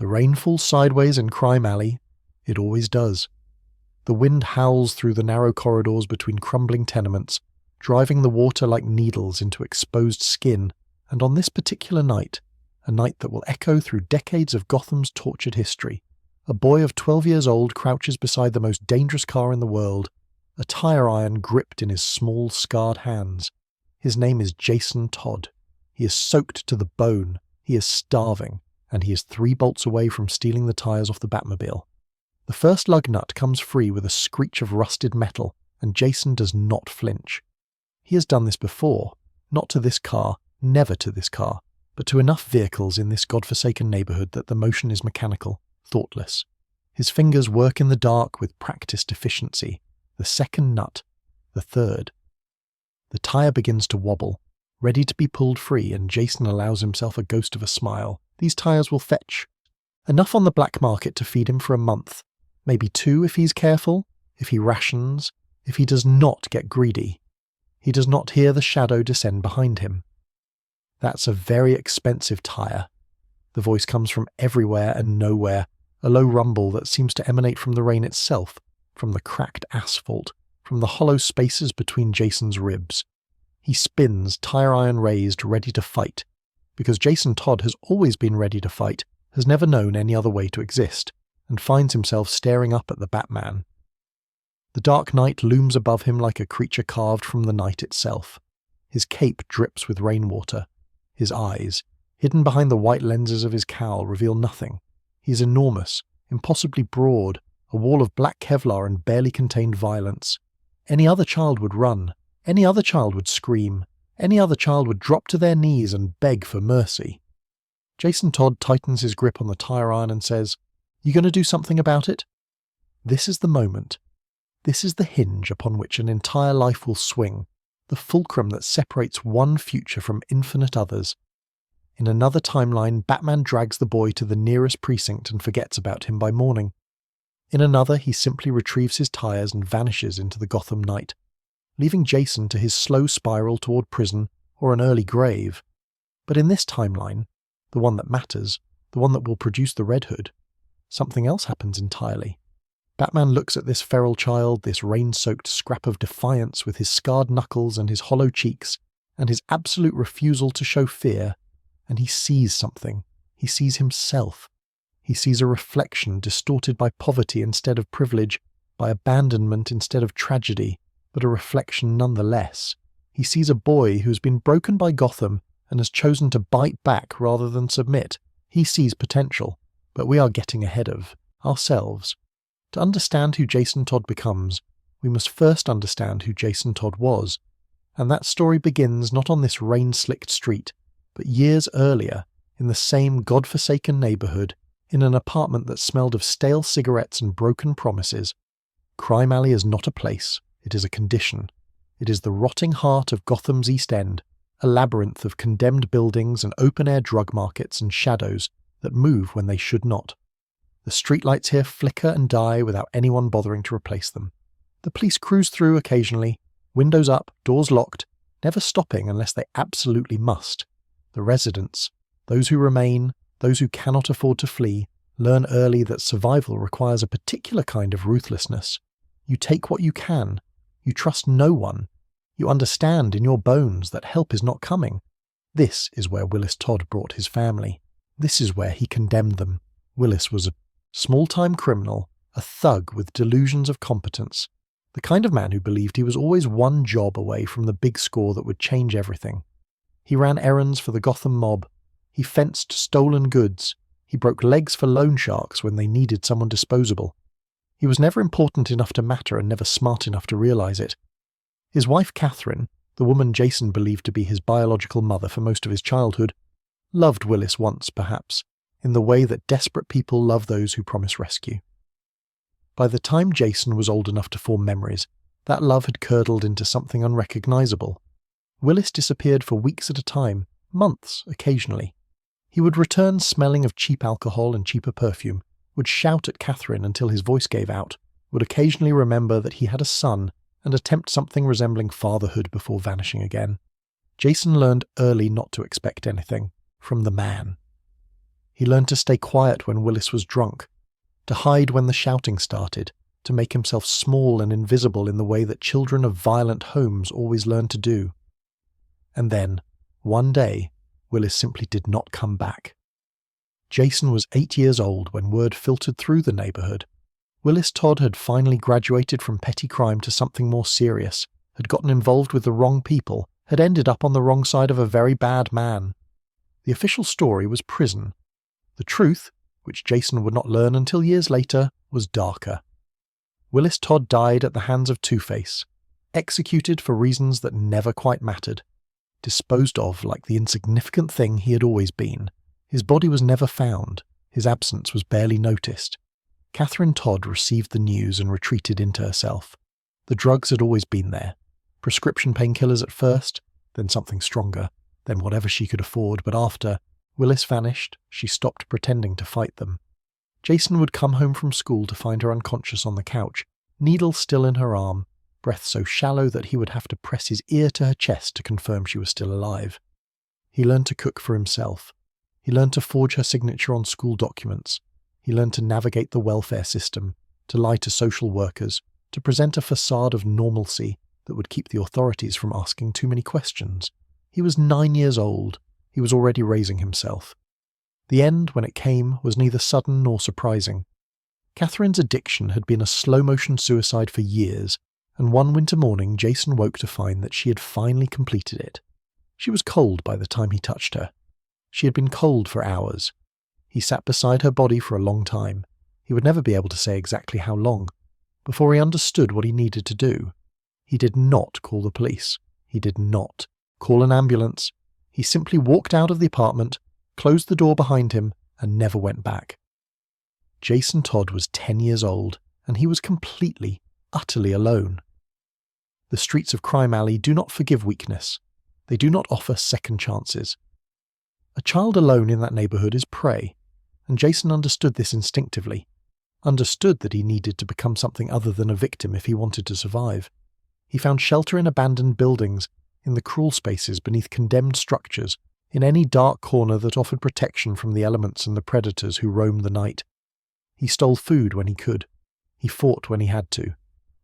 The rain falls sideways in Crime Alley. It always does. The wind howls through the narrow corridors between crumbling tenements, driving the water like needles into exposed skin, and on this particular night, a night that will echo through decades of Gotham's tortured history, a boy of 12 years old crouches beside the most dangerous car in the world, a tire iron gripped in his small, scarred hands. His name is Jason Todd. He is soaked to the bone, he is starving, and he is 3 bolts away from stealing the tires off the Batmobile. The first lug nut comes free with a screech of rusted metal, and Jason does not flinch. He has done this before, not to this car, never to this car, but to enough vehicles in this godforsaken neighborhood that the motion is mechanical, thoughtless. His fingers work in the dark with practiced efficiency. The second nut, the third. The tire begins to wobble, ready to be pulled free, and Jason allows himself a ghost of a smile. These tires will fetch. Enough on the black market to feed him for a month. Maybe 2 if he's careful, if he rations, if he does not get greedy. He does not hear the shadow descend behind him. That's a very expensive tire. The voice comes from everywhere and nowhere, a low rumble that seems to emanate from the rain itself, from the cracked asphalt, from the hollow spaces between Jason's ribs. He spins, tire iron raised, ready to fight, because Jason Todd has always been ready to fight, has never known any other way to exist, and finds himself staring up at the Batman. The dark night looms above him like a creature carved from the night itself. His cape drips with rainwater. His eyes, hidden behind the white lenses of his cowl, reveal nothing. He is enormous, impossibly broad, a wall of black Kevlar and barely contained violence. Any other child would run. Any other child would scream. Any other child would drop to their knees and beg for mercy. Jason Todd tightens his grip on the tire iron and says, "You going to do something about it?" This is the moment. This is the hinge upon which an entire life will swing, the fulcrum that separates one future from infinite others. In another timeline, Batman drags the boy to the nearest precinct and forgets about him by morning. In another, he simply retrieves his tires and vanishes into the Gotham night, leaving Jason to his slow spiral toward prison or an early grave. But in this timeline, the one that matters, the one that will produce the Red Hood, something else happens entirely. Batman looks at this feral child, this rain-soaked scrap of defiance with his scarred knuckles and his hollow cheeks, and his absolute refusal to show fear, and he sees something. He sees himself. He sees a reflection distorted by poverty instead of privilege, by abandonment instead of tragedy, but a reflection nonetheless. He sees a boy who's been broken by Gotham and has chosen to bite back rather than submit. He sees potential, but we are getting ahead of ourselves. To understand who Jason Todd becomes, we must first understand who Jason Todd was, and that story begins not on this rain-slicked street, but years earlier, in the same godforsaken neighborhood, in an apartment that smelled of stale cigarettes and broken promises. Crime Alley is not a place, it is a condition. It is the rotting heart of Gotham's East End, a labyrinth of condemned buildings and open-air drug markets and shadows that move when they should not. The streetlights here flicker and die without anyone bothering to replace them. The police cruise through occasionally, windows up, doors locked, never stopping unless they absolutely must. The residents, those who remain, those who cannot afford to flee, learn early that survival requires a particular kind of ruthlessness. You take what you can. You trust no one. You understand in your bones that help is not coming. This is where Willis Todd brought his family. This is where he condemned them. Willis was a small-time criminal, a thug with delusions of competence, the kind of man who believed he was always one job away from the big score that would change everything. He ran errands for the Gotham mob. He fenced stolen goods. He broke legs for loan sharks when they needed someone disposable. He was never important enough to matter and never smart enough to realize it. His wife Catherine, the woman Jason believed to be his biological mother for most of his childhood, loved Willis once, perhaps, in the way that desperate people love those who promise rescue. By the time Jason was old enough to form memories, that love had curdled into something unrecognizable. Willis disappeared for weeks at a time, months occasionally. He would return smelling of cheap alcohol and cheaper perfume, would shout at Catherine until his voice gave out, would occasionally remember that he had a son and attempt something resembling fatherhood before vanishing again. Jason learned early not to expect anything from the man. He learned to stay quiet when Willis was drunk, to hide when the shouting started, to make himself small and invisible in the way that children of violent homes always learn to do. And then, one day, Willis simply did not come back. Jason was 8 years old when word filtered through the neighborhood. Willis Todd had finally graduated from petty crime to something more serious, had gotten involved with the wrong people, had ended up on the wrong side of a very bad man. The official story was prison. The truth, which Jason would not learn until years later, was darker. Willis Todd died at the hands of Two-Face, executed for reasons that never quite mattered, disposed of like the insignificant thing he had always been. His body was never found, his absence was barely noticed. Catherine Todd received the news and retreated into herself. The drugs had always been there. Prescription painkillers at first, then something stronger, then whatever she could afford, but after Willis vanished, she stopped pretending to fight them. Jason would come home from school to find her unconscious on the couch, needle still in her arm, breath so shallow that he would have to press his ear to her chest to confirm she was still alive. He learned to cook for himself. He learned to forge her signature on school documents. He learned to navigate the welfare system, to lie to social workers, to present a facade of normalcy that would keep the authorities from asking too many questions. He was 9 years old. He was already raising himself. The end, when it came, was neither sudden nor surprising. Catherine's addiction had been a slow-motion suicide for years, and one winter morning Jason woke to find that she had finally completed it. She was cold by the time he touched her. She had been cold for hours. He sat beside her body for a long time. He would never be able to say exactly how long, before he understood what he needed to do. He did not call the police. He did not call an ambulance. He simply walked out of the apartment, closed the door behind him, and never went back. Jason Todd was 10 years old, and he was completely, utterly alone. The streets of Crime Alley do not forgive weakness. They do not offer second chances. A child alone in that neighborhood is prey, and Jason understood this instinctively, understood that he needed to become something other than a victim if he wanted to survive. He found shelter in abandoned buildings, in the crawl spaces beneath condemned structures, in any dark corner that offered protection from the elements and the predators who roamed the night. He stole food when he could. He fought when he had to.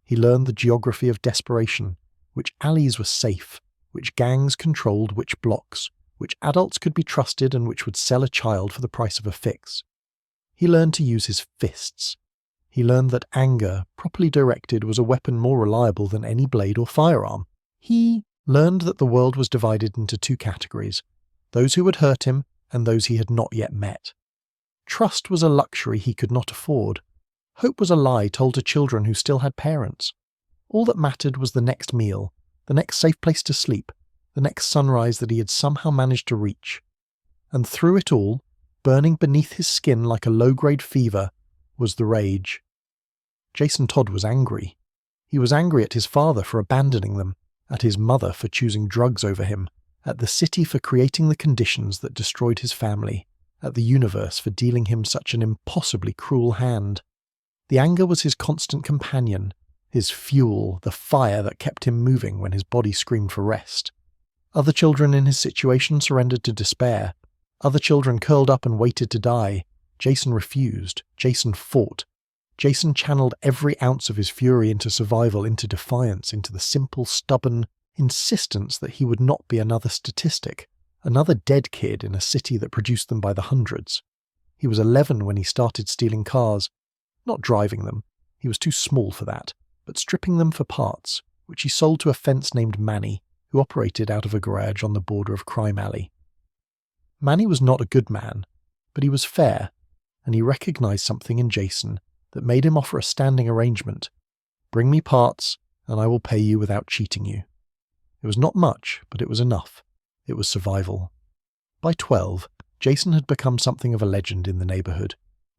He learned the geography of desperation, which alleys were safe, which gangs controlled which blocks, which adults could be trusted and which would sell a child for the price of a fix. He learned to use his fists. He learned that anger, properly directed, was a weapon more reliable than any blade or firearm. He learned that the world was divided into two categories, those who would hurt him and those he had not yet met. Trust was a luxury he could not afford. Hope was a lie told to children who still had parents. All that mattered was the next meal, the next safe place to sleep, the next sunrise that he had somehow managed to reach. And through it all, burning beneath his skin like a low-grade fever, was the rage. Jason Todd was angry. He was angry at his father for abandoning them, at his mother for choosing drugs over him, at the city for creating the conditions that destroyed his family, at the universe for dealing him such an impossibly cruel hand. The anger was his constant companion, his fuel, the fire that kept him moving when his body screamed for rest. Other children in his situation surrendered to despair. Other children curled up and waited to die. Jason refused. Jason fought. Jason channeled every ounce of his fury into survival, into defiance, into the simple, stubborn insistence that he would not be another statistic, another dead kid in a city that produced them by the hundreds. He was 11 when he started stealing cars, not driving them, he was too small for that, but stripping them for parts, which he sold to a fence named Manny, who operated out of a garage on the border of Crime Alley. Manny was not a good man, but he was fair, and he recognized something in Jason that made him offer a standing arrangement. Bring me parts, and I will pay you without cheating you. It was not much, but it was enough. It was survival. By 12, Jason had become something of a legend in the neighborhood.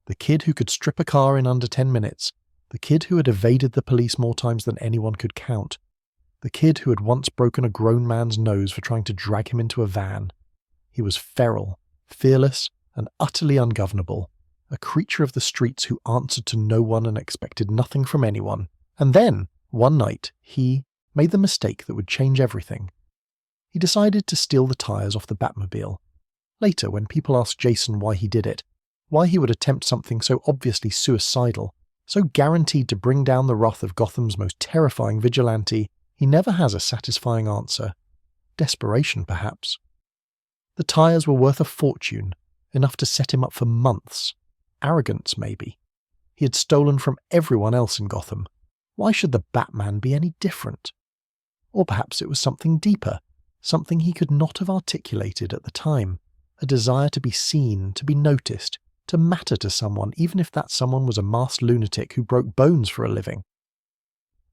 The kid who could strip a car in under 10 minutes. The kid who had evaded the police more times than anyone could count. The kid who had once broken a grown man's nose for trying to drag him into a van. He was feral, fearless, and utterly ungovernable. A creature of the streets who answered to no one and expected nothing from anyone. And then, one night, he made the mistake that would change everything. He decided to steal the tires off the Batmobile. Later, when people asked Jason why he did it, why he would attempt something so obviously suicidal, so guaranteed to bring down the wrath of Gotham's most terrifying vigilante, he never has a satisfying answer. Desperation, perhaps. The tires were worth a fortune, enough to set him up for months. Arrogance, maybe. He had stolen from everyone else in Gotham. Why should the Batman be any different? Or perhaps it was something deeper, something he could not have articulated at the time. A desire to be seen, to be noticed, to matter to someone, even if that someone was a masked lunatic who broke bones for a living.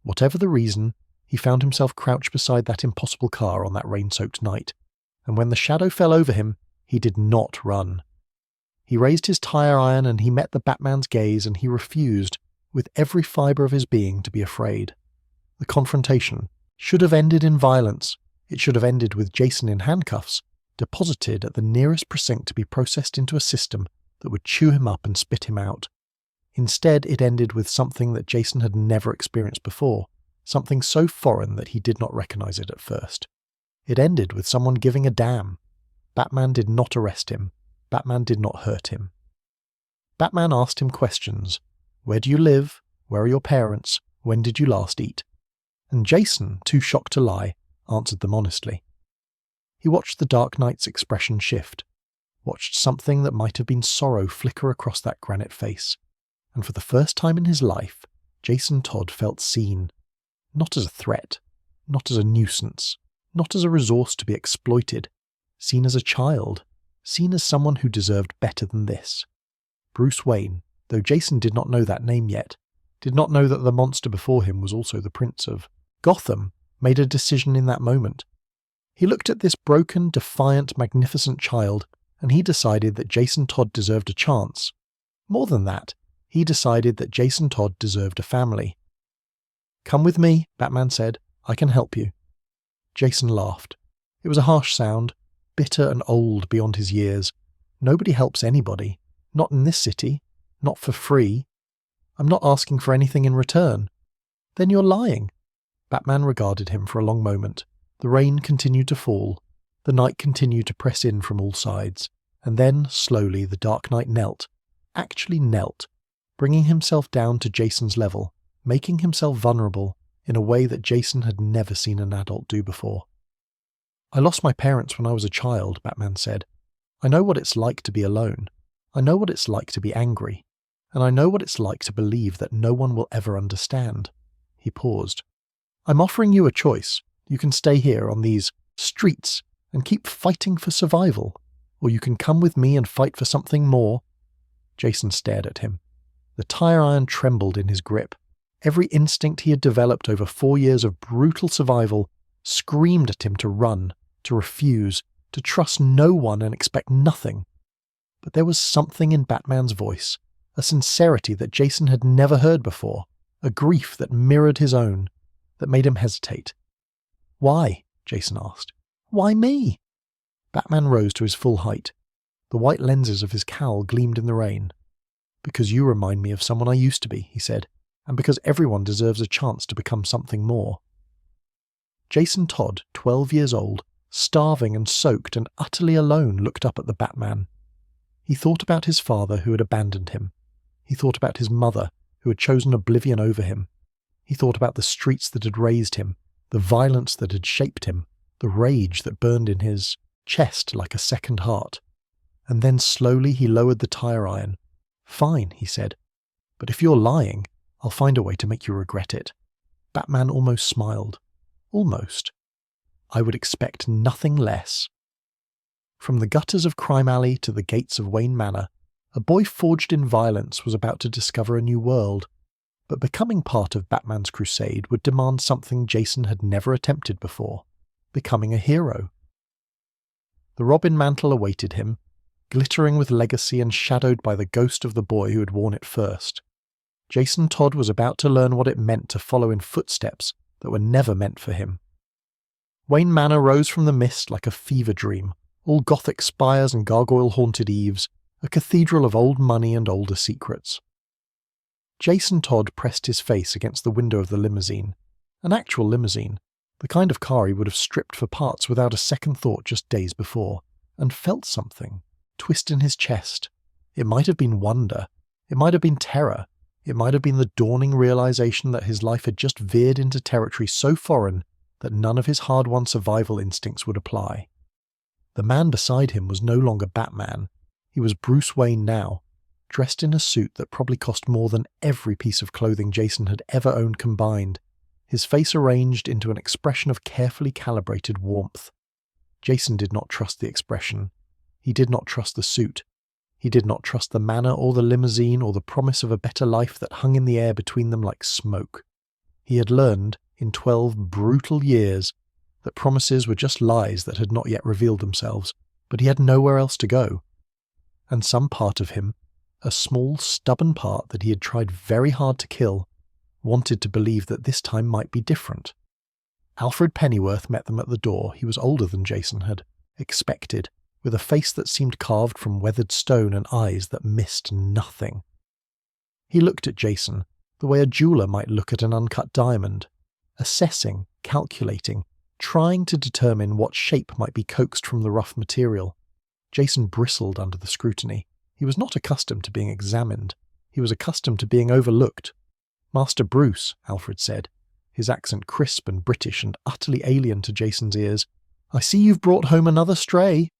Whatever the reason, he found himself crouched beside that impossible car on that rain-soaked night, and when the shadow fell over him, he did not run. He raised his tire iron and he met the Batman's gaze, and he refused, with every fibre of his being, to be afraid. The confrontation should have ended in violence. It should have ended with Jason in handcuffs, deposited at the nearest precinct to be processed into a system that would chew him up and spit him out. Instead, it ended with something that Jason had never experienced before, something so foreign that he did not recognize it at first. It ended with someone giving a damn. Batman did not arrest him. Batman did not hurt him. Batman asked him questions. Where do you live? Where are your parents? When did you last eat? And Jason, too shocked to lie, answered them honestly. He watched the Dark Knight's expression shift, watched something that might have been sorrow flicker across that granite face, and for the first time in his life, Jason Todd felt seen. Not as a threat, not as a nuisance, not as a resource to be exploited, seen as a child, seen as someone who deserved better than this. Bruce Wayne, though Jason did not know that name yet, did not know that the monster before him was also the Prince of Gotham, made a decision in that moment. He looked at this broken, defiant, magnificent child, and he decided that Jason Todd deserved a chance. More than that, he decided that Jason Todd deserved a family. "Come with me," Batman said. "I can help you." Jason laughed. It was a harsh sound, bitter and old beyond his years. Nobody helps anybody. Not in this city. Not for free. I'm not asking for anything in return. Then you're lying. Batman regarded him for a long moment. The rain continued to fall. The night continued to press in from all sides. And then, slowly, the Dark Knight knelt. Actually knelt, bringing himself down to Jason's level, making himself vulnerable in a way that Jason had never seen an adult do before. "I lost my parents when I was a child," Batman said. "I know what it's like to be alone. I know what it's like to be angry. And I know what it's like to believe that no one will ever understand." He paused. "I'm offering you a choice. You can stay here on these streets and keep fighting for survival, or you can come with me and fight for something more." Jason stared at him. The tire iron trembled in his grip. Every instinct he had developed over 4 years of brutal survival screamed at him to run, to refuse, to trust no one and expect nothing. But there was something in Batman's voice, a sincerity that Jason had never heard before, a grief that mirrored his own, that made him hesitate. "Why?" Jason asked. "Why me?" Batman rose to his full height. The white lenses of his cowl gleamed in the rain. "Because you remind me of someone I used to be," he said, "and because everyone deserves a chance to become something more." Jason Todd, 12 years old, starving and soaked and utterly alone, looked up at the Batman. He thought about his father who had abandoned him. He thought about his mother who had chosen oblivion over him. He thought about the streets that had raised him, the violence that had shaped him, the rage that burned in his chest like a second heart. And then slowly he lowered the tire iron. "Fine," he said. "But if you're lying, I'll find a way to make you regret it." Batman almost smiled. Almost. "I would expect nothing less." From the gutters of Crime Alley to the gates of Wayne Manor, a boy forged in violence was about to discover a new world. But becoming part of Batman's crusade would demand something Jason had never attempted before: becoming a hero. The Robin mantle awaited him, glittering with legacy and shadowed by the ghost of the boy who had worn it first. Jason Todd was about to learn what it meant to follow in footsteps that were never meant for him. Wayne Manor rose from the mist like a fever dream, all Gothic spires and gargoyle-haunted eaves, a cathedral of old money and older secrets. Jason Todd pressed his face against the window of the limousine. An actual limousine, the kind of car he would have stripped for parts without a second thought just days before. and felt something twist in his chest. It might have been wonder. It might have been terror. It might have been the dawning realization that his life had just veered into territory so foreign that none of his hard-won survival instincts would apply. The man beside him was no longer Batman. He was Bruce Wayne now, dressed in a suit that probably cost more than every piece of clothing Jason had ever owned combined, his face arranged into an expression of carefully calibrated warmth. Jason did not trust the expression. He did not trust the suit. He did not trust the manner or the limousine or the promise of a better life that hung in the air between them like smoke. He had learned, in 12 brutal years, that promises were just lies that had not yet revealed themselves, but he had nowhere else to go. And some part of him, a small, stubborn part that he had tried very hard to kill, wanted to believe that this time might be different. Alfred Pennyworth met them at the door. He was older than Jason had expected, with a face that seemed carved from weathered stone and eyes that missed nothing. He looked at Jason, the way a jeweler might look at an uncut diamond, assessing, calculating, trying to determine what shape might be coaxed from the rough material. Jason bristled under the scrutiny. He was not accustomed to being examined. He was accustomed to being overlooked. "Master Bruce," Alfred said, his accent crisp and British and utterly alien to Jason's ears. "I see you've brought home another stray."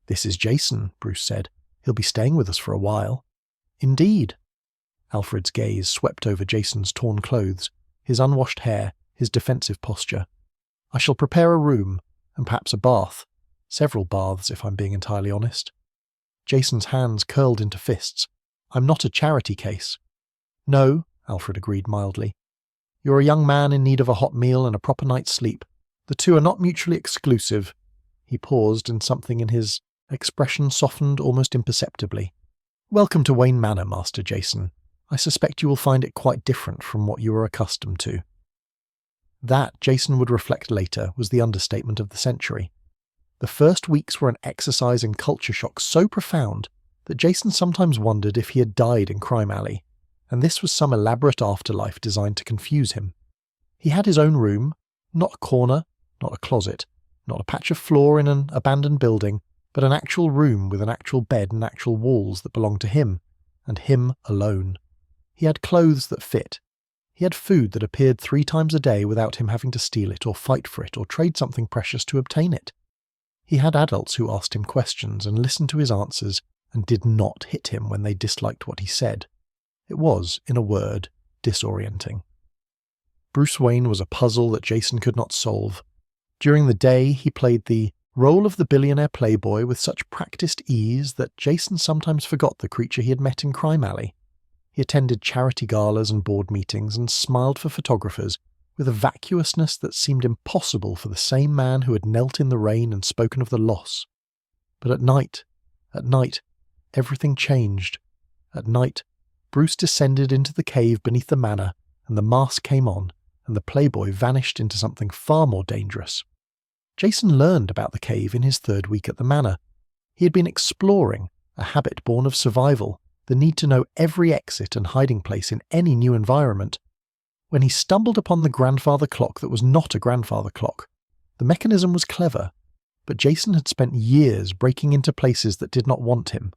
"This is Jason," Bruce said. "He'll be staying with us for a while." "Indeed." Alfred's gaze swept over Jason's torn clothes, his unwashed hair, his defensive posture. "I shall prepare a room, and perhaps a bath. Several baths, if I'm being entirely honest." Jason's hands curled into fists. "I'm not a charity case." "No," Alfred agreed mildly. "You're a young man in need of a hot meal and a proper night's sleep. The two are not mutually exclusive." He paused, and something in his expression softened almost imperceptibly. "Welcome to Wayne Manor, Master Jason. I suspect you will find it quite different from what you are accustomed to." That, Jason would reflect later, was the understatement of the century. The first weeks were an exercise in culture shock so profound that Jason sometimes wondered if he had died in Crime Alley, and this was some elaborate afterlife designed to confuse him. He had his own room, not a corner, not a closet, not a patch of floor in an abandoned building, but an actual room with an actual bed and actual walls that belonged to him, and him alone. He had clothes that fit. He had food that appeared 3 times a day without him having to steal it or fight for it or trade something precious to obtain it. He had adults who asked him questions and listened to his answers and did not hit him when they disliked what he said. It was, in a word, disorienting. Bruce Wayne was a puzzle that Jason could not solve. During the day, he played the role of the billionaire playboy with such practiced ease that Jason sometimes forgot the creature he had met in Crime Alley. He attended charity galas and board meetings and smiled for photographers with a vacuousness that seemed impossible for the same man who had knelt in the rain and spoken of the loss. But at night, everything changed. At night, Bruce descended into the cave beneath the manor, and the mask came on, and the playboy vanished into something far more dangerous. Jason learned about the cave in his 3rd week at the manor. He had been exploring, a habit born of survival, the need to know every exit and hiding place in any new environment, when he stumbled upon the grandfather clock that was not a grandfather clock. The mechanism was clever, but Jason had spent years breaking into places that did not want him.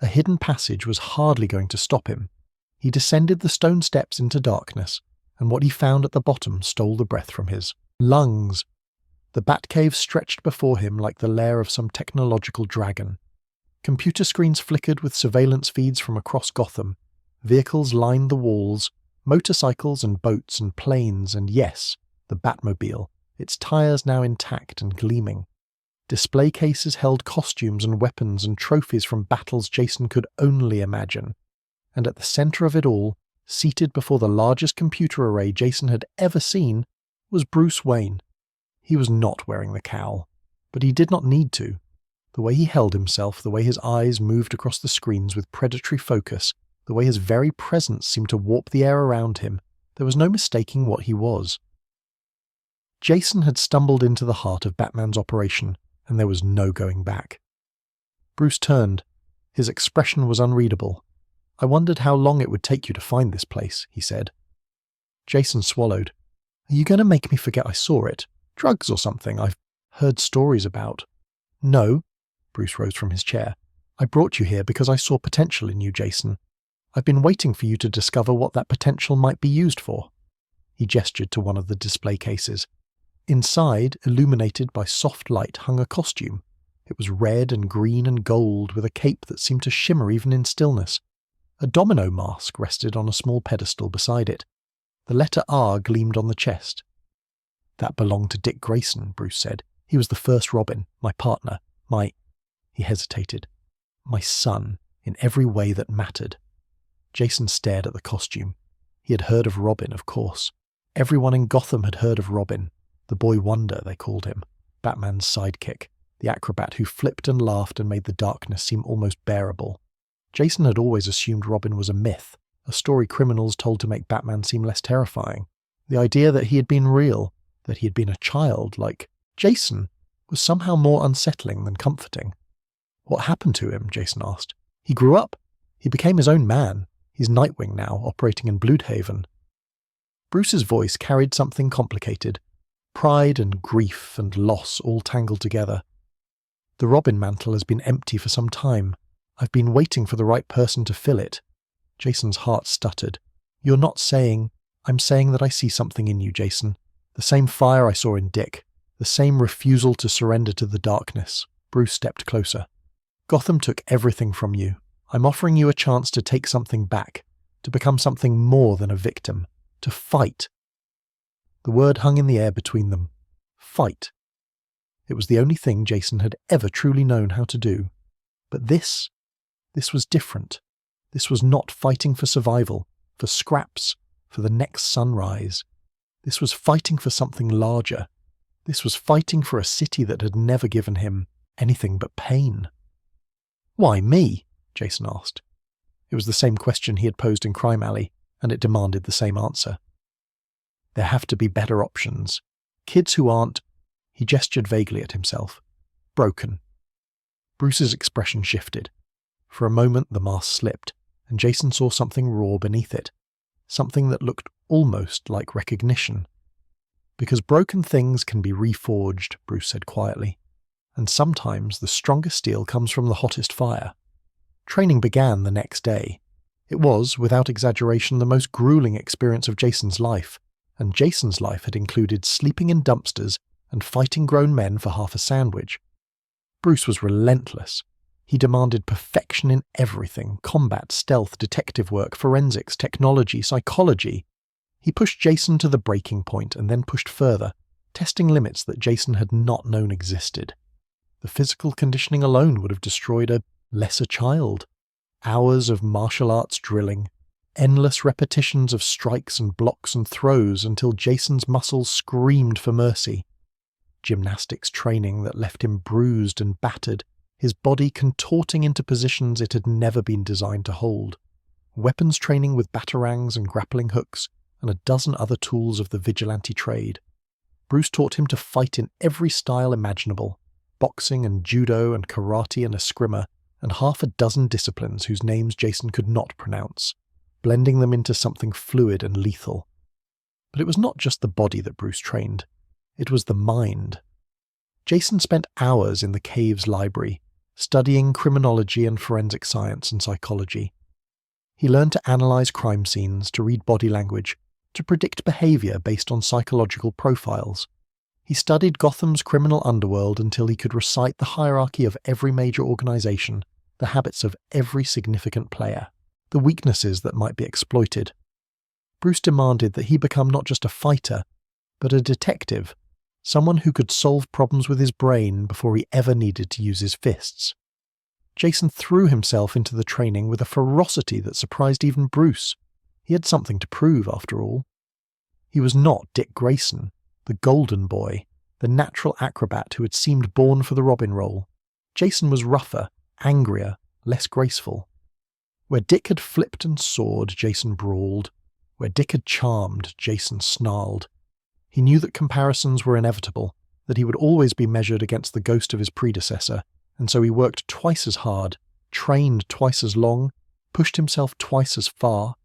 A hidden passage was hardly going to stop him. He descended the stone steps into darkness, and what he found at the bottom stole the breath from his lungs. The Batcave stretched before him like the lair of some technological dragon. Computer screens flickered with surveillance feeds from across Gotham. Vehicles lined the walls, motorcycles and boats and planes, and yes, the Batmobile, its tires now intact and gleaming. Display cases held costumes and weapons and trophies from battles Jason could only imagine. And at the center of it all, seated before the largest computer array Jason had ever seen, was Bruce Wayne. He was not wearing the cowl, but he did not need to. The way he held himself, the way his eyes moved across the screens with predatory focus, the way his very presence seemed to warp the air around him, there was no mistaking what he was. Jason had stumbled into the heart of Batman's operation, and there was no going back. Bruce turned. His expression was unreadable. "I wondered how long it would take you to find this place," he said. Jason swallowed. "Are you going to make me forget I saw it? Drugs or something I've heard stories about?" "No." Bruce rose from his chair. "I brought you here because I saw potential in you, Jason. I've been waiting for you to discover what that potential might be used for." He gestured to one of the display cases. Inside, illuminated by soft light, hung a costume. It was red and green and gold, with a cape that seemed to shimmer even in stillness. A domino mask rested on a small pedestal beside it. The letter R gleamed on the chest. "That belonged to Dick Grayson," Bruce said. "He was the first Robin, my partner, my—" he hesitated. "My son, in every way that mattered." Jason stared at the costume. He had heard of Robin, of course. Everyone in Gotham had heard of Robin. The Boy Wonder, they called him. Batman's sidekick. The acrobat who flipped and laughed and made the darkness seem almost bearable. Jason had always assumed Robin was a myth, a story criminals told to make Batman seem less terrifying. The idea that he had been real, that he had been a child like Jason, was somehow more unsettling than comforting. "What happened to him?" Jason asked. "He grew up. He became his own man. He's Nightwing now, operating in Bloodhaven." Bruce's voice carried something complicated. Pride and grief and loss all tangled together. "The Robin mantle has been empty for some time. I've been waiting for the right person to fill it." Jason's heart stuttered. "You're not saying—" "I'm saying that I see something in you, Jason. The same fire I saw in Dick. The same refusal to surrender to the darkness." Bruce stepped closer. "Gotham took everything from you. I'm offering you a chance to take something back, to become something more than a victim, to fight." The word hung in the air between them. Fight. It was the only thing Jason had ever truly known how to do. But this was different. This was not fighting for survival, for scraps, for the next sunrise. This was fighting for something larger. This was fighting for a city that had never given him anything but pain. "Why me?" Jason asked. It was the same question he had posed in Crime Alley, and it demanded the same answer. "There have to be better options. Kids who aren't—" he gestured vaguely at himself. "Broken." Bruce's expression shifted. For a moment the mask slipped, and Jason saw something raw beneath it. Something that looked almost like recognition. "Because broken things can be reforged," Bruce said quietly. "And sometimes the strongest steel comes from the hottest fire." Training began the next day. It was, without exaggeration, the most grueling experience of Jason's life, and Jason's life had included sleeping in dumpsters and fighting grown men for half a sandwich. Bruce was relentless. He demanded perfection in everything: combat, stealth, detective work, forensics, technology, psychology. He pushed Jason to the breaking point and then pushed further, testing limits that Jason had not known existed. The physical conditioning alone would have destroyed a lesser child. Hours of martial arts drilling, endless repetitions of strikes and blocks and throws until Jason's muscles screamed for mercy. Gymnastics training that left him bruised and battered, his body contorting into positions it had never been designed to hold. Weapons training with batarangs and grappling hooks, and a dozen other tools of the vigilante trade. Bruce taught him to fight in every style imaginable: boxing and judo and karate and eskrima, and half a dozen disciplines whose names Jason could not pronounce, blending them into something fluid and lethal. But it was not just the body that Bruce trained. It was the mind. Jason spent hours in the cave's library, studying criminology and forensic science and psychology. He learned to analyze crime scenes, to read body language, to predict behavior based on psychological profiles. He studied Gotham's criminal underworld until he could recite the hierarchy of every major organization, the habits of every significant player, the weaknesses that might be exploited. Bruce demanded that he become not just a fighter, but a detective, someone who could solve problems with his brain before he ever needed to use his fists. Jason threw himself into the training with a ferocity that surprised even Bruce. He had something to prove, after all. He was not Dick Grayson, the golden boy, the natural acrobat who had seemed born for the Robin role. Jason was rougher, angrier, less graceful. Where Dick had flipped and soared, Jason brawled. Where Dick had charmed, Jason snarled. He knew that comparisons were inevitable, that he would always be measured against the ghost of his predecessor, and so he worked twice as hard, trained twice as long, pushed himself twice as far.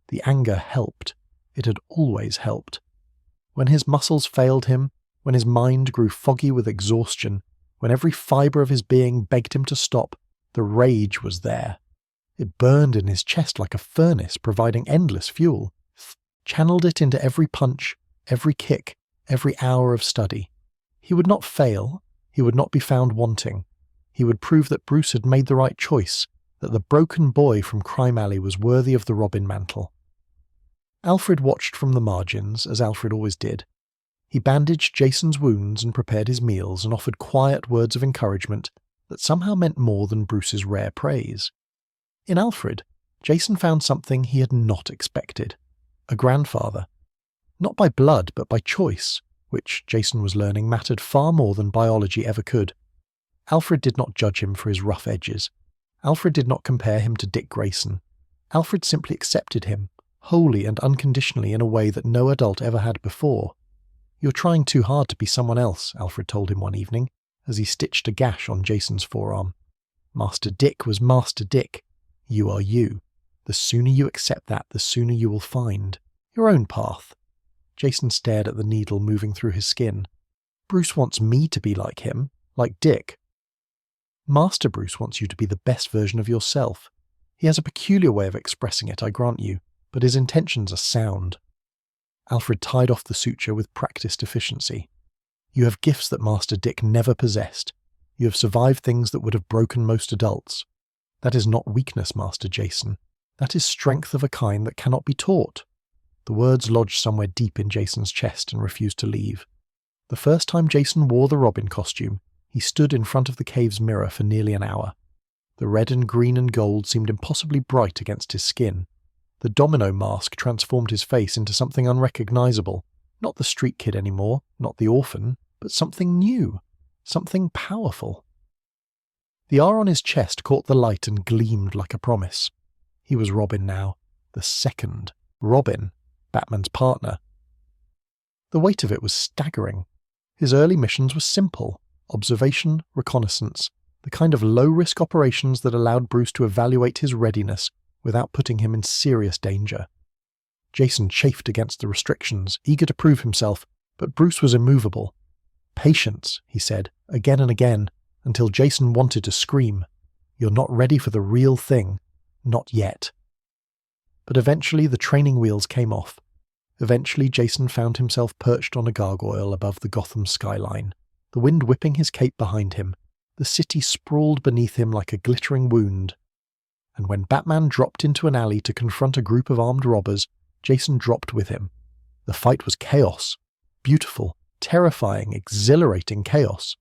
The anger helped. It had always helped. When his muscles failed him, when his mind grew foggy with exhaustion, when every fibre of his being begged him to stop, the rage was there. It burned in his chest like a furnace, providing endless fuel. Channeled it into every punch, every kick, every hour of study. He would not fail. He would not be found wanting. He would prove that Bruce had made the right choice, that the broken boy from Crime Alley was worthy of the Robin mantle. Alfred watched from the margins, as Alfred always did. He bandaged Jason's wounds and prepared his meals and offered quiet words of encouragement that somehow meant more than Bruce's rare praise. In Alfred, Jason found something he had not expected. A grandfather. Not by blood, but by choice, which Jason was learning mattered far more than biology ever could. Alfred did not judge him for his rough edges. Alfred did not compare him to Dick Grayson. Alfred simply accepted him, wholly and unconditionally in a way that no adult ever had before. "You're trying too hard to be someone else," Alfred told him one evening, as he stitched a gash on Jason's forearm. "Master Dick was Master Dick. You are you. The sooner you accept that, the sooner you will find your own path." Jason stared at the needle moving through his skin. "Bruce wants me to be like him, like Dick." "Master Bruce wants you to be the best version of yourself. He has a peculiar way of expressing it, I grant you, but his intentions are sound." Alfred tied off the suture with practiced efficiency. "You have gifts that Master Dick never possessed. You have survived things that would have broken most adults. That is not weakness, Master Jason. That is strength of a kind that cannot be taught." The words lodged somewhere deep in Jason's chest and refused to leave. The first time Jason wore the Robin costume, he stood in front of the cave's mirror for nearly an hour. The red and green and gold seemed impossibly bright against his skin. The domino mask transformed his face into something unrecognizable. Not the street kid anymore, not the orphan, but something new, something powerful. The R on his chest caught the light and gleamed like a promise. He was Robin now, the second Robin, Batman's partner. The weight of it was staggering. His early missions were simple: observation, reconnaissance, the kind of low-risk operations that allowed Bruce to evaluate his readiness without putting him in serious danger. Jason chafed against the restrictions, eager to prove himself, but Bruce was immovable. "Patience," he said, again and again, until Jason wanted to scream. "You're not ready for the real thing. Not yet." But eventually the training wheels came off. Eventually Jason found himself perched on a gargoyle above the Gotham skyline, the wind whipping his cape behind him, the city sprawled beneath him like a glittering wound. And when Batman dropped into an alley to confront a group of armed robbers, Jason dropped with him. The fight was chaos. Beautiful, terrifying, exhilarating chaos.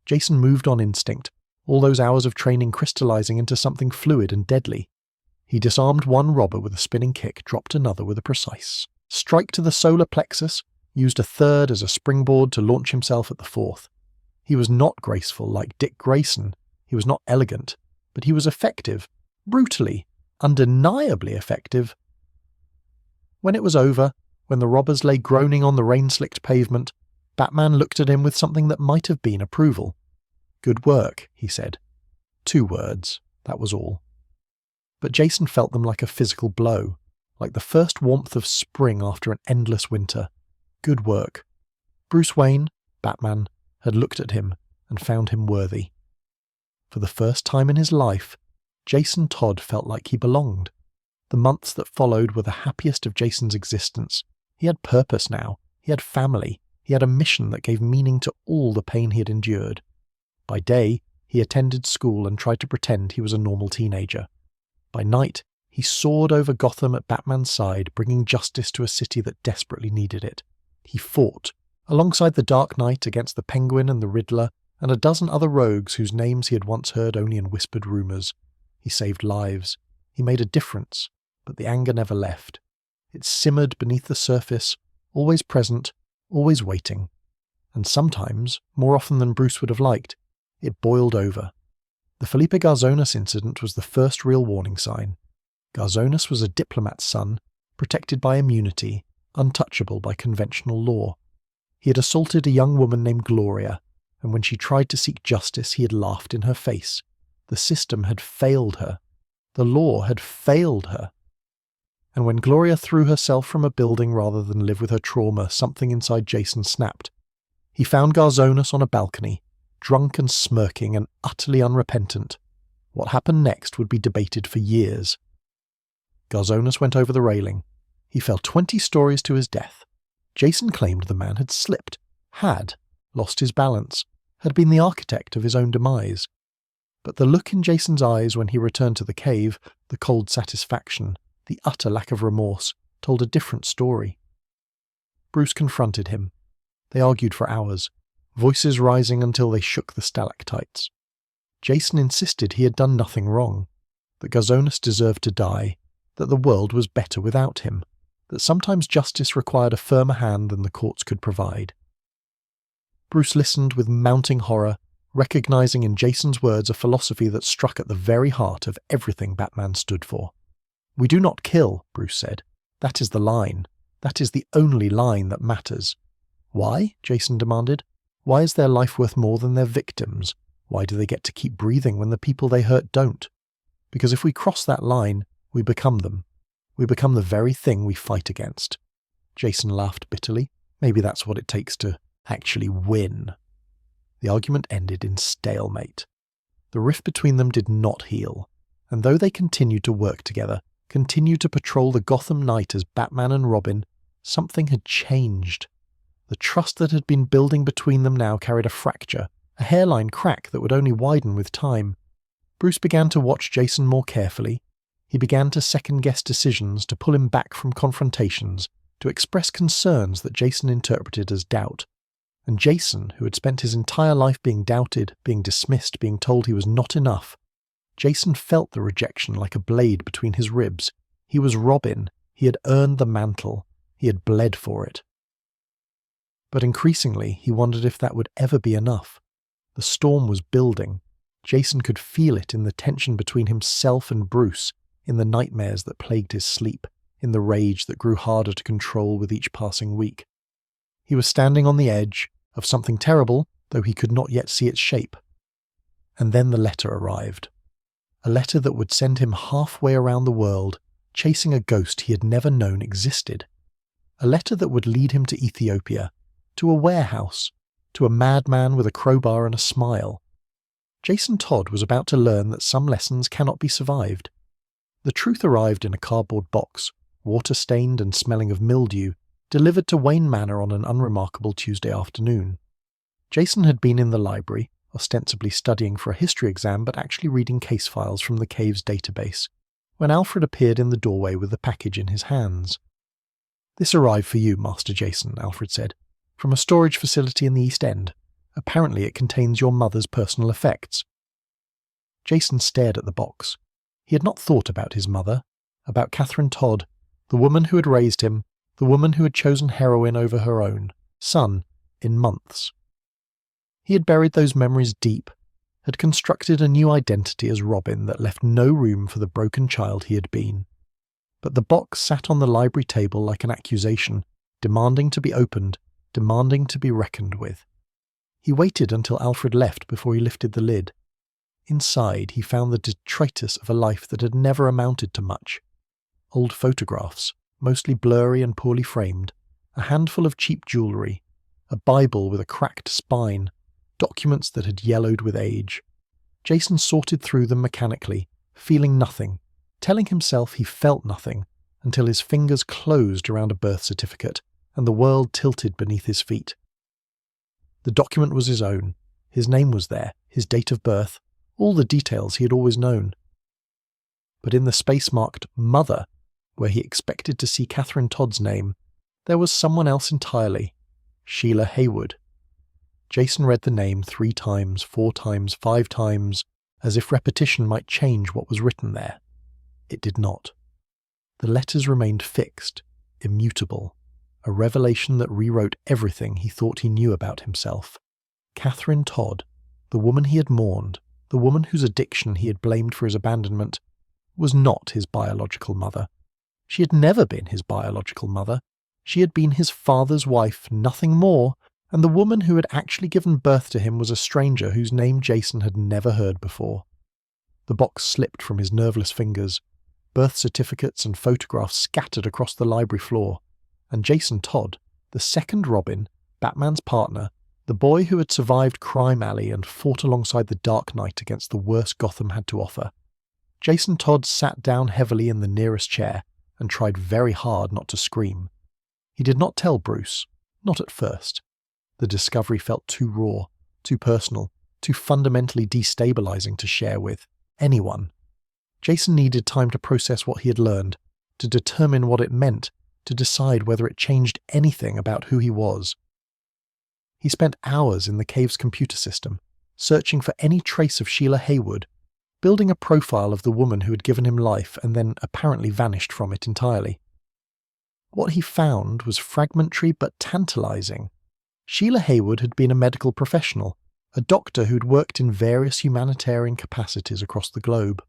Jason moved on instinct, all those hours of training crystallizing into something fluid and deadly. He disarmed one robber with a spinning kick, dropped another with a precise strike to the solar plexus, used a third as a springboard to launch himself at the fourth. He was not graceful like Dick Grayson. He was not elegant, but he was effective. Brutally, undeniably effective. When it was over, when the robbers lay groaning on the rain-slicked pavement, Batman looked at him with something that might have been approval. "Good work," he said. 2 words, that was all. But Jason felt them like a physical blow, like the first warmth of spring after an endless winter. Good work. Bruce Wayne, Batman, had looked at him and found him worthy. For the first time in his life, Jason Todd felt like he belonged. The months that followed were the happiest of Jason's existence. He had purpose now. He had family. He had a mission that gave meaning to all the pain he had endured. By day, he attended school and tried to pretend he was a normal teenager. By night, he soared over Gotham at Batman's side, bringing justice to a city that desperately needed it. He fought, alongside the Dark Knight, against the Penguin and the Riddler, and a dozen other rogues whose names he had once heard only in whispered rumours. He saved lives. He made a difference, but the anger never left. It simmered beneath the surface, always present, always waiting. And sometimes, more often than Bruce would have liked, it boiled over. The Felipe Garzonas incident was the first real warning sign. Garzonas was a diplomat's son, protected by immunity, untouchable by conventional law. He had assaulted a young woman named Gloria, and when she tried to seek justice, he had laughed in her face. The system had failed her. The law had failed her. And when Gloria threw herself from a building rather than live with her trauma, something inside Jason snapped. He found Garzonas on a balcony. drunk and smirking and utterly unrepentant. What happened next would be debated for years. Garzonas went over the railing. He fell 20 stories to his death. Jason claimed the man had slipped, had lost his balance, had been the architect of his own demise. But the look in Jason's eyes when he returned to the cave, the cold satisfaction, the utter lack of remorse, told a different story. Bruce confronted him. They argued for hours, voices rising until they shook the stalactites. Jason insisted he had done nothing wrong, that Garzonas deserved to die, that the world was better without him, that sometimes justice required a firmer hand than the courts could provide. Bruce listened with mounting horror, recognizing in Jason's words a philosophy that struck at the very heart of everything Batman stood for. "We do not kill," Bruce said. "That is the line. That is the only line that matters." "Why?" Jason demanded. "Why is their life worth more than their victims? Why do they get to keep breathing when the people they hurt don't? Because if we cross that line, we become them. We become the very thing we fight against." Jason laughed bitterly. Maybe that's what it takes to actually win. The argument ended in stalemate. The rift between them did not heal, and though they continued to work together, continued to patrol the Gotham night as Batman and Robin, something had changed. The trust that had been building between them now carried a fracture, a hairline crack that would only widen with time. Bruce began to watch Jason more carefully. He began to second-guess decisions, to pull him back from confrontations, to express concerns that Jason interpreted as doubt. And Jason, who had spent his entire life being doubted, being dismissed, being told he was not enough, Jason felt the rejection like a blade between his ribs. He was Robin. He had earned the mantle. He had bled for it. But increasingly, he wondered if that would ever be enough. The storm was building. Jason could feel it in the tension between himself and Bruce, in the nightmares that plagued his sleep, in the rage that grew harder to control with each passing week. He was standing on the edge of something terrible, though he could not yet see its shape. And then the letter arrived. A letter that would send him halfway around the world, chasing a ghost he had never known existed. A letter that would lead him to Ethiopia, to a warehouse, to a madman with a crowbar and a smile. Jason Todd was about to learn that some lessons cannot be survived. The truth arrived in a cardboard box, water-stained and smelling of mildew, delivered to Wayne Manor on an unremarkable Tuesday afternoon. Jason had been in the library, ostensibly studying for a history exam but actually reading case files from the cave's database, when Alfred appeared in the doorway with the package in his hands. "This arrived for you, Master Jason," Alfred said, "from a storage facility in the East End. Apparently it contains your mother's personal effects." Jason stared at the box. He had not thought about his mother, about Catherine Todd, the woman who had raised him, the woman who had chosen heroin over her own son, in months. He had buried those memories deep, had constructed a new identity as Robin that left no room for the broken child he had been. But the box sat on the library table like an accusation, demanding to be opened, demanding to be reckoned with. He waited until Alfred left before he lifted the lid. Inside, he found the detritus of a life that had never amounted to much. Old photographs, mostly blurry and poorly framed, a handful of cheap jewellery, a Bible with a cracked spine, documents that had yellowed with age. Jason sorted through them mechanically, feeling nothing, telling himself he felt nothing, until his fingers closed around a birth certificate and the world tilted beneath his feet. The document was his own. His name was there, his date of birth, all the details he had always known. But in the space marked Mother, where he expected to see Catherine Todd's name, there was someone else entirely, Sheila Haywood. Jason read the name 3 times, 4 times, 5 times, as if repetition might change what was written there. It did not. The letters remained fixed, immutable, a revelation that rewrote everything he thought he knew about himself. Catherine Todd, the woman he had mourned, the woman whose addiction he had blamed for his abandonment, was not his biological mother. She had never been his biological mother. She had been his father's wife, nothing more, and the woman who had actually given birth to him was a stranger whose name Jason had never heard before. The box slipped from his nerveless fingers. Birth certificates and photographs scattered across the library floor, and Jason Todd, the second Robin, Batman's partner, The boy who had survived Crime Alley and fought alongside the Dark Knight against the worst Gotham had to offer. Jason Todd sat down heavily in the nearest chair and tried very hard not to scream. He did not tell Bruce, not at first. The discovery felt too raw, too personal, too fundamentally destabilizing to share with anyone. Jason needed time to process what he had learned, to determine what it meant, to decide whether it changed anything about who he was. He spent hours in the cave's computer system, searching for any trace of Sheila Haywood, building a profile of the woman who had given him life and then apparently vanished from it entirely. What he found was fragmentary but tantalizing. Sheila Haywood had been a medical professional, a doctor who'd worked in various humanitarian capacities across the globe.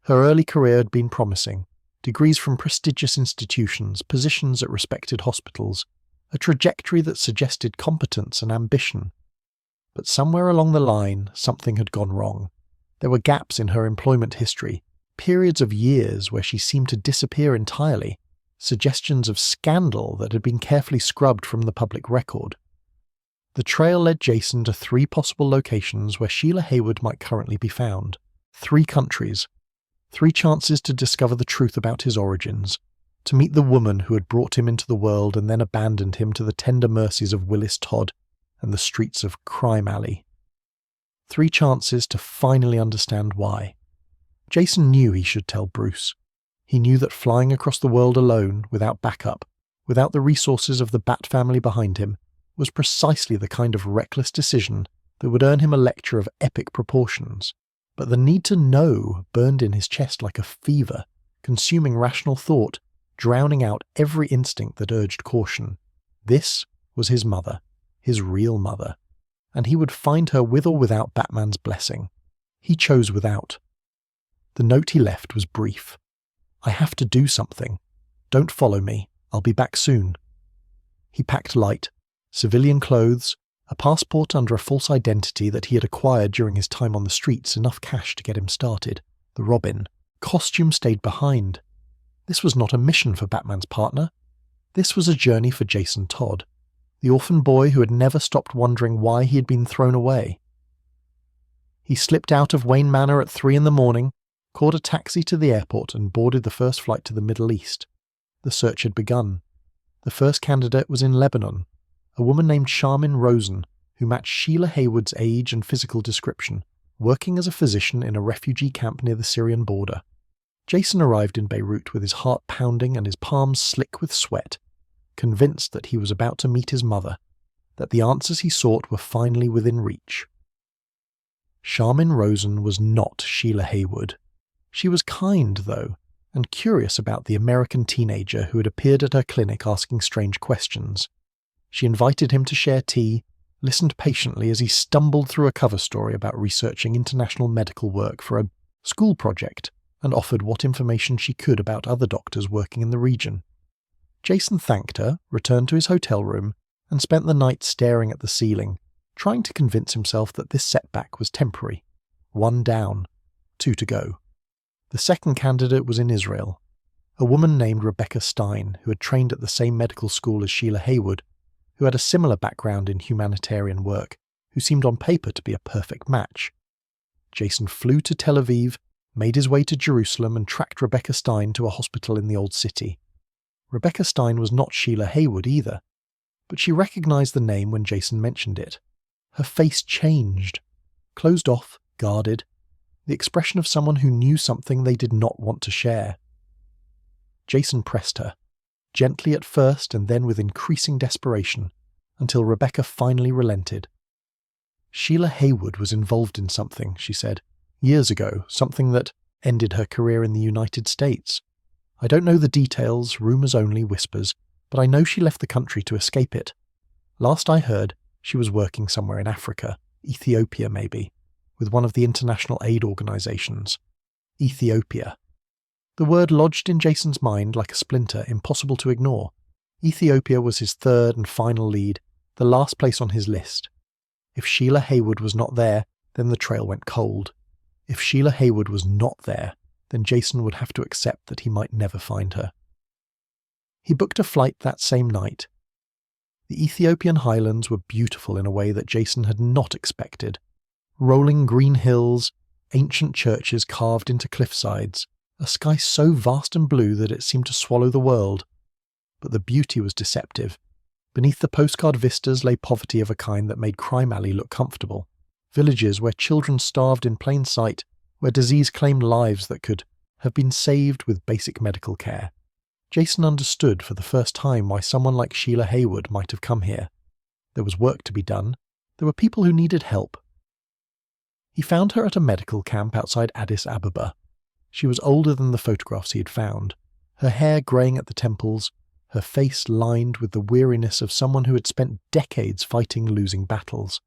Her early career had been promising, degrees from prestigious institutions, positions at respected hospitals, a trajectory that suggested competence and ambition. But somewhere along the line, something had gone wrong. There were gaps in her employment history, periods of years where she seemed to disappear entirely, suggestions of scandal that had been carefully scrubbed from the public record. The trail led Jason to 3 possible locations where Sheila Haywood might currently be found. 3 countries. 3 chances to discover the truth about his origins, to meet the woman who had brought him into the world and then abandoned him to the tender mercies of Willis Todd and the streets of Crime Alley. 3 chances to finally understand why. Jason knew he should tell Bruce. He knew that flying across the world alone, without backup, without the resources of the Bat family behind him, was precisely the kind of reckless decision that would earn him a lecture of epic proportions. But the need to know burned in his chest like a fever, consuming rational thought, drowning out every instinct that urged caution. This was his mother, his real mother, and he would find her with or without Batman's blessing. He chose without. The note he left was brief. "I have to do something. Don't follow me. I'll be back soon." He packed light, civilian clothes, a passport under a false identity that he had acquired during his time on the streets, enough cash to get him started. The Robin. Costume stayed behind. This was not a mission for Batman's partner. This was a journey for Jason Todd, the orphan boy who had never stopped wondering why he had been thrown away. He slipped out of Wayne Manor at 3 a.m, caught a taxi to the airport and boarded the first flight to the Middle East. The search had begun. The first candidate was in Lebanon, a woman named Charmin Rosen, who matched Sheila Haywood's age and physical description, working as a physician in a refugee camp near the Syrian border. Jason arrived in Beirut with his heart pounding and his palms slick with sweat, convinced that he was about to meet his mother, that the answers he sought were finally within reach. Charmin Rosen was not Sheila Haywood. She was kind, though, and curious about the American teenager who had appeared at her clinic asking strange questions. She invited him to share tea, listened patiently as he stumbled through a cover story about researching international medical work for a school project, and offered what information she could about other doctors working in the region. Jason thanked her, returned to his hotel room, and spent the night staring at the ceiling, trying to convince himself that this setback was temporary. 1 down, 2 to go. The second candidate was in Israel, a woman named Rebecca Stein, who had trained at the same medical school as Sheila Haywood, who had a similar background in humanitarian work, who seemed on paper to be a perfect match. Jason flew to Tel Aviv, made his way to Jerusalem and tracked Rebecca Stein to a hospital in the Old City. Rebecca Stein was not Sheila Haywood either, but she recognized the name when Jason mentioned it. Her face changed, closed off, guarded, the expression of someone who knew something they did not want to share. Jason pressed her, gently at first and then with increasing desperation, until Rebecca finally relented. Sheila Haywood was involved in something, she said, years ago, something that ended her career in the United States. I don't know the details, rumours only, whispers, but I know she left the country to escape it. Last I heard, she was working somewhere in Africa, Ethiopia maybe, with one of the international aid organisations. Ethiopia. The word lodged in Jason's mind like a splinter, impossible to ignore. Ethiopia was his third and final lead, the last place on his list. If Sheila Haywood was not there, then the trail went cold. If Sheila Haywood was not there, then Jason would have to accept that he might never find her. He booked a flight that same night. The Ethiopian highlands were beautiful in a way that Jason had not expected. Rolling green hills, ancient churches carved into cliffsides, a sky so vast and blue that it seemed to swallow the world. But the beauty was deceptive. Beneath the postcard vistas lay poverty of a kind that made Crime Alley look comfortable. Villages where children starved in plain sight, where disease claimed lives that could have been saved with basic medical care. Jason understood for the first time why someone like Sheila Haywood might have come here. There was work to be done. There were people who needed help. He found her at a medical camp outside Addis Ababa. She was older than the photographs he had found, her hair greying at the temples, her face lined with the weariness of someone who had spent decades fighting losing battles.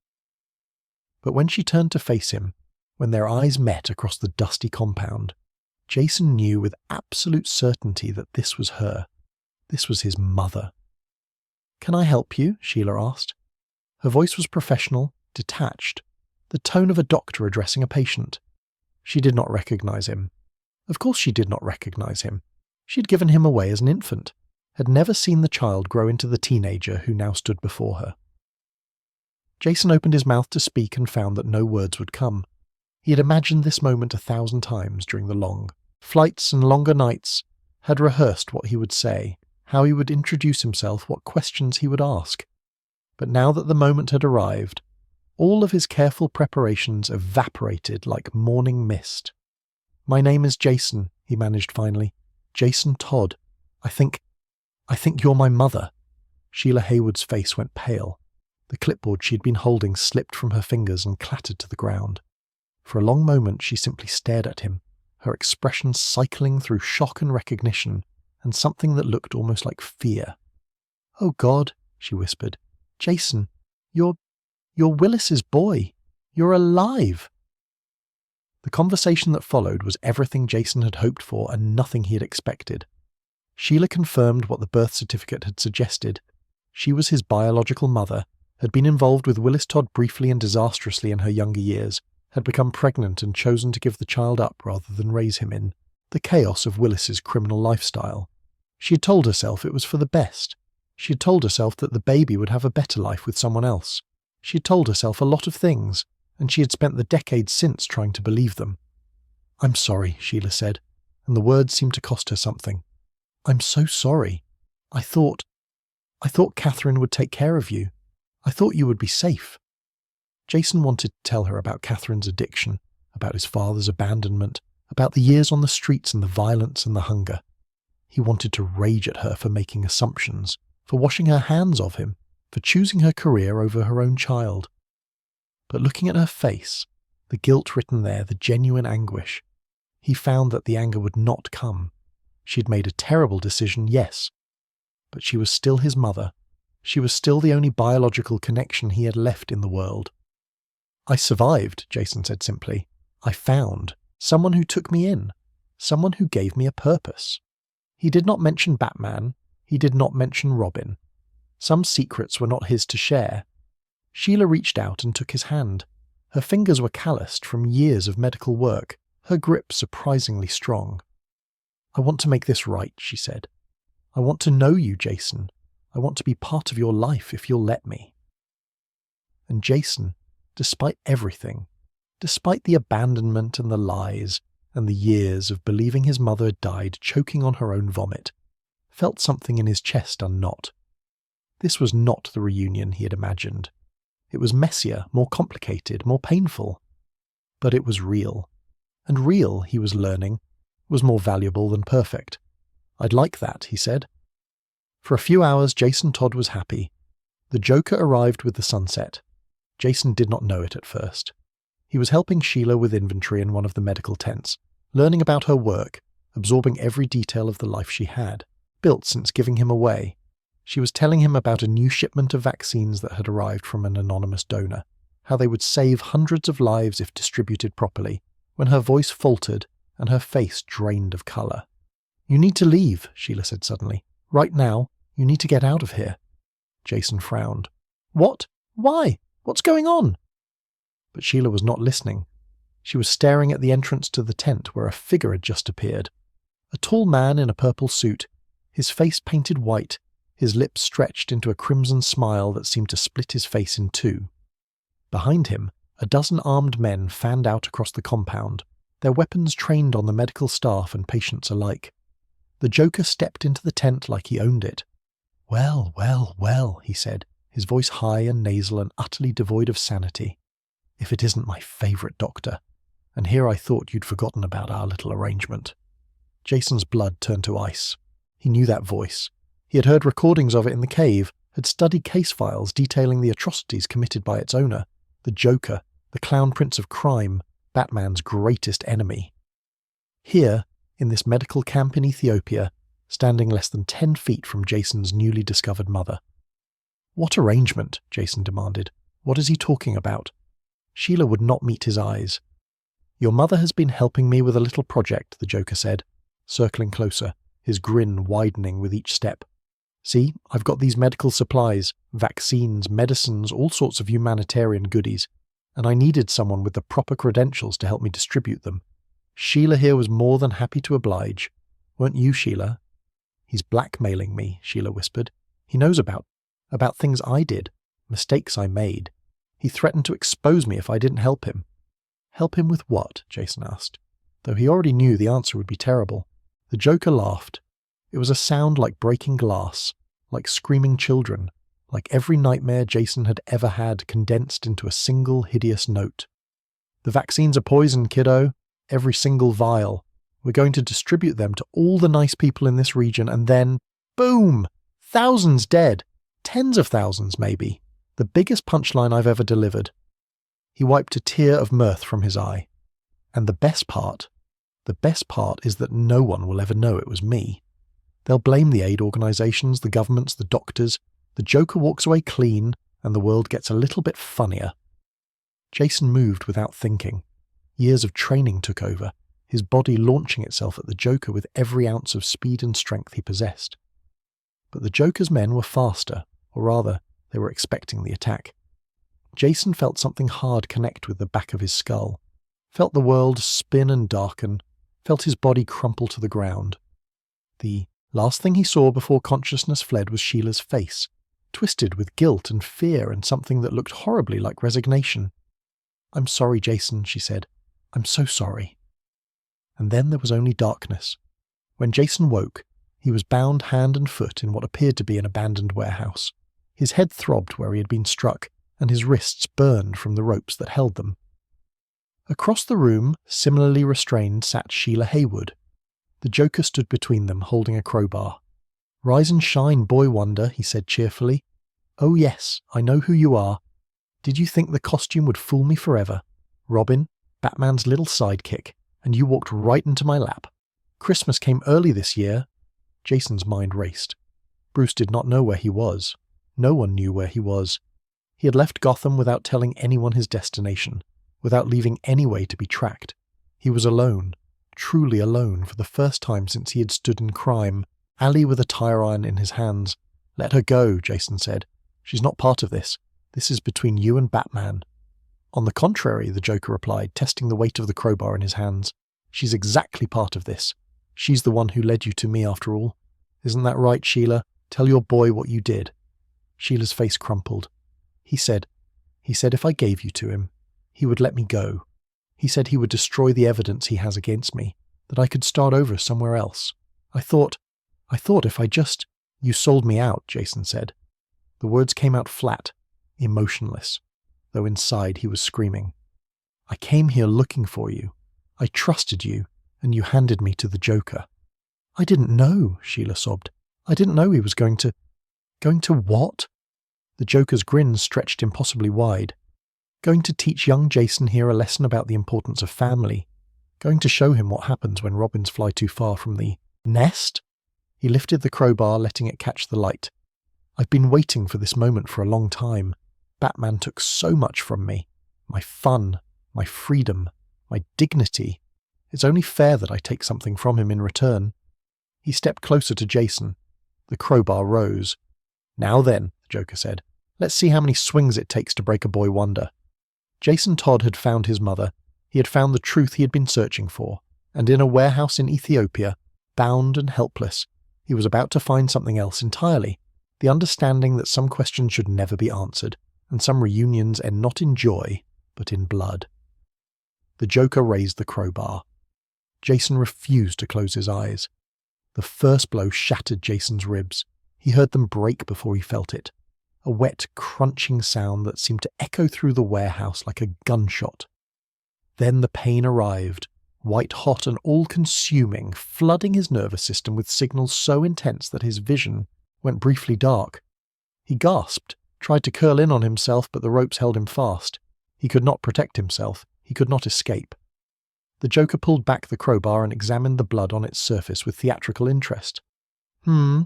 But when she turned to face him, when their eyes met across the dusty compound, Jason knew with absolute certainty that this was her. This was his mother. "Can I help you?" Sheila asked. Her voice was professional, detached, the tone of a doctor addressing a patient. She did not recognize him. Of course she did not recognize him. She had given him away as an infant, had never seen the child grow into the teenager who now stood before her. Jason opened his mouth to speak and found that no words would come. He had imagined this moment 1,000 times during the long flights and longer nights, had rehearsed what he would say, how he would introduce himself, what questions he would ask. But now that the moment had arrived, all of his careful preparations evaporated like morning mist. "My name is Jason," he managed finally. "Jason Todd. I think you're my mother." Sheila Haywood's face went pale. The clipboard she had been holding slipped from her fingers and clattered to the ground. For a long moment she simply stared at him, her expression cycling through shock and recognition, and something that looked almost like fear. "Oh God," she whispered. "Jason, you're Willis's boy. You're alive." The conversation that followed was everything Jason had hoped for and nothing he had expected. Sheila confirmed what the birth certificate had suggested. She was his biological mother, had been involved with Willis Todd briefly and disastrously in her younger years, had become pregnant and chosen to give the child up rather than raise him in the chaos of Willis's criminal lifestyle. She had told herself it was for the best. She had told herself that the baby would have a better life with someone else. She had told herself a lot of things, and she had spent the decades since trying to believe them. "I'm sorry," Sheila said, and the words seemed to cost her something. "I'm so sorry. I thought Catherine would take care of you. I thought you would be safe." Jason wanted to tell her about Catherine's addiction, about his father's abandonment, about the years on the streets and the violence and the hunger. He wanted to rage at her for making assumptions, for washing her hands of him, for choosing her career over her own child. But looking at her face, the guilt written there, the genuine anguish, he found that the anger would not come. She had made a terrible decision, yes, but she was still his mother. She was still the only biological connection he had left in the world. "I survived," Jason said simply. "I found someone who took me in, someone who gave me a purpose." He did not mention Batman. He did not mention Robin. Some secrets were not his to share. Sheila reached out and took his hand. Her fingers were calloused from years of medical work, her grip surprisingly strong. "I want to make this right," she said. "I want to know you, Jason. I want to be part of your life if you'll let me." And Jason, despite everything, despite the abandonment and the lies and the years of believing his mother had died choking on her own vomit, felt something in his chest unknot. This was not the reunion he had imagined. It was messier, more complicated, more painful. But it was real. And real, he was learning, was more valuable than perfect. "I'd like that," he said. For a few hours, Jason Todd was happy. The Joker arrived with the sunset. Jason did not know it at first. He was helping Sheila with inventory in one of the medical tents, learning about her work, absorbing every detail of the life she had, built since giving him away. She was telling him about a new shipment of vaccines that had arrived from an anonymous donor, how they would save hundreds of lives if distributed properly, when her voice faltered and her face drained of colour. "You need to leave," Sheila said suddenly. "Right now, you need to get out of here." Jason frowned. "What? Why? What's going on?" But Sheila was not listening. She was staring at the entrance to the tent where a figure had just appeared. A tall man in a purple suit, his face painted white, his lips stretched into a crimson smile that seemed to split his face in two. Behind him, a dozen armed men fanned out across the compound, their weapons trained on the medical staff and patients alike. The Joker stepped into the tent like he owned it. "Well, well, well," he said, his voice high and nasal and utterly devoid of sanity. "If it isn't my favourite doctor. And here I thought you'd forgotten about our little arrangement." Jason's blood turned to ice. He knew that voice. He had heard recordings of it in the cave, had studied case files detailing the atrocities committed by its owner, the Joker, the clown prince of crime, Batman's greatest enemy. Here, in this medical camp in Ethiopia, standing less than 10 feet from Jason's newly discovered mother. "What arrangement?" Jason demanded. "What is he talking about?" Sheila would not meet his eyes. "Your mother has been helping me with a little project," the Joker said, circling closer, his grin widening with each step. "See, I've got these medical supplies, vaccines, medicines, all sorts of humanitarian goodies, and I needed someone with the proper credentials to help me distribute them. Sheila here was more than happy to oblige. Weren't you, Sheila?" "He's blackmailing me," Sheila whispered. "He knows about things I did, mistakes I made. He threatened to expose me if I didn't help him." "Help him with what?" Jason asked, though he already knew the answer would be terrible. The Joker laughed. It was a sound like breaking glass, like screaming children, like every nightmare Jason had ever had condensed into a single hideous note. "The vaccines are poison, kiddo. Every single vial. We're going to distribute them to all the nice people in this region, and then, boom! Thousands dead. Tens of thousands, maybe. The biggest punchline I've ever delivered." He wiped a tear of mirth from his eye. "And the best part is that no one will ever know it was me. They'll blame the aid organizations, the governments, the doctors. The Joker walks away clean, and the world gets a little bit funnier." Jason moved without thinking. Years of training took over, his body launching itself at the Joker with every ounce of speed and strength he possessed. But the Joker's men were faster, or rather, they were expecting the attack. Jason felt something hard connect with the back of his skull, felt the world spin and darken, felt his body crumple to the ground. The last thing he saw before consciousness fled was Sheila's face, twisted with guilt and fear and something that looked horribly like resignation. "I'm sorry, Jason," she said. "I'm so sorry." And then there was only darkness. When Jason woke, he was bound hand and foot in what appeared to be an abandoned warehouse. His head throbbed where he had been struck, and his wrists burned from the ropes that held them. Across the room, similarly restrained, sat Sheila Haywood. The Joker stood between them, holding a crowbar. "Rise and shine, boy wonder," he said cheerfully. "Oh yes, I know who you are. Did you think the costume would fool me forever? Robin, Batman's little sidekick, and you walked right into my lap. Christmas came early this year." Jason's mind raced. Bruce did not know where he was. No one knew where he was. He had left Gotham without telling anyone his destination, without leaving any way to be tracked. He was alone, truly alone for the first time since he had stood in crime, Ali with a tire iron in his hands. "Let her go," Jason said. "She's not part of this. This is between you and Batman." "On the contrary," the Joker replied, testing the weight of the crowbar in his hands. "She's exactly part of this. She's the one who led you to me after all. Isn't that right, Sheila? Tell your boy what you did." Sheila's face crumpled. He said if I gave you to him, he would let me go. He said he would destroy the evidence he has against me, that I could start over somewhere else. I thought if I just—" "You sold me out," Jason said. The words came out flat, emotionless, though inside he was screaming. "I came here looking for you. I trusted you, and you handed me to the Joker." "I didn't know," Sheila sobbed. "I didn't know he was going to—" "Going to what?" The Joker's grin stretched impossibly wide. "Going to teach young Jason here a lesson about the importance of family. Going to show him what happens when robins fly too far from the nest." He lifted the crowbar, letting it catch the light. "I've been waiting for this moment for a long time. Batman took so much from me. My fun, my freedom, my dignity. It's only fair that I take something from him in return." He stepped closer to Jason. The crowbar rose. "Now then," the Joker said, "let's see how many swings it takes to break a boy wonder." Jason Todd had found his mother. He had found the truth he had been searching for, and in a warehouse in Ethiopia, bound and helpless, he was about to find something else entirely, The understanding that some questions should never be answered, and some reunions end not in joy, but in blood. The Joker raised the crowbar. Jason refused to close his eyes. The first blow shattered Jason's ribs. He heard them break before he felt it. A wet, crunching sound that seemed to echo through the warehouse like a gunshot. Then the pain arrived, white-hot and all-consuming, flooding his nervous system with signals so intense that his vision went briefly dark. He gasped, tried to curl in on himself, but the ropes held him fast. He could not protect himself. He could not escape. The Joker pulled back the crowbar and examined the blood on its surface with theatrical interest. A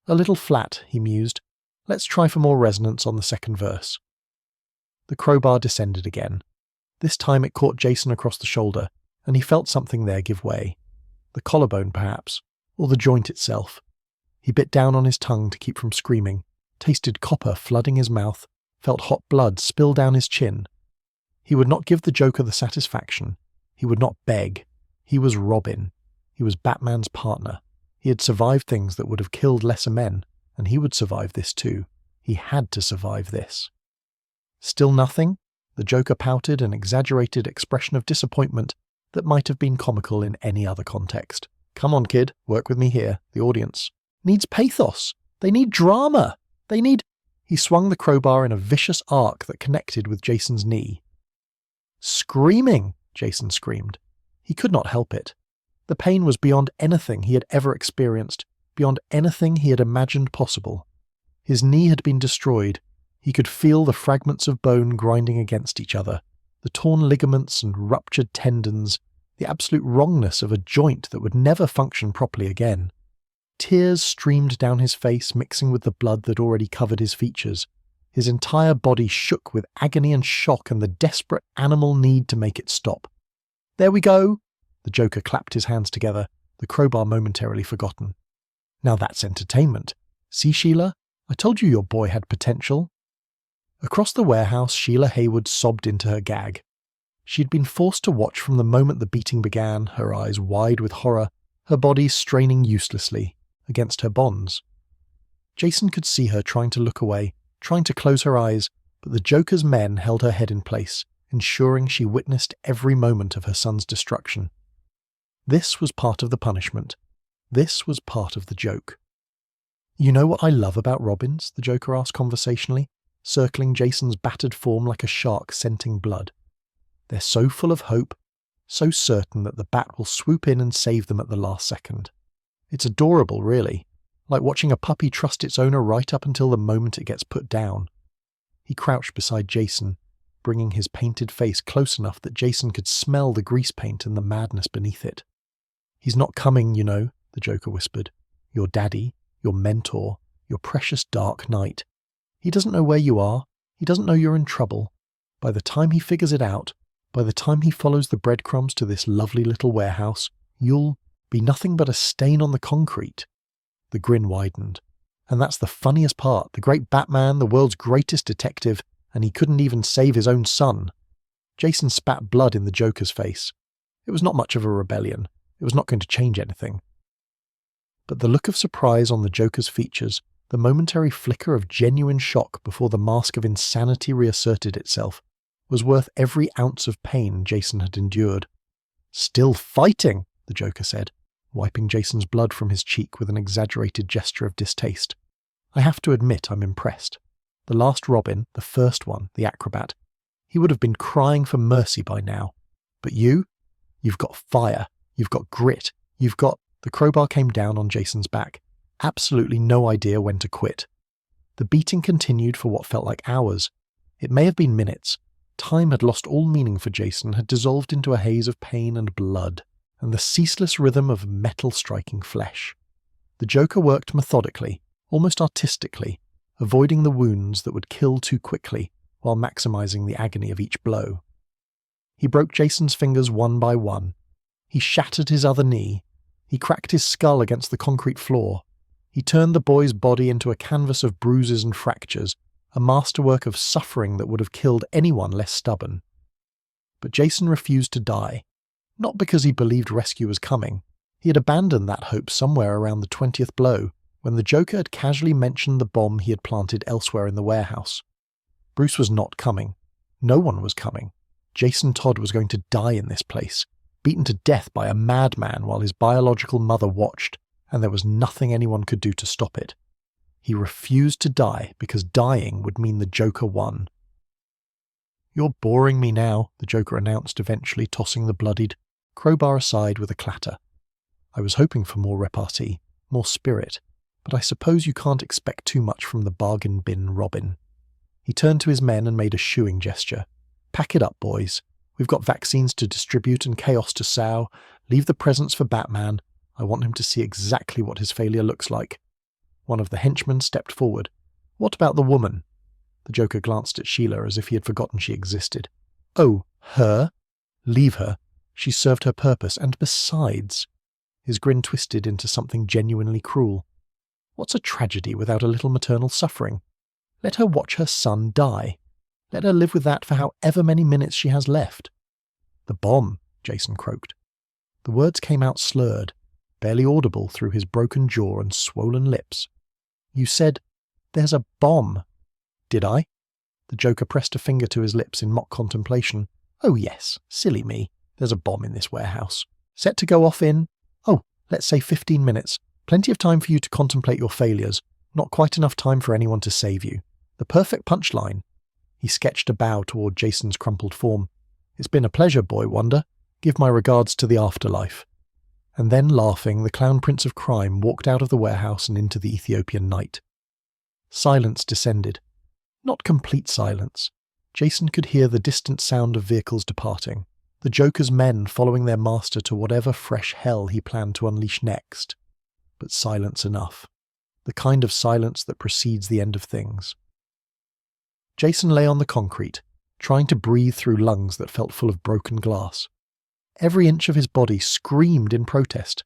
little flat, he mused. Let's try for more resonance on the second verse. The crowbar descended again. This time it caught Jason across the shoulder, and he felt something there give way. The collarbone, perhaps, or the joint itself. He bit down on his tongue to keep from screaming, tasted copper flooding his mouth, felt hot blood spill down his chin. He would not give the Joker the satisfaction. He would not beg. He was Robin. He was Batman's partner. He had survived things that would have killed lesser men, and he would survive this too. He had to survive this. Still nothing? The Joker pouted an exaggerated expression of disappointment that might have been comical in any other context. Come on, kid, work with me here. The audience needs pathos. They need drama. They need... He swung the crowbar in a vicious arc that connected with Jason's knee. Screaming, Jason screamed. He could not help it. The pain was beyond anything he had ever experienced, beyond anything he had imagined possible. His knee had been destroyed. He could feel the fragments of bone grinding against each other, the torn ligaments and ruptured tendons, the absolute wrongness of a joint that would never function properly again. Tears streamed down his face, mixing with the blood that already covered his features. His entire body shook with agony and shock and the desperate animal need to make it stop. There we go! The Joker clapped his hands together, the crowbar momentarily forgotten. Now that's entertainment. See, Sheila? I told you your boy had potential. Across the warehouse, Sheila Haywood sobbed into her gag. She'd been forced to watch from the moment the beating began, her eyes wide with horror, her body straining uselessly against her bonds. Jason could see her trying to look away, trying to close her eyes, but the Joker's men held her head in place, ensuring she witnessed every moment of her son's destruction. This was part of the punishment. This was part of the joke. You know what I love about Robins? The Joker asked conversationally, circling Jason's battered form like a shark scenting blood. They're so full of hope, so certain that the bat will swoop in and save them at the last second. It's adorable, really, like watching a puppy trust its owner right up until the moment it gets put down. He crouched beside Jason, bringing his painted face close enough that Jason could smell the grease paint and the madness beneath it. He's not coming, you know, the Joker whispered. Your daddy, your mentor, your precious dark knight. He doesn't know where you are. He doesn't know you're in trouble. By the time he figures it out, by the time he follows the breadcrumbs to this lovely little warehouse, you'll be nothing but a stain on the concrete. The grin widened. And that's the funniest part. The great Batman, the world's greatest detective, and he couldn't even save his own son. Jason spat blood in the Joker's face. It was not much of a rebellion. It was not going to change anything. But the look of surprise on the Joker's features, the momentary flicker of genuine shock before the mask of insanity reasserted itself, was worth every ounce of pain Jason had endured. Still fighting, the Joker said, wiping Jason's blood from his cheek with an exaggerated gesture of distaste. I have to admit I'm impressed. The last Robin, the first one, the acrobat, he would have been crying for mercy by now. But you've got fire, you've got grit, you've got... The crowbar came down on Jason's back. Absolutely no idea when to quit. The beating continued for what felt like hours. It may have been minutes. Time had lost all meaning for Jason, had dissolved into a haze of pain and blood, and the ceaseless rhythm of metal striking flesh. The Joker worked methodically, almost artistically, avoiding the wounds that would kill too quickly, while maximizing the agony of each blow. He broke Jason's fingers one by one. He shattered his other knee. He cracked his skull against the concrete floor. He turned the boy's body into a canvas of bruises and fractures, a masterwork of suffering that would have killed anyone less stubborn. But Jason refused to die, not because he believed rescue was coming. He had abandoned that hope somewhere around the 20th blow, when the Joker had casually mentioned the bomb he had planted elsewhere in the warehouse. Bruce was not coming. No one was coming. Jason Todd was going to die in this place, beaten to death by a madman while his biological mother watched, and there was nothing anyone could do to stop it. He refused to die because dying would mean the Joker won. "You're boring me now," the Joker announced, eventually tossing the bloodied crowbar aside with a clatter. "I was hoping for more repartee, more spirit, but I suppose you can't expect too much from the bargain bin Robin." He turned to his men and made a shooing gesture. "Pack it up, boys. We've got vaccines to distribute and chaos to sow. Leave the presents for Batman. I want him to see exactly what his failure looks like." One of the henchmen stepped forward. "What about the woman?" The Joker glanced at Sheila as if he had forgotten she existed. "Oh, her? Leave her. She served her purpose, and besides..." His grin twisted into something genuinely cruel. "What's a tragedy without a little maternal suffering? Let her watch her son die. Let her live with that for however many minutes she has left." "The bomb," Jason croaked. The words came out slurred, barely audible through his broken jaw and swollen lips. "You said, 'There's a bomb.'" "Did I?" The Joker pressed a finger to his lips in mock contemplation. "Oh yes, silly me. There's a bomb in this warehouse. Set to go off in, let's say 15 minutes. Plenty of time for you to contemplate your failures. Not quite enough time for anyone to save you. The perfect punchline." He sketched a bow toward Jason's crumpled form. "It's been a pleasure, Boy Wonder. Give my regards to the afterlife." And then, laughing, the Clown Prince of Crime walked out of the warehouse and into the Ethiopian night. Silence descended. Not complete silence. Jason could hear the distant sound of vehicles departing, the Joker's men following their master to whatever fresh hell he planned to unleash next. But silence enough. The kind of silence that precedes the end of things. Jason lay on the concrete, trying to breathe through lungs that felt full of broken glass. Every inch of his body screamed in protest.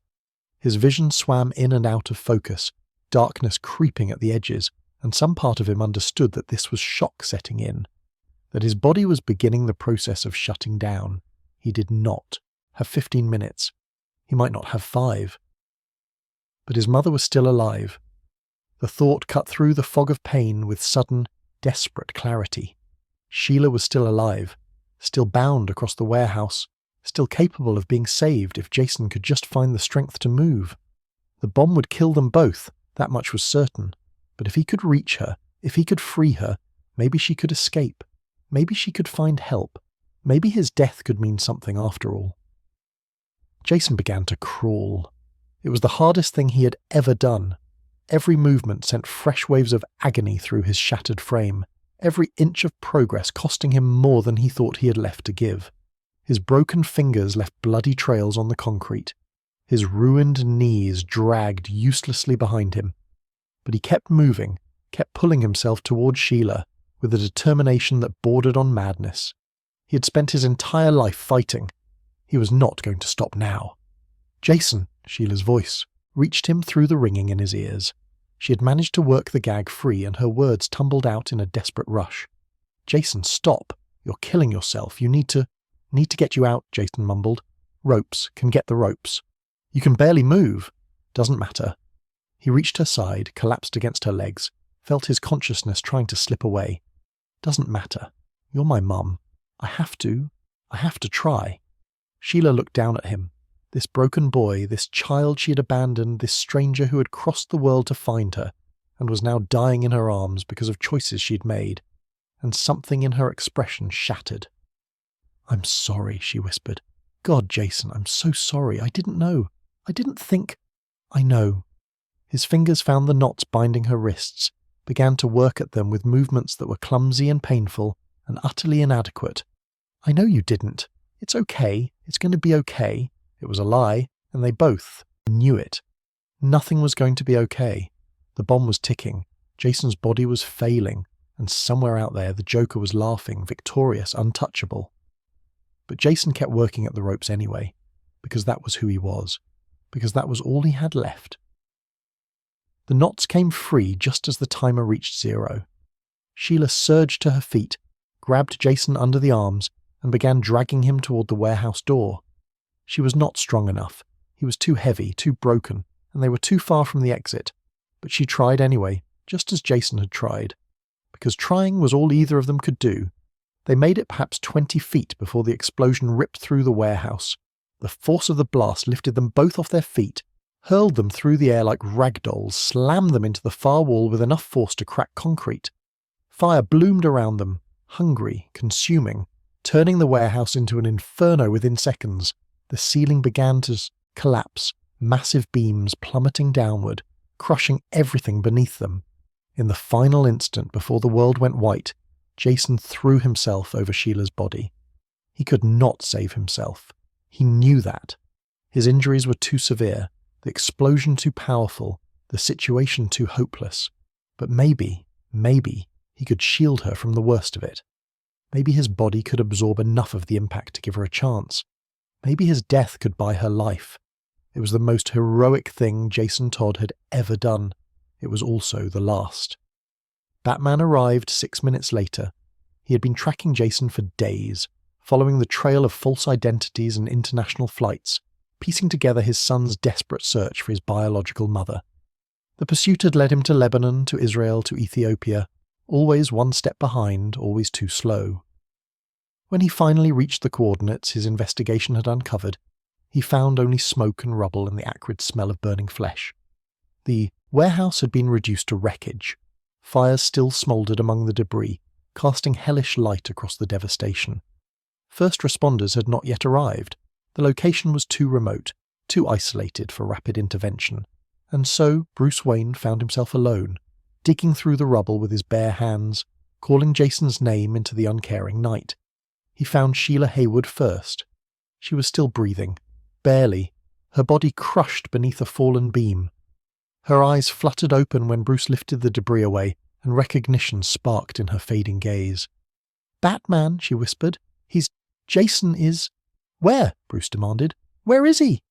His vision swam in and out of focus, darkness creeping at the edges, and some part of him understood that this was shock setting in, that his body was beginning the process of shutting down. He did not have 15 minutes. He might not have 5. But his mother was still alive. The thought cut through the fog of pain with sudden, desperate clarity. Sheila was still alive, still bound across the warehouse, still capable of being saved if Jason could just find the strength to move. The bomb would kill them both, that much was certain. But if he could reach her, if he could free her, maybe she could escape. Maybe she could find help. Maybe his death could mean something after all. Jason began to crawl. It was the hardest thing he had ever done. Every movement sent fresh waves of agony through his shattered frame, every inch of progress costing him more than he thought he had left to give. His broken fingers left bloody trails on the concrete. His ruined knees dragged uselessly behind him. But he kept moving, kept pulling himself towards Sheila, with a determination that bordered on madness. He had spent his entire life fighting. He was not going to stop now. "Jason," Sheila's voice, reached him through the ringing in his ears. She had managed to work the gag free, and her words tumbled out in a desperate rush. "Jason, stop. You're killing yourself. You need to get you out," Jason mumbled. "Ropes. Can get the ropes. You can barely move. Doesn't matter." He reached her side, collapsed against her legs, felt his consciousness trying to slip away. "Doesn't matter. You're my mum. I have to try." Sheila looked down at him. This broken boy, this child she had abandoned, this stranger who had crossed the world to find her, and was now dying in her arms because of choices she'd made, and something in her expression shattered. "I'm sorry," she whispered. "God, Jason, I'm so sorry. I didn't know. I didn't think..." "I know." His fingers found the knots binding her wrists, began to work at them with movements that were clumsy and painful and utterly inadequate. "I know you didn't. It's okay. It's going to be okay." It was a lie, and they both knew it. Nothing was going to be okay. The bomb was ticking. Jason's body was failing, and somewhere out there the Joker was laughing, victorious, untouchable. But Jason kept working at the ropes anyway, because that was who he was, because that was all he had left. The knots came free just as the timer reached 0. Sheila surged to her feet, grabbed Jason under the arms, and began dragging him toward the warehouse door. She was not strong enough. He was too heavy, too broken, and they were too far from the exit. But she tried anyway, just as Jason had tried. Because trying was all either of them could do. They made it perhaps 20 feet before the explosion ripped through the warehouse. The force of the blast lifted them both off their feet, hurled them through the air like ragdolls, slammed them into the far wall with enough force to crack concrete. Fire bloomed around them, hungry, consuming, turning the warehouse into an inferno within seconds. The ceiling began to collapse, massive beams plummeting downward, crushing everything beneath them. In the final instant before the world went white, Jason threw himself over Sheila's body. He could not save himself. He knew that. His injuries were too severe, the explosion too powerful, the situation too hopeless. But maybe, he could shield her from the worst of it. Maybe his body could absorb enough of the impact to give her a chance. Maybe his death could buy her life. It was the most heroic thing Jason Todd had ever done. It was also the last. Batman arrived 6 minutes later. He had been tracking Jason for days, following the trail of false identities and international flights, piecing together his son's desperate search for his biological mother. The pursuit had led him to Lebanon, to Israel, to Ethiopia, always one step behind, always too slow. When he finally reached the coordinates his investigation had uncovered, he found only smoke and rubble and the acrid smell of burning flesh. The warehouse had been reduced to wreckage. Fires still smouldered among the debris, casting hellish light across the devastation. First responders had not yet arrived. The location was too remote, too isolated for rapid intervention, and so Bruce Wayne found himself alone, digging through the rubble with his bare hands, calling Jason's name into the uncaring night. He found Sheila Haywood first. She was still breathing, barely, her body crushed beneath a fallen beam. Her eyes fluttered open when Bruce lifted the debris away, and recognition sparked in her fading gaze. "Batman," she whispered. Jason is—" "Where?" Bruce demanded. "Where is he?"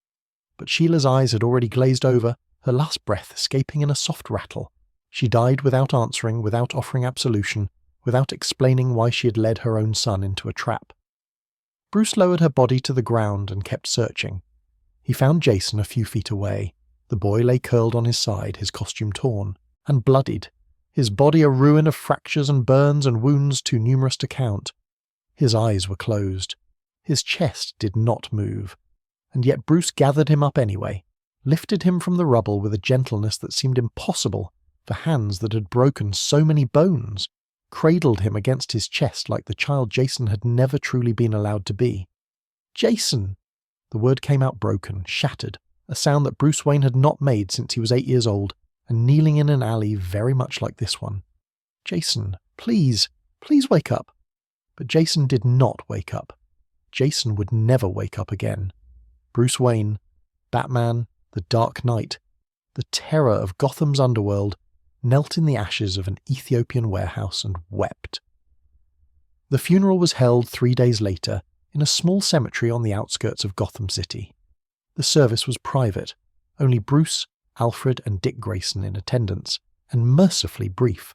But Sheila's eyes had already glazed over, her last breath escaping in a soft rattle. She died without answering, without offering absolution, without explaining why she had led her own son into a trap. Bruce lowered her body to the ground and kept searching. He found Jason a few feet away. The boy lay curled on his side, his costume torn, and bloodied, his body a ruin of fractures and burns and wounds too numerous to count. His eyes were closed. His chest did not move. And yet Bruce gathered him up anyway, lifted him from the rubble with a gentleness that seemed impossible for hands that had broken so many bones, cradled him against his chest like the child Jason had never truly been allowed to be. "Jason!" The word came out broken, shattered, a sound that Bruce Wayne had not made since he was 8 years old, and kneeling in an alley very much like this one. "Jason, please wake up." But Jason did not wake up. Jason would never wake up again. Bruce Wayne, Batman, the Dark Knight, the terror of Gotham's underworld, knelt in the ashes of an Ethiopian warehouse and wept. The funeral was held 3 days later in a small cemetery on the outskirts of Gotham City. The service was private, only Bruce, Alfred and Dick Grayson in attendance, and mercifully brief.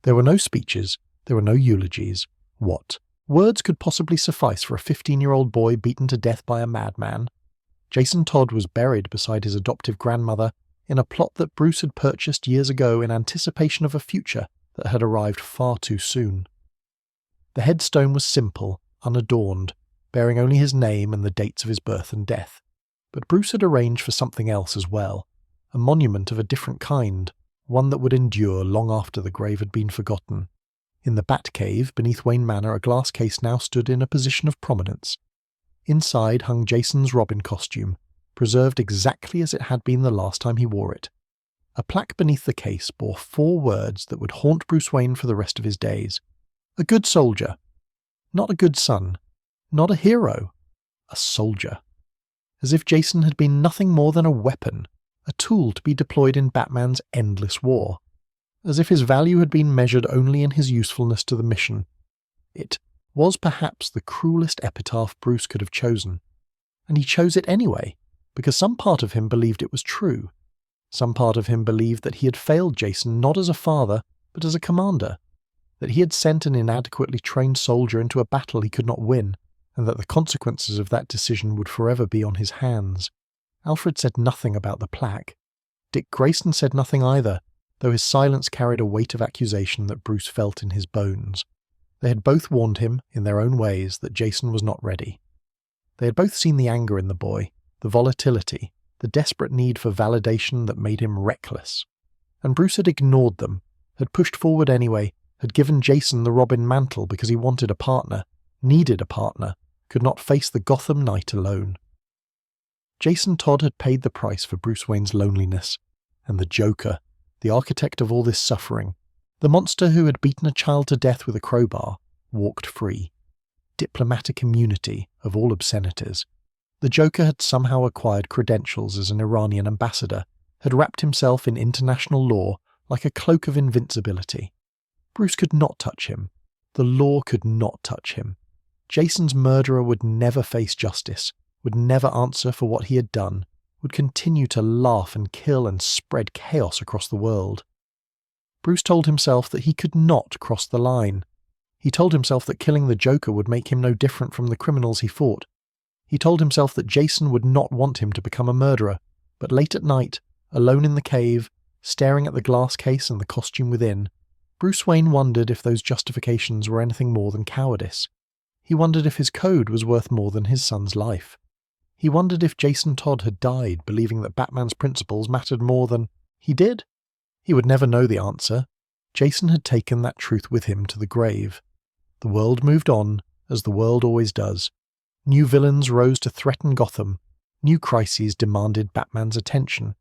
There were no speeches, there were no eulogies. What words could possibly suffice for a 15-year-old boy beaten to death by a madman? Jason Todd was buried beside his adoptive grandmother in a plot that Bruce had purchased years ago in anticipation of a future that had arrived far too soon. The headstone was simple, unadorned, bearing only his name and the dates of his birth and death. But Bruce had arranged for something else as well, a monument of a different kind, one that would endure long after the grave had been forgotten. In the Batcave beneath Wayne Manor, a glass case now stood in a position of prominence. Inside hung Jason's Robin costume, preserved exactly as it had been the last time he wore it. A plaque beneath the case bore 4 words that would haunt Bruce Wayne for the rest of his days. A good soldier. Not a good son. Not a hero. A soldier. As if Jason had been nothing more than a weapon, a tool to be deployed in Batman's endless war. As if his value had been measured only in his usefulness to the mission. It was perhaps the cruelest epitaph Bruce could have chosen. And he chose it anyway, because some part of him believed it was true. Some part of him believed that he had failed Jason not as a father, but as a commander. That he had sent an inadequately trained soldier into a battle he could not win, and that the consequences of that decision would forever be on his hands. Alfred said nothing about the plaque. Dick Grayson said nothing either, though his silence carried a weight of accusation that Bruce felt in his bones. They had both warned him, in their own ways, that Jason was not ready. They had both seen the anger in the boy, the volatility, the desperate need for validation that made him reckless. And Bruce had ignored them, had pushed forward anyway, had given Jason the Robin mantle because he wanted a partner, needed a partner, could not face the Gotham night alone. Jason Todd had paid the price for Bruce Wayne's loneliness, and the Joker, the architect of all this suffering, the monster who had beaten a child to death with a crowbar, walked free. Diplomatic immunity of all obscenities. The Joker had somehow acquired credentials as an Iranian ambassador, had wrapped himself in international law like a cloak of invincibility. Bruce could not touch him. The law could not touch him. Jason's murderer would never face justice, would never answer for what he had done, would continue to laugh and kill and spread chaos across the world. Bruce told himself that he could not cross the line. He told himself that killing the Joker would make him no different from the criminals he fought. He told himself that Jason would not want him to become a murderer, but late at night, alone in the cave, staring at the glass case and the costume within, Bruce Wayne wondered if those justifications were anything more than cowardice. He wondered if his code was worth more than his son's life. He wondered if Jason Todd had died believing that Batman's principles mattered more than he did. He would never know the answer. Jason had taken that truth with him to the grave. The world moved on, as the world always does. New villains rose to threaten Gotham. New crises demanded Batman's attention.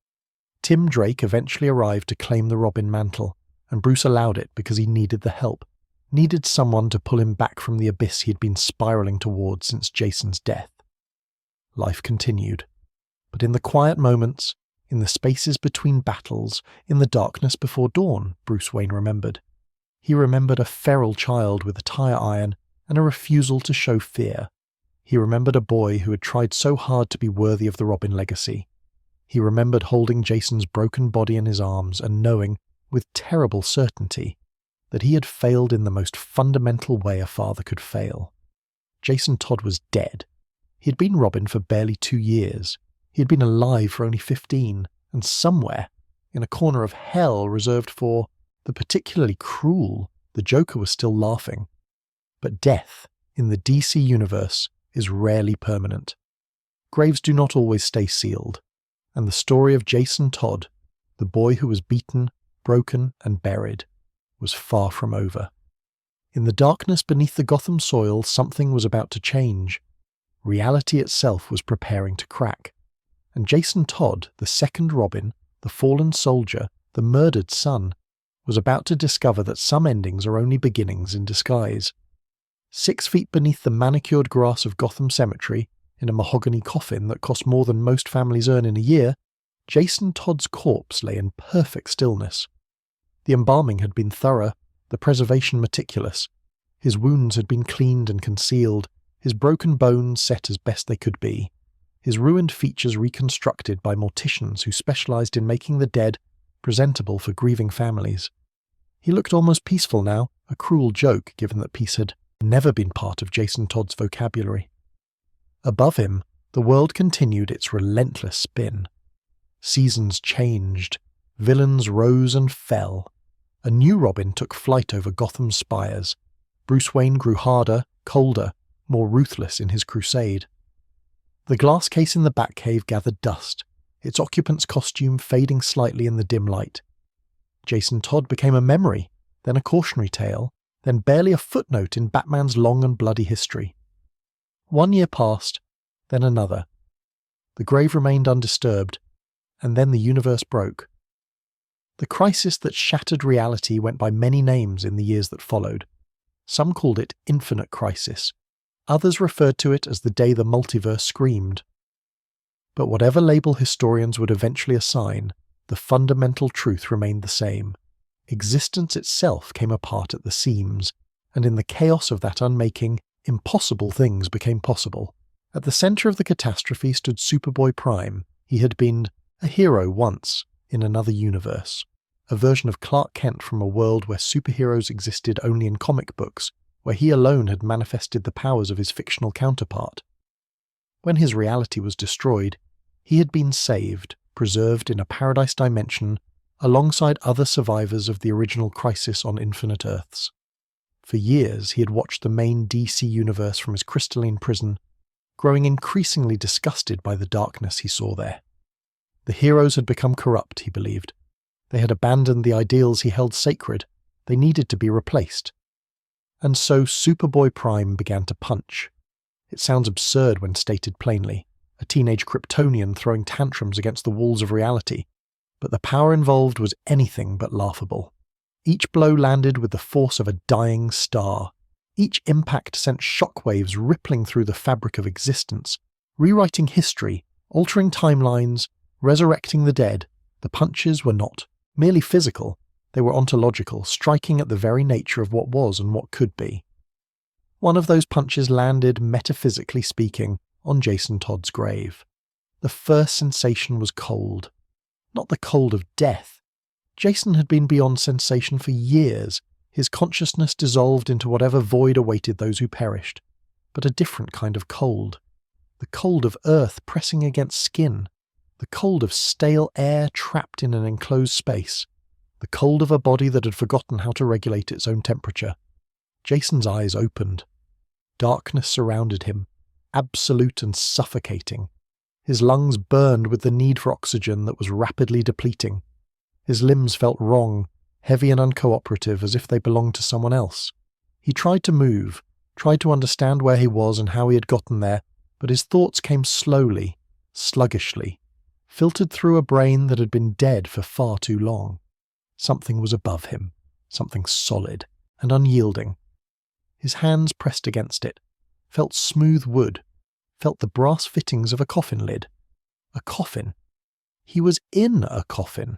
Tim Drake eventually arrived to claim the Robin mantle, and Bruce allowed it because he needed the help, needed someone to pull him back from the abyss he had been spiraling towards since Jason's death. Life continued. But in the quiet moments, in the spaces between battles, in the darkness before dawn, Bruce Wayne remembered. He remembered a feral child with a tire iron and a refusal to show fear. He remembered a boy who had tried so hard to be worthy of the Robin legacy. He remembered holding Jason's broken body in his arms and knowing, with terrible certainty, that he had failed in the most fundamental way a father could fail. Jason Todd was dead. He had been Robin for barely 2 years. He had been alive for only 15, and somewhere, in a corner of hell reserved for the particularly cruel, the Joker was still laughing. But death, in the DC universe, is rarely permanent. Graves do not always stay sealed, and the story of Jason Todd, the boy who was beaten, broken, and buried, was far from over. In the darkness beneath the Gotham soil, something was about to change. Reality itself was preparing to crack. And Jason Todd, the second Robin, the fallen soldier, the murdered son, was about to discover that some endings are only beginnings in disguise. 6 feet beneath the manicured grass of Gotham Cemetery, in a mahogany coffin that cost more than most families earn in a year, Jason Todd's corpse lay in perfect stillness. The embalming had been thorough, the preservation meticulous. His wounds had been cleaned and concealed, his broken bones set as best they could be, his ruined features reconstructed by morticians who specialized in making the dead presentable for grieving families. He looked almost peaceful now, a cruel joke given that peace had never been part of Jason Todd's vocabulary. Above him, the world continued its relentless spin. Seasons changed, villains rose and fell. A new Robin took flight over Gotham's spires. Bruce Wayne grew harder, colder, more ruthless in his crusade. The glass case in the Batcave gathered dust, its occupant's costume fading slightly in the dim light. Jason Todd became a memory, then a cautionary tale, then barely a footnote in Batman's long and bloody history. 1 year passed, then another. The grave remained undisturbed, and then the universe broke. The crisis that shattered reality went by many names in the years that followed. Some called it Infinite Crisis. Others referred to it as the day the multiverse screamed. But whatever label historians would eventually assign, the fundamental truth remained the same. Existence itself came apart at the seams, and in the chaos of that unmaking, impossible things became possible. At the center of the catastrophe stood Superboy Prime. He had been a hero once, in another universe. A version of Clark Kent from a world where superheroes existed only in comic books, where he alone had manifested the powers of his fictional counterpart. When his reality was destroyed, he had been saved, preserved in a paradise dimension alongside other survivors of the original Crisis on Infinite Earths. For years, he had watched the main DC universe from his crystalline prison, growing increasingly disgusted by the darkness he saw there. The heroes had become corrupt, he believed. They had abandoned the ideals he held sacred. They needed to be replaced. And so Superboy Prime began to punch. It sounds absurd when stated plainly, a teenage Kryptonian throwing tantrums against the walls of reality, but the power involved was anything but laughable. Each blow landed with the force of a dying star. Each impact sent shockwaves rippling through the fabric of existence, rewriting history, altering timelines, resurrecting the dead. The punches were not merely physical, they were ontological, striking at the very nature of what was and what could be. One of those punches landed, metaphysically speaking, on Jason Todd's grave. The first sensation was cold. Not the cold of death. Jason had been beyond sensation for years. His consciousness dissolved into whatever void awaited those who perished. But a different kind of cold. The cold of earth pressing against skin. The cold of stale air trapped in an enclosed space. The cold of a body that had forgotten how to regulate its own temperature. Jason's eyes opened. Darkness surrounded him, absolute and suffocating. His lungs burned with the need for oxygen that was rapidly depleting. His limbs felt wrong, heavy and uncooperative, as if they belonged to someone else. He tried to move, tried to understand where he was and how he had gotten there, but his thoughts came slowly, sluggishly, filtered through a brain that had been dead for far too long. Something was above him, something solid and unyielding. His hands pressed against it, felt smooth wood, felt the brass fittings of a coffin lid. A coffin. He was in a coffin.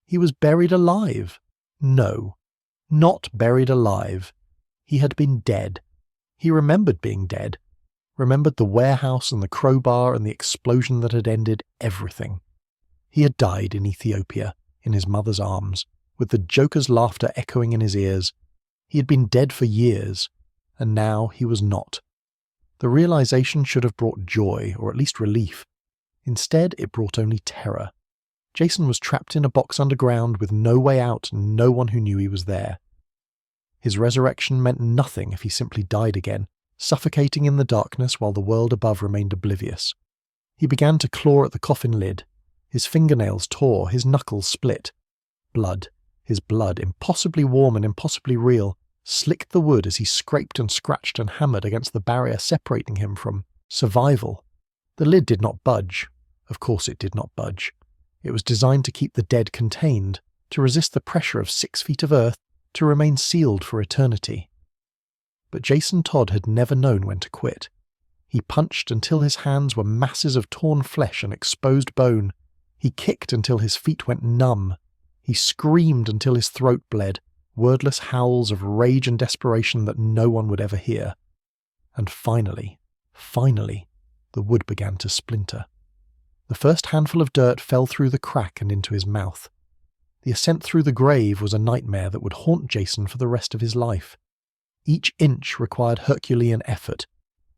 He was buried alive. No, not buried alive. He had been dead. He remembered being dead. Remembered the warehouse and the crowbar and the explosion that had ended everything. He had died in Ethiopia, in his mother's arms, with the Joker's laughter echoing in his ears. He had been dead for years, and now he was not. The realization should have brought joy, or at least relief. Instead, it brought only terror. Jason was trapped in a box underground with no way out and no one who knew he was there. His resurrection meant nothing if he simply died again, suffocating in the darkness while the world above remained oblivious. He began to claw at the coffin lid. His fingernails tore, his knuckles split. Blood, his blood, impossibly warm and impossibly real, slicked the wood as he scraped and scratched and hammered against the barrier separating him from survival. The lid did not budge. Of course it did not budge. It was designed to keep the dead contained, to resist the pressure of 6 feet of earth, to remain sealed for eternity. But Jason Todd had never known when to quit. He punched until his hands were masses of torn flesh and exposed bone. He kicked until his feet went numb. He screamed until his throat bled, wordless howls of rage and desperation that no one would ever hear. And finally, the wood began to splinter. The first handful of dirt fell through the crack and into his mouth. The ascent through the grave was a nightmare that would haunt Jason for the rest of his life. Each inch required Herculean effort,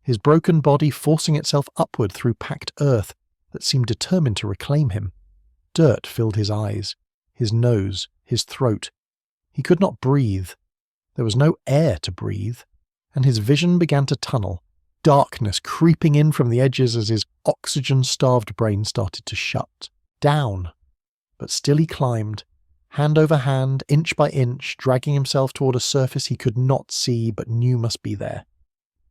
his broken body forcing itself upward through packed earth that seemed determined to reclaim him. Dirt filled his eyes, his nose, his throat. He could not breathe. There was no air to breathe, and his vision began to tunnel, darkness creeping in from the edges as his oxygen-starved brain started to shut down. But still he climbed, hand over hand, inch by inch, dragging himself toward a surface he could not see but knew must be there.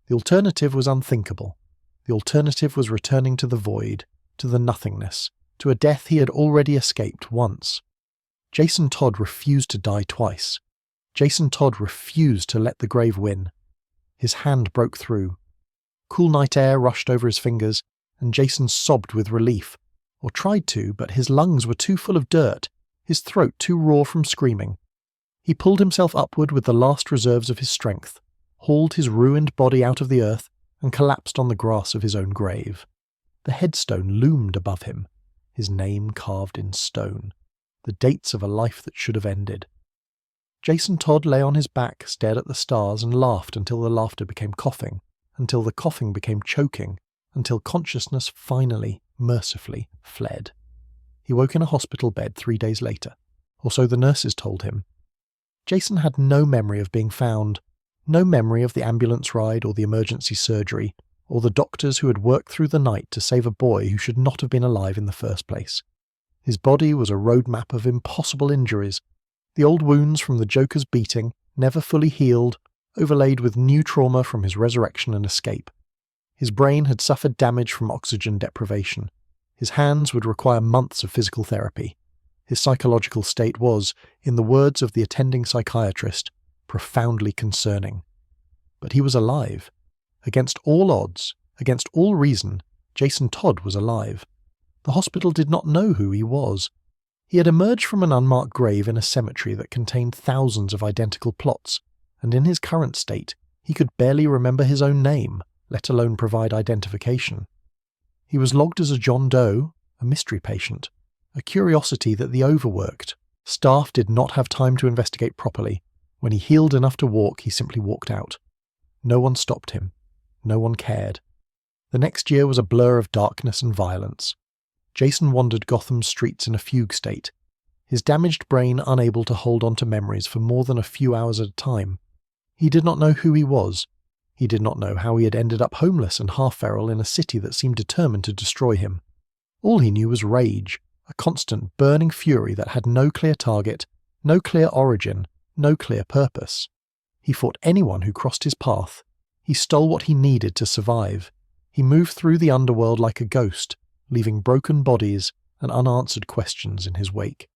The alternative was unthinkable. The alternative was returning to the void, to the nothingness, to a death he had already escaped once. Jason Todd refused to die twice. Jason Todd refused to let the grave win. His hand broke through. Cool night air rushed over his fingers, and Jason sobbed with relief, or tried to, but his lungs were too full of dirt, his throat too raw from screaming. He pulled himself upward with the last reserves of his strength, hauled his ruined body out of the earth, and collapsed on the grass of his own grave. The headstone loomed above him, his name carved in stone, the dates of a life that should have ended. Jason Todd lay on his back, stared at the stars, and laughed until the laughter became coughing, until the coughing became choking, until consciousness finally, mercifully, fled. He woke in a hospital bed 3 days later, or so the nurses told him. Jason had no memory of being found, no memory of the ambulance ride or the emergency surgery, or the doctors who had worked through the night to save a boy who should not have been alive in the first place. His body was a roadmap of impossible injuries, the old wounds from the Joker's beating, never fully healed, overlaid with new trauma from his resurrection and escape. His brain had suffered damage from oxygen deprivation. His hands would require months of physical therapy. His psychological state was, in the words of the attending psychiatrist, profoundly concerning. But he was alive. Against all odds, against all reason, Jason Todd was alive. The hospital did not know who he was. He had emerged from an unmarked grave in a cemetery that contained thousands of identical plots, and in his current state, he could barely remember his own name, let alone provide identification. He was logged as a John Doe, a mystery patient, a curiosity that the overworked staff did not have time to investigate properly. When he healed enough to walk, he simply walked out. No one stopped him. No one cared. The next year was a blur of darkness and violence. Jason wandered Gotham's streets in a fugue state, his damaged brain unable to hold on to memories for more than a few hours at a time. He did not know who he was. He did not know how he had ended up homeless and half-feral in a city that seemed determined to destroy him. All he knew was rage, a constant burning fury that had no clear target, no clear origin, no clear purpose. He fought anyone who crossed his path. He stole what he needed to survive. He moved through the underworld like a ghost, leaving broken bodies and unanswered questions in his wake.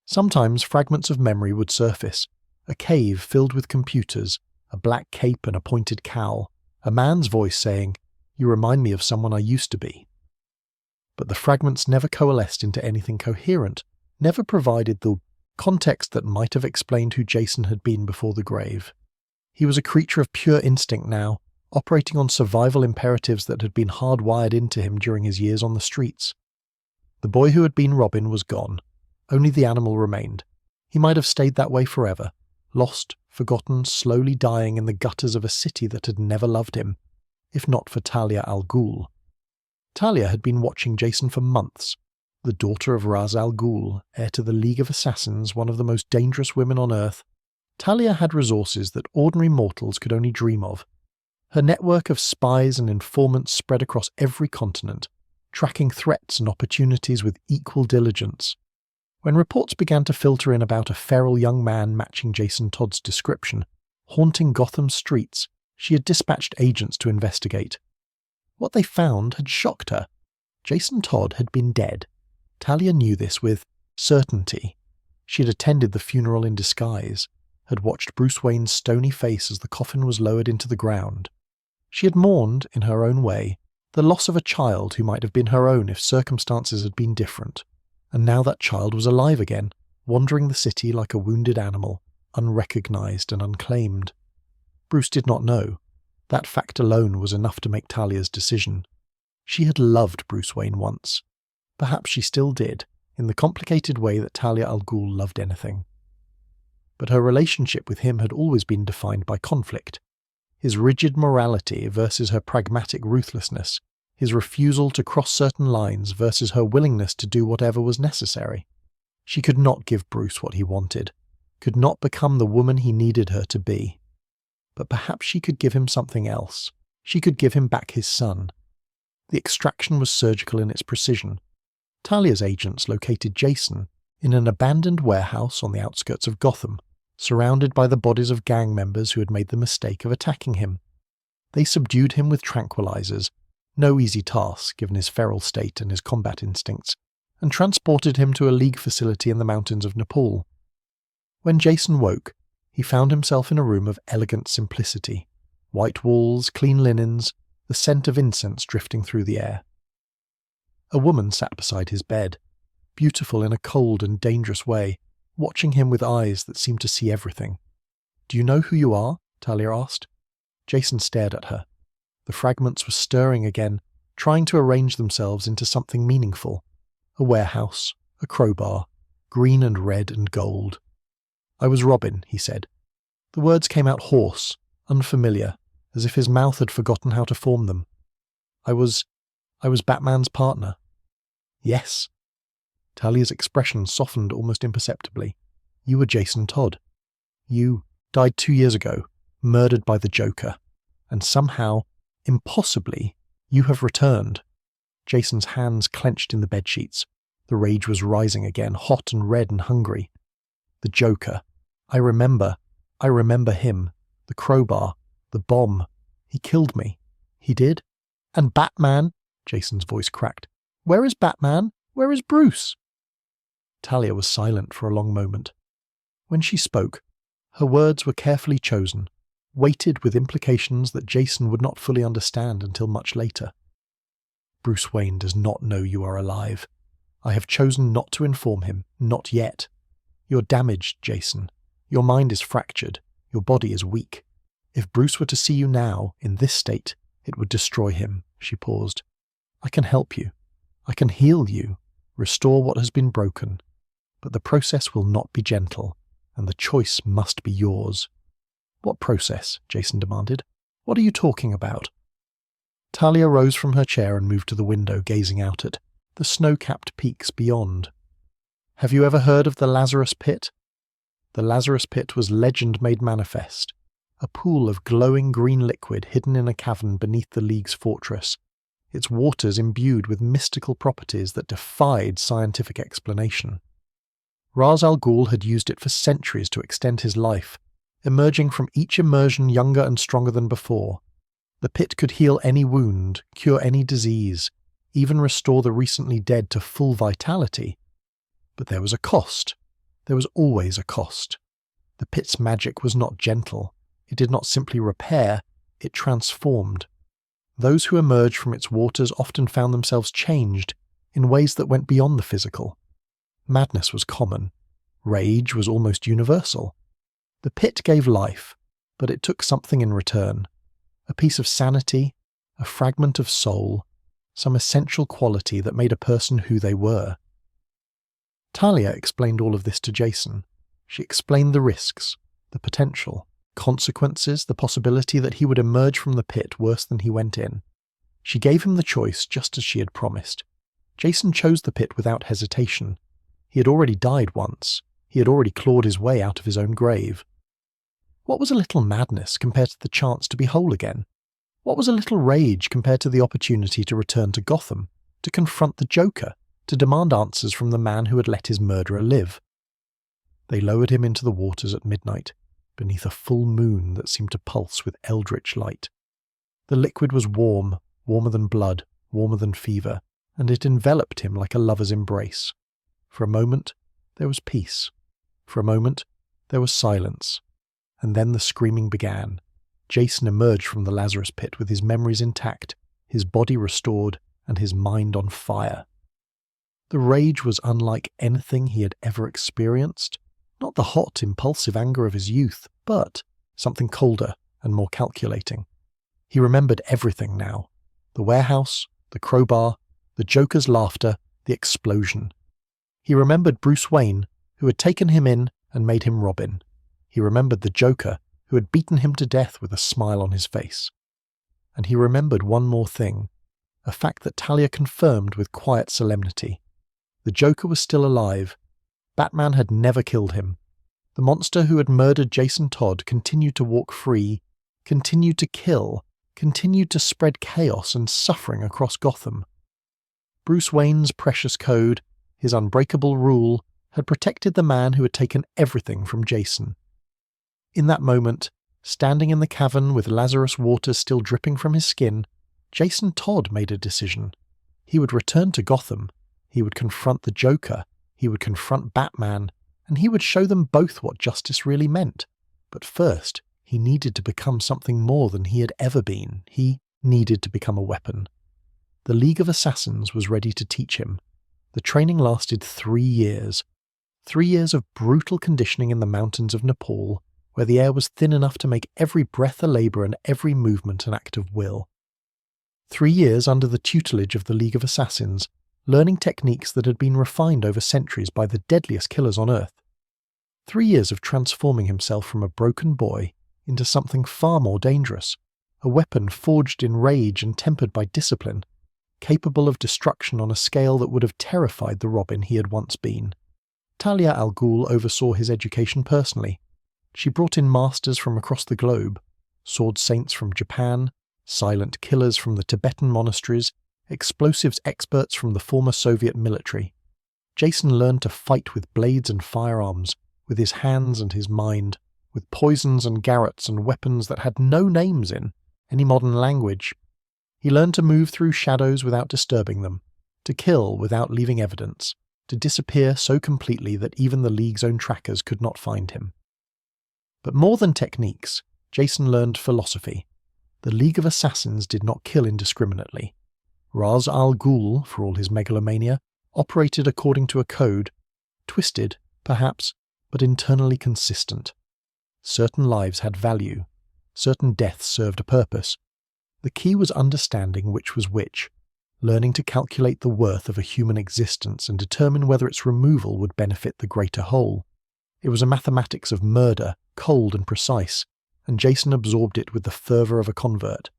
Sometimes fragments of memory would surface, a cave filled with computers, a black cape and a pointed cowl, a man's voice saying, "You remind me of someone I used to be." But the fragments never coalesced into anything coherent, never provided the context that might have explained who Jason had been before the grave. He was a creature of pure instinct now, operating on survival imperatives that had been hardwired into him during his years on the streets. The boy who had been Robin was gone. Only the animal remained. He might have stayed that way forever, lost, forgotten, slowly dying in the gutters of a city that had never loved him, if not for Talia al Ghul. Talia had been watching Jason for months. The daughter of Ra's al Ghul, heir to the League of Assassins, one of the most dangerous women on Earth, Talia had resources that ordinary mortals could only dream of. Her network of spies and informants spread across every continent, tracking threats and opportunities with equal diligence. When reports began to filter in about a feral young man matching Jason Todd's description, haunting Gotham's streets, she had dispatched agents to investigate. What they found had shocked her. Jason Todd had been dead. Talia knew this with certainty. She had attended the funeral in disguise, had watched Bruce Wayne's stony face as the coffin was lowered into the ground. She had mourned, in her own way, the loss of a child who might have been her own if circumstances had been different. And now that child was alive again, wandering the city like a wounded animal, unrecognized and unclaimed. Bruce did not know. That fact alone was enough to make Talia's decision. She had loved Bruce Wayne once. Perhaps she still did, in the complicated way that Talia al Ghul loved anything. But her relationship with him had always been defined by conflict. His rigid morality versus her pragmatic ruthlessness, his refusal to cross certain lines versus her willingness to do whatever was necessary. She could not give Bruce what he wanted, could not become the woman he needed her to be. But perhaps she could give him something else. She could give him back his son. The extraction was surgical in its precision. Talia's agents located Jason in an abandoned warehouse on the outskirts of Gotham, surrounded by the bodies of gang members who had made the mistake of attacking him. They subdued him with tranquilizers, no easy task given his feral state and his combat instincts, and transported him to a League facility in the mountains of Nepal. When Jason woke, he found himself in a room of elegant simplicity, white walls, clean linens, the scent of incense drifting through the air. A woman sat beside his bed, beautiful in a cold and dangerous way, watching him with eyes that seemed to see everything. "Do you know who you are?" Talia asked. Jason stared at her. The fragments were stirring again, trying to arrange themselves into something meaningful. A warehouse, a crowbar, green and red and gold. "I was Robin," he said. The words came out hoarse, unfamiliar, as if his mouth had forgotten how to form them. I was Batman's partner." "Yes." Talia's expression softened almost imperceptibly. You were Jason Todd. You died 2 years ago, murdered by the Joker. And somehow, impossibly, you have returned. Jason's hands clenched in the bedsheets. The rage was rising again, hot and red and hungry. The Joker. I remember him. The crowbar. The bomb. He killed me. He did? And Batman? Jason's voice cracked. Where is Batman? Where is Bruce? Talia was silent for a long moment. When she spoke, her words were carefully chosen, weighted with implications that Jason would not fully understand until much later. Bruce Wayne does not know you are alive. I have chosen not to inform him, not yet. You're damaged, Jason. Your mind is fractured. Your body is weak. If Bruce were to see you now, in this state, it would destroy him. She paused. I can help you. I can heal you, restore what has been broken. But the process will not be gentle, and the choice must be yours. What process? Jason demanded. What are you talking about? Talia rose from her chair and moved to the window, gazing out at the snow-capped peaks beyond. Have you ever heard of the Lazarus Pit? The Lazarus Pit was legend made manifest, a pool of glowing green liquid hidden in a cavern beneath the League's fortress, its waters imbued with mystical properties that defied scientific explanation. Ra's al Ghul had used it for centuries to extend his life, emerging from each immersion younger and stronger than before. The pit could heal any wound, cure any disease, even restore the recently dead to full vitality. But there was a cost. There was always a cost. The pit's magic was not gentle. It did not simply repair, it transformed. Those who emerged from its waters often found themselves changed in ways that went beyond the physical. Madness was common. Rage was almost universal. The pit gave life, but it took something in return. A piece of sanity, a fragment of soul, some essential quality that made a person who they were. Talia explained all of this to Jason. She explained the risks, the potential, consequences, the possibility that he would emerge from the pit worse than he went in. She gave him the choice just as she had promised. Jason chose the pit without hesitation. He had already died once. He had already clawed his way out of his own grave. What was a little madness compared to the chance to be whole again? What was a little rage compared to the opportunity to return to Gotham, to confront the Joker, to demand answers from the man who had let his murderer live? They lowered him into the waters at midnight, beneath a full moon that seemed to pulse with eldritch light. The liquid was warm, warmer than blood, warmer than fever, and it enveloped him like a lover's embrace. For a moment, there was peace. For a moment, there was silence. And then the screaming began. Jason emerged from the Lazarus Pit with his memories intact, his body restored, and his mind on fire. The rage was unlike anything he had ever experienced. Not the hot, impulsive anger of his youth, but something colder and more calculating. He remembered everything now. The warehouse, the crowbar, the Joker's laughter, the explosion. He remembered Bruce Wayne, who had taken him in and made him Robin. He remembered the Joker, who had beaten him to death with a smile on his face. And he remembered one more thing, a fact that Talia confirmed with quiet solemnity. The Joker was still alive. Batman had never killed him. The monster who had murdered Jason Todd continued to walk free, continued to kill, continued to spread chaos and suffering across Gotham. Bruce Wayne's precious code, his unbreakable rule, had protected the man who had taken everything from Jason. In that moment, standing in the cavern with Lazarus water still dripping from his skin, Jason Todd made a decision. He would return to Gotham. He would confront the Joker. He would confront Batman. And he would show them both what justice really meant. But first, he needed to become something more than he had ever been. He needed to become a weapon. The League of Assassins was ready to teach him. The training lasted 3 years. 3 years of brutal conditioning in the mountains of Nepal, where the air was thin enough to make every breath a labour and every movement an act of will. 3 years under the tutelage of the League of Assassins, learning techniques that had been refined over centuries by the deadliest killers on Earth. 3 years of transforming himself from a broken boy into something far more dangerous, a weapon forged in rage and tempered by discipline, capable of destruction on a scale that would have terrified the Robin he had once been. Talia al Ghul oversaw his education personally. She brought in masters from across the globe, sword saints from Japan, silent killers from the Tibetan monasteries, explosives experts from the former Soviet military. Jason learned to fight with blades and firearms, with his hands and his mind, with poisons and garrots and weapons that had no names in any modern language. He learned to move through shadows without disturbing them, to kill without leaving evidence, to disappear so completely that even the League's own trackers could not find him. But more than techniques, Jason learned philosophy. The League of Assassins did not kill indiscriminately. Ra's al Ghul, for all his megalomania, operated according to a code, twisted, perhaps, but internally consistent. Certain lives had value. Certain deaths served a purpose. The key was understanding which was which, learning to calculate the worth of a human existence and determine whether its removal would benefit the greater whole. It was a mathematics of murder, cold and precise, and Jason absorbed it with the fervour of a convert.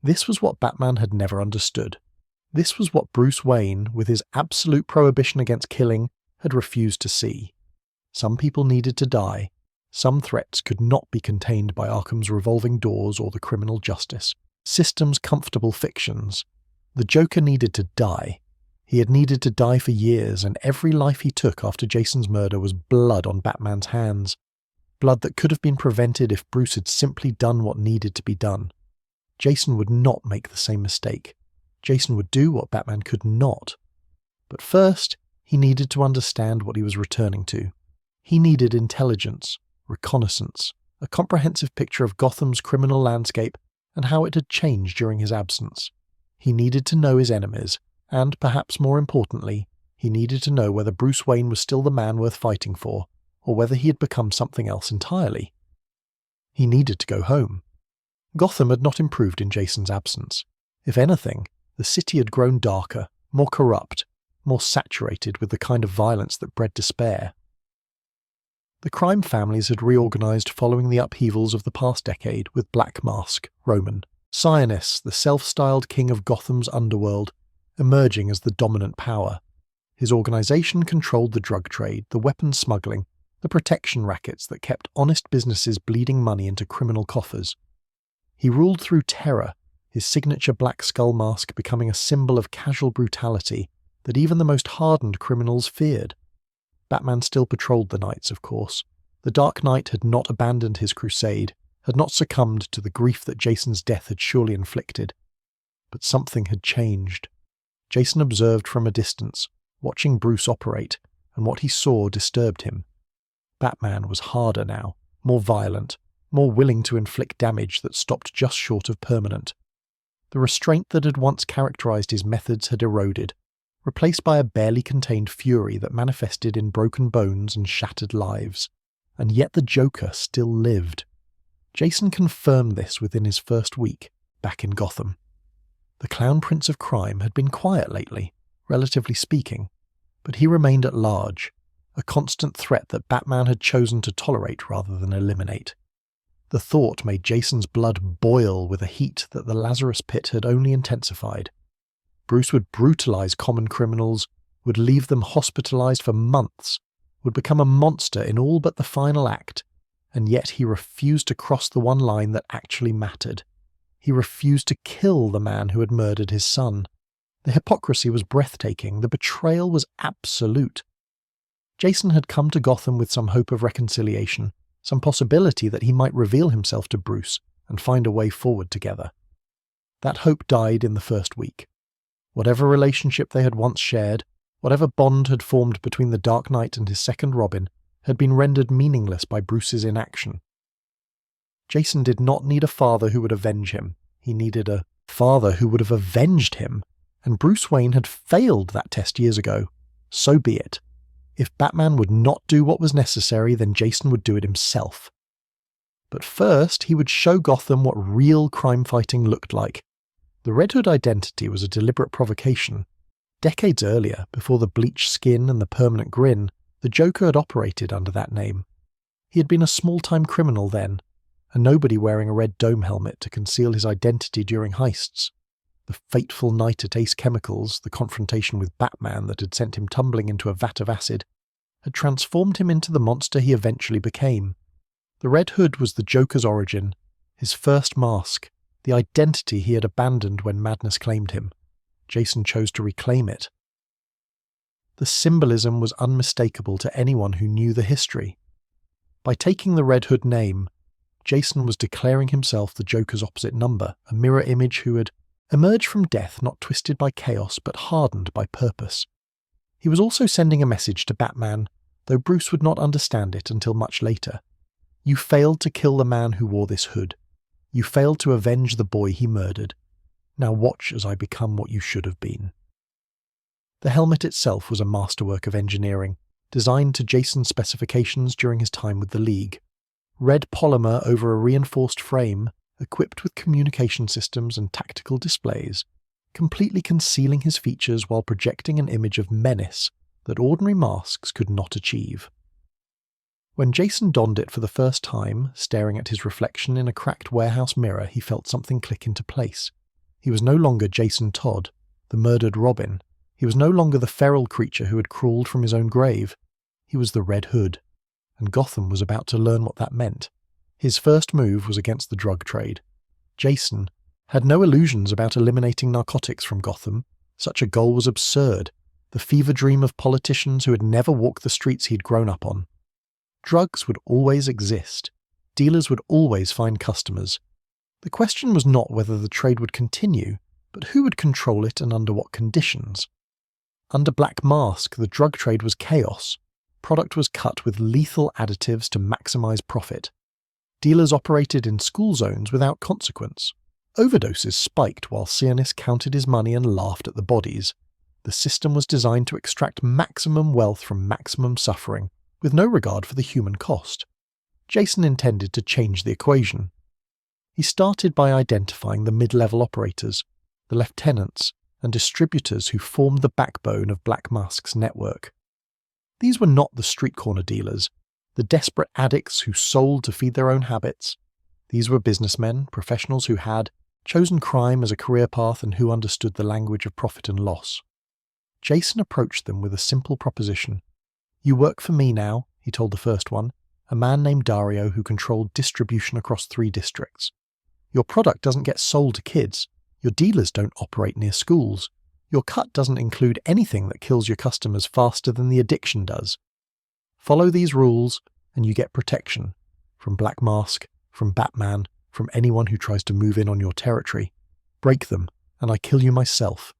This was what Batman had never understood. This was what Bruce Wayne, with his absolute prohibition against killing, had refused to see. Some people needed to die. Some threats could not be contained by Arkham's revolving doors or the criminal justice. Systems comfortable fictions. The Joker needed to die. He had needed to die for years, and every life he took after Jason's murder was blood on Batman's hands. Blood that could have been prevented if Bruce had simply done what needed to be done. Jason would not make the same mistake. Jason would do what Batman could not. But first, he needed to understand what he was returning to. He needed intelligence, reconnaissance, a comprehensive picture of Gotham's criminal landscape and how it had changed during his absence. He needed to know his enemies, and, perhaps more importantly, he needed to know whether Bruce Wayne was still the man worth fighting for, or whether he had become something else entirely. He needed to go home. Gotham had not improved in Jason's absence. If anything, the city had grown darker, more corrupt, more saturated with the kind of violence that bred despair. The crime families had reorganized following the upheavals of the past decade with Black Mask, Roman, Sionis, the self-styled king of Gotham's underworld, emerging as the dominant power. His organization controlled the drug trade, the weapons smuggling, the protection rackets that kept honest businesses bleeding money into criminal coffers. He ruled through terror, his signature black skull mask becoming a symbol of casual brutality that even the most hardened criminals feared. Batman still patrolled the nights, of course. The Dark Knight had not abandoned his crusade, had not succumbed to the grief that Jason's death had surely inflicted. But something had changed. Jason observed from a distance, watching Bruce operate, and what he saw disturbed him. Batman was harder now, more violent, more willing to inflict damage that stopped just short of permanent. The restraint that had once characterized his methods had eroded, replaced by a barely contained fury that manifested in broken bones and shattered lives. And yet the Joker still lived. Jason confirmed this within his first week, back in Gotham. The Clown Prince of Crime had been quiet lately, relatively speaking, but he remained at large, a constant threat that Batman had chosen to tolerate rather than eliminate. The thought made Jason's blood boil with a heat that the Lazarus Pit had only intensified. Bruce would brutalize common criminals, would leave them hospitalized for months, would become a monster in all but the final act, and yet he refused to cross the one line that actually mattered. He refused to kill the man who had murdered his son. The hypocrisy was breathtaking, the betrayal was absolute. Jason had come to Gotham with some hope of reconciliation, some possibility that he might reveal himself to Bruce and find a way forward together. That hope died in the first week. Whatever relationship they had once shared, whatever bond had formed between the Dark Knight and his second Robin, had been rendered meaningless by Bruce's inaction. Jason did not need a father who would avenge him. He needed a father who would have avenged him, and Bruce Wayne had failed that test years ago. So be it. If Batman would not do what was necessary, then Jason would do it himself. But first, he would show Gotham what real crime fighting looked like. The Red Hood identity was a deliberate provocation. Decades earlier, before the bleached skin and the permanent grin, the Joker had operated under that name. He had been a small-time criminal then, a nobody wearing a red dome helmet to conceal his identity during heists. The fateful night at Ace Chemicals, the confrontation with Batman that had sent him tumbling into a vat of acid, had transformed him into the monster he eventually became. The Red Hood was the Joker's origin, his first mask, the identity he had abandoned when madness claimed him. Jason chose to reclaim it. The symbolism was unmistakable to anyone who knew the history. By taking the Red Hood name, Jason was declaring himself the Joker's opposite number, a mirror image who had emerged from death not twisted by chaos but hardened by purpose. He was also sending a message to Batman, though Bruce would not understand it until much later. You failed to kill the man who wore this hood. You failed to avenge the boy he murdered. Now watch as I become what you should have been. The helmet itself was a masterwork of engineering, designed to Jason's specifications during his time with the League. Red polymer over a reinforced frame, equipped with communication systems and tactical displays, completely concealing his features while projecting an image of menace that ordinary masks could not achieve. When Jason donned it for the first time, staring at his reflection in a cracked warehouse mirror, he felt something click into place. He was no longer Jason Todd, the murdered Robin. He was no longer the feral creature who had crawled from his own grave. He was the Red Hood, and Gotham was about to learn what that meant. His first move was against the drug trade. Jason had no illusions about eliminating narcotics from Gotham. Such a goal was absurd, the fever dream of politicians who had never walked the streets he'd grown up on. Drugs would always exist. Dealers would always find customers. The question was not whether the trade would continue, but who would control it and under what conditions. Under Black Mask, the drug trade was chaos. Product was cut with lethal additives to maximize profit. Dealers operated in school zones without consequence. Overdoses spiked while Sionis counted his money and laughed at the bodies. The system was designed to extract maximum wealth from maximum suffering, with no regard for the human cost. Jason intended to change the equation. He started by identifying the mid-level operators, the lieutenants, and distributors who formed the backbone of Black Mask's network. These were not the street corner dealers, the desperate addicts who sold to feed their own habits. These were businessmen, professionals who had chosen crime as a career path and who understood the language of profit and loss. Jason approached them with a simple proposition. You work for me now, he told the first one, a man named Dario who controlled distribution across 3 districts. Your product doesn't get sold to kids. Your dealers don't operate near schools. Your cut doesn't include anything that kills your customers faster than the addiction does. Follow these rules and you get protection. From Black Mask, from Batman, from anyone who tries to move in on your territory. Break them, and I kill you myself.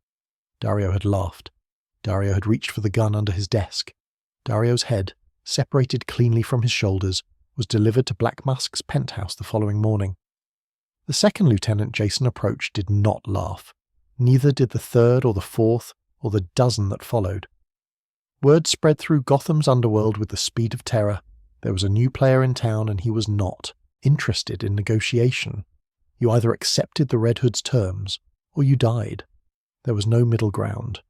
Dario had laughed. Dario had reached for the gun under his desk. Dario's head, separated cleanly from his shoulders, was delivered to Black Mask's penthouse the following morning. The second lieutenant Jason approached did not laugh. Neither did the third or the fourth or the dozen that followed. Word spread through Gotham's underworld with the speed of terror. There was a new player in town and he was not interested in negotiation. You either accepted the Red Hood's terms or you died. There was no middle ground.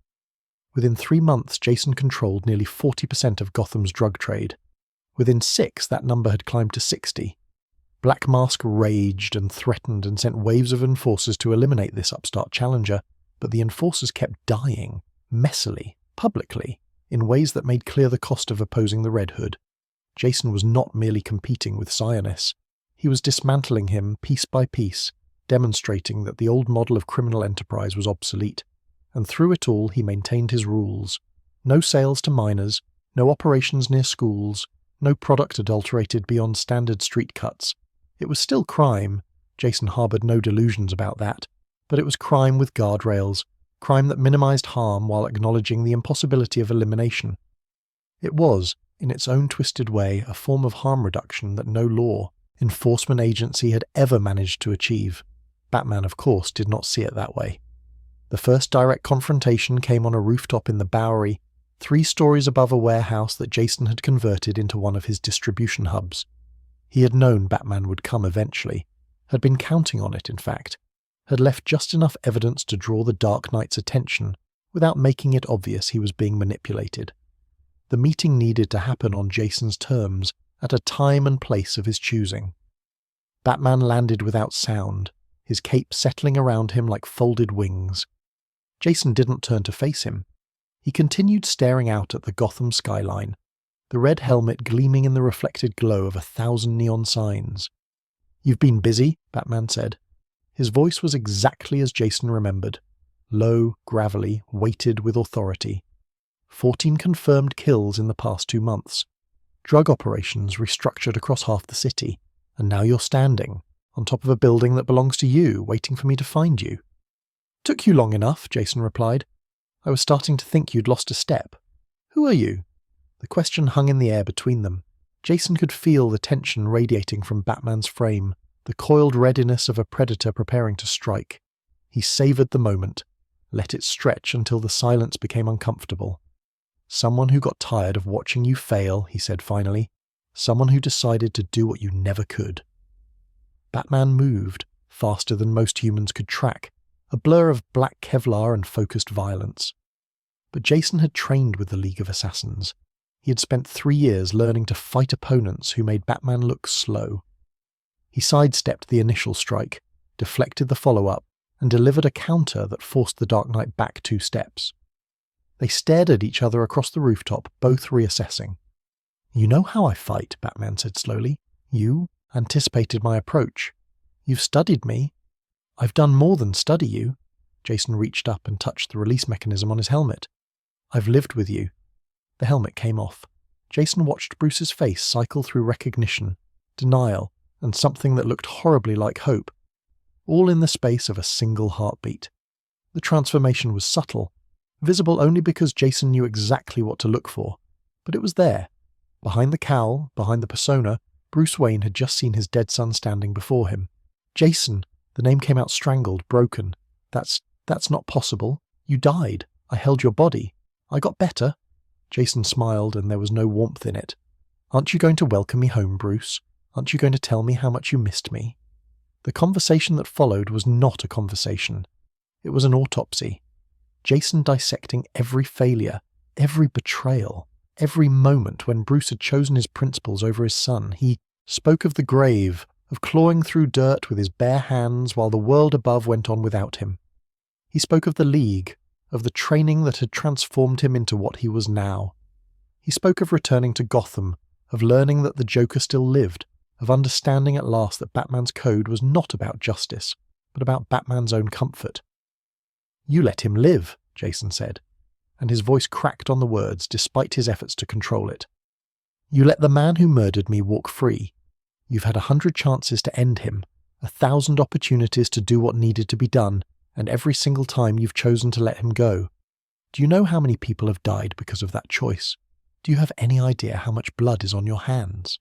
Within 3 months, Jason controlled nearly 40% of Gotham's drug trade. Within 6, that number had climbed to 60. Black Mask raged and threatened and sent waves of enforcers to eliminate this upstart challenger, but the enforcers kept dying, messily, publicly, in ways that made clear the cost of opposing the Red Hood. Jason was not merely competing with Sionis. He was dismantling him piece by piece, demonstrating that the old model of criminal enterprise was obsolete. And through it all he maintained his rules. No sales to minors, no operations near schools, no product adulterated beyond standard street cuts. It was still crime. Jason harbored no delusions about that. But it was crime with guardrails, crime that minimized harm while acknowledging the impossibility of elimination. It was, in its own twisted way, a form of harm reduction that no law, enforcement agency had ever managed to achieve. Batman, of course, did not see it that way. The first direct confrontation came on a rooftop in the Bowery, 3 stories above a warehouse that Jason had converted into one of his distribution hubs. He had known Batman would come eventually, had been counting on it in fact, had left just enough evidence to draw the Dark Knight's attention without making it obvious he was being manipulated. The meeting needed to happen on Jason's terms, at a time and place of his choosing. Batman landed without sound, his cape settling around him like folded wings. Jason didn't turn to face him. He continued staring out at the Gotham skyline, the red helmet gleaming in the reflected glow of 1,000 neon signs. "You've been busy," Batman said. His voice was exactly as Jason remembered. Low, gravelly, weighted with authority. 14 confirmed kills in the past 2 months. Drug operations restructured across half the city. And now you're standing, on top of a building that belongs to you, waiting for me to find you. "Took you long enough," Jason replied. "I was starting to think you'd lost a step. Who are you?" The question hung in the air between them. Jason could feel the tension radiating from Batman's frame, the coiled readiness of a predator preparing to strike. He savoured the moment, let it stretch until the silence became uncomfortable. "Someone who got tired of watching you fail," he said finally. "Someone who decided to do what you never could." Batman moved, faster than most humans could track, a blur of black Kevlar and focused violence. But Jason had trained with the League of Assassins. He had spent 3 years learning to fight opponents who made Batman look slow. He sidestepped the initial strike, deflected the follow-up, and delivered a counter that forced the Dark Knight back 2 steps. They stared at each other across the rooftop, both reassessing. "You know how I fight," Batman said slowly. "You anticipated my approach. You've studied me." "I've done more than study you." Jason reached up and touched the release mechanism on his helmet. "I've lived with you." The helmet came off. Jason watched Bruce's face cycle through recognition, denial, and something that looked horribly like hope, all in the space of a single heartbeat. The transformation was subtle, visible only because Jason knew exactly what to look for, but it was there. Behind the cowl, behind the persona, Bruce Wayne had just seen his dead son standing before him. "Jason," the name came out strangled, broken. That's not possible. You died. I held your body. I got better." Jason smiled, and there was no warmth in it. "Aren't you going to welcome me home, Bruce? Aren't you going to tell me how much you missed me?" The conversation that followed was not a conversation. It was an autopsy. Jason dissecting every failure, every betrayal, every moment when Bruce had chosen his principles over his son. He spoke of the grave, of clawing through dirt with his bare hands while the world above went on without him. He spoke of the League, of the training that had transformed him into what he was now. He spoke of returning to Gotham, of learning that the Joker still lived, of understanding at last that Batman's code was not about justice, but about Batman's own comfort. "You let him live," Jason said, and his voice cracked on the words despite his efforts to control it. "You let the man who murdered me walk free. You've had 100 chances to end him, 1,000 opportunities to do what needed to be done, and every single time you've chosen to let him go. Do you know how many people have died because of that choice? Do you have any idea how much blood is on your hands?"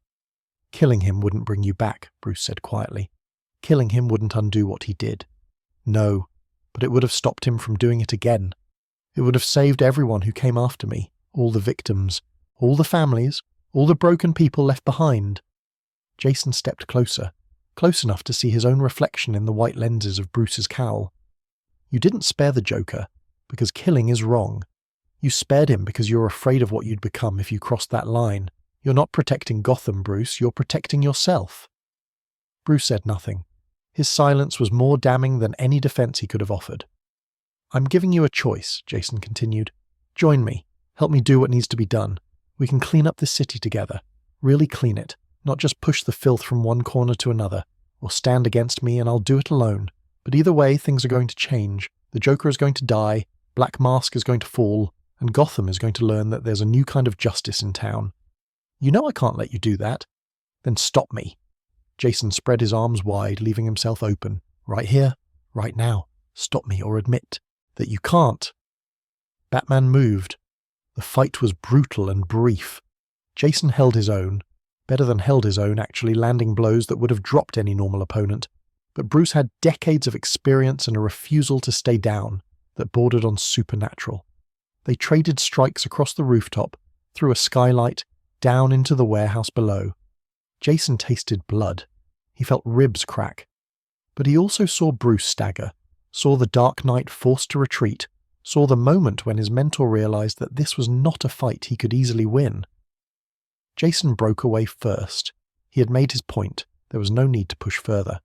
"Killing him wouldn't bring you back," Bruce said quietly. "Killing him wouldn't undo what he did. No, but it would have stopped him from doing it again. It would have saved everyone who came after me, all the victims, all the families, all the broken people left behind." Jason stepped closer, close enough to see his own reflection in the white lenses of Bruce's cowl. "You didn't spare the Joker, because killing is wrong. You spared him because you're afraid of what you'd become if you crossed that line. You're not protecting Gotham, Bruce, you're protecting yourself." Bruce said nothing. His silence was more damning than any defense he could have offered. "I'm giving you a choice," Jason continued. "Join me. Help me do what needs to be done. We can clean up this city together. Really clean it. Not just push the filth from one corner to another. Or stand against me and I'll do it alone. But either way, things are going to change. The Joker is going to die, Black Mask is going to fall, and Gotham is going to learn that there's a new kind of justice in town. You know I can't let you do that. Then stop me." Jason spread his arms wide, leaving himself open. "Right here, right now. Stop me or admit that you can't." Batman moved. The fight was brutal and brief. Jason held his own. Better than held his own, actually, landing blows that would have dropped any normal opponent. But Bruce had decades of experience and a refusal to stay down that bordered on supernatural. They traded strikes across the rooftop, through a skylight, down into the warehouse below. Jason tasted blood. He felt ribs crack. But he also saw Bruce stagger, saw the Dark Knight forced to retreat, saw the moment when his mentor realized that this was not a fight he could easily win. Jason broke away first. He had made his point. There was no need to push further.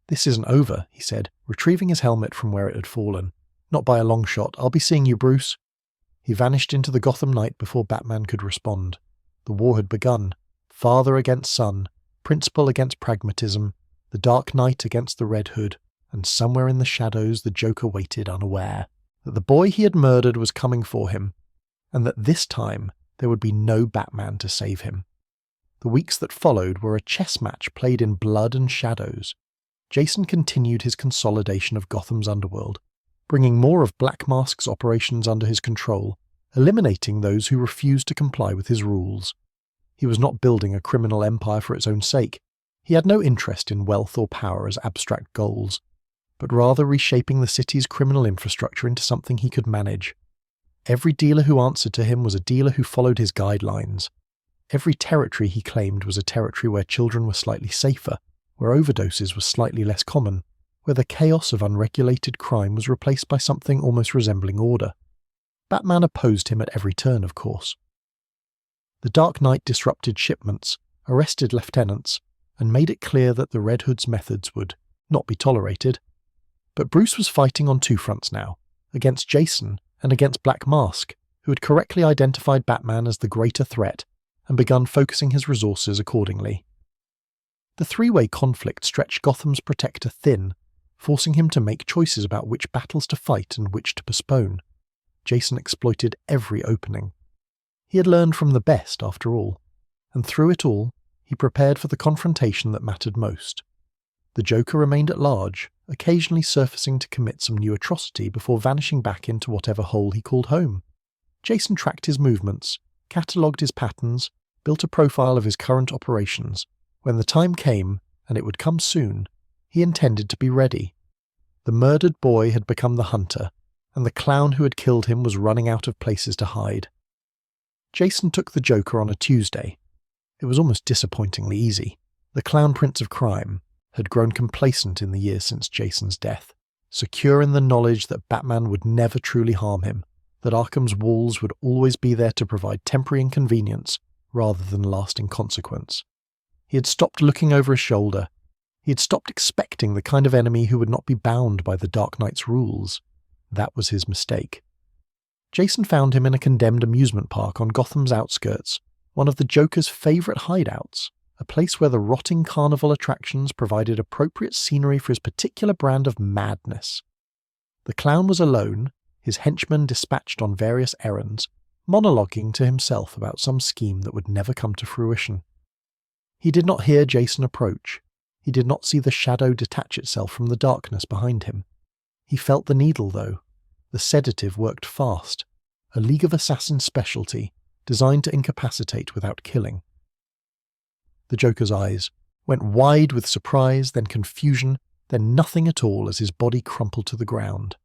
"This isn't over," he said, retrieving his helmet from where it had fallen. "Not by a long shot. I'll be seeing you, Bruce." He vanished into the Gotham night before Batman could respond. The war had begun. Father against son, principle against pragmatism, the Dark Knight against the Red Hood, and somewhere in the shadows the Joker waited unaware that the boy he had murdered was coming for him, and that this time there would be no Batman to save him. The weeks that followed were a chess match played in blood and shadows. Jason continued his consolidation of Gotham's underworld, bringing more of Black Mask's operations under his control, eliminating those who refused to comply with his rules. He was not building a criminal empire for its own sake. He had no interest in wealth or power as abstract goals, but rather reshaping the city's criminal infrastructure into something he could manage. Every dealer who answered to him was a dealer who followed his guidelines. Every territory he claimed was a territory where children were slightly safer, where overdoses were slightly less common, where the chaos of unregulated crime was replaced by something almost resembling order. Batman opposed him at every turn, of course. The Dark Knight disrupted shipments, arrested lieutenants, and made it clear that the Red Hood's methods would not be tolerated. But Bruce was fighting on two fronts now, against Jason and against Black Mask, who had correctly identified Batman as the greater threat and begun focusing his resources accordingly. The three-way conflict stretched Gotham's protector thin, forcing him to make choices about which battles to fight and which to postpone. Jason exploited every opening. He had learned from the best, after all, and through it all, he prepared for the confrontation that mattered most. The Joker remained at large, occasionally surfacing to commit some new atrocity before vanishing back into whatever hole he called home. Jason tracked his movements, catalogued his patterns, built a profile of his current operations. When the time came, and it would come soon, he intended to be ready. The murdered boy had become the hunter, and the clown who had killed him was running out of places to hide. Jason took the Joker on a Tuesday. It was almost disappointingly easy. The clown prince of crime had grown complacent in the years since Jason's death, secure in the knowledge that Batman would never truly harm him, that Arkham's walls would always be there to provide temporary inconvenience rather than lasting consequence. He had stopped looking over his shoulder. He had stopped expecting the kind of enemy who would not be bound by the Dark Knight's rules. That was his mistake. Jason found him in a condemned amusement park on Gotham's outskirts, one of the Joker's favourite hideouts, a place where the rotting carnival attractions provided appropriate scenery for his particular brand of madness. The clown was alone, his henchmen dispatched on various errands, monologuing to himself about some scheme that would never come to fruition. He did not hear Jason approach. He did not see the shadow detach itself from the darkness behind him. He felt the needle, though. The sedative worked fast, a League of Assassins specialty, designed to incapacitate without killing. The Joker's eyes went wide with surprise, then confusion, then nothing at all as his body crumpled to the ground.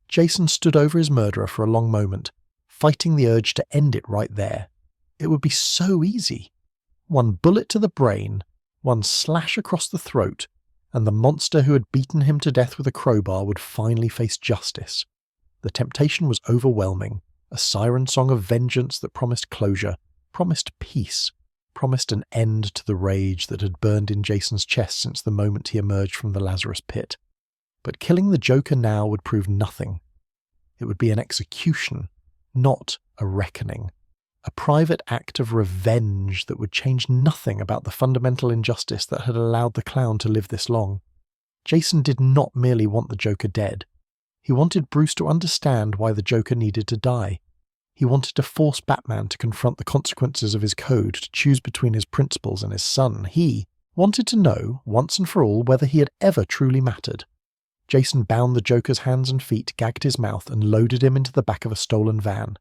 Jason stood over his murderer for a long moment, fighting the urge to end it right there. It would be so easy. One bullet to the brain, one slash across the throat, and the monster who had beaten him to death with a crowbar would finally face justice. The temptation was overwhelming, a siren song of vengeance that promised closure, promised peace, promised an end to the rage that had burned in Jason's chest since the moment he emerged from the Lazarus pit. But killing the Joker now would prove nothing. It would be an execution, not a reckoning. A private act of revenge that would change nothing about the fundamental injustice that had allowed the clown to live this long. Jason did not merely want the Joker dead. He wanted Bruce to understand why the Joker needed to die. He wanted to force Batman to confront the consequences of his code, to choose between his principles and his son. He wanted to know, once and for all, whether he had ever truly mattered. Jason bound the Joker's hands and feet, gagged his mouth, and loaded him into the back of a stolen van.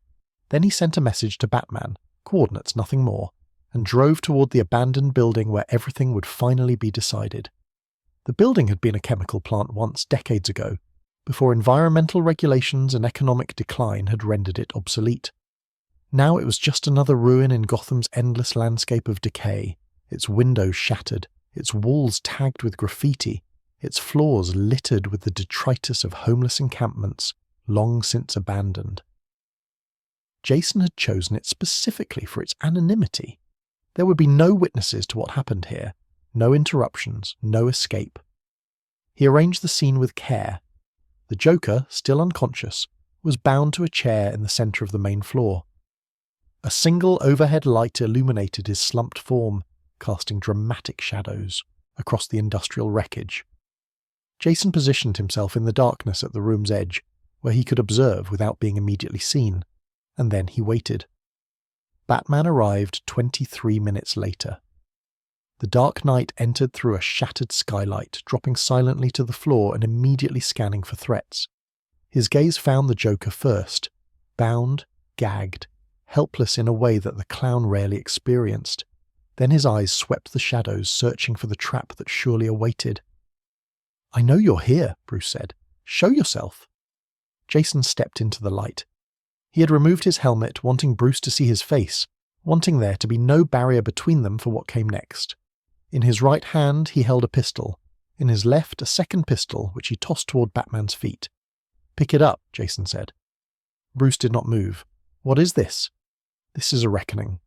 Then he sent a message to Batman, coordinates, nothing more, and drove toward the abandoned building where everything would finally be decided. The building had been a chemical plant once, decades ago, before environmental regulations and economic decline had rendered it obsolete. Now it was just another ruin in Gotham's endless landscape of decay, its windows shattered, its walls tagged with graffiti, its floors littered with the detritus of homeless encampments long since abandoned. Jason had chosen it specifically for its anonymity. There would be no witnesses to what happened here, no interruptions, no escape. He arranged the scene with care. The Joker, still unconscious, was bound to a chair in the centre of the main floor. A single overhead light illuminated his slumped form, casting dramatic shadows across the industrial wreckage. Jason positioned himself in the darkness at the room's edge, where he could observe without being immediately seen, and then he waited. Batman arrived 23 minutes later. The Dark Knight entered through a shattered skylight, dropping silently to the floor and immediately scanning for threats. His gaze found the Joker first, bound, gagged, helpless in a way that the clown rarely experienced. Then his eyes swept the shadows, searching for the trap that surely awaited. "I know you're here," Bruce said. "Show yourself." Jason stepped into the light. He had removed his helmet, wanting Bruce to see his face, wanting there to be no barrier between them for what came next. In his right hand he held a pistol, in his left a second pistol which he tossed toward Batman's feet. "Pick it up," Jason said. Bruce did not move. "What is this?" "This is a reckoning."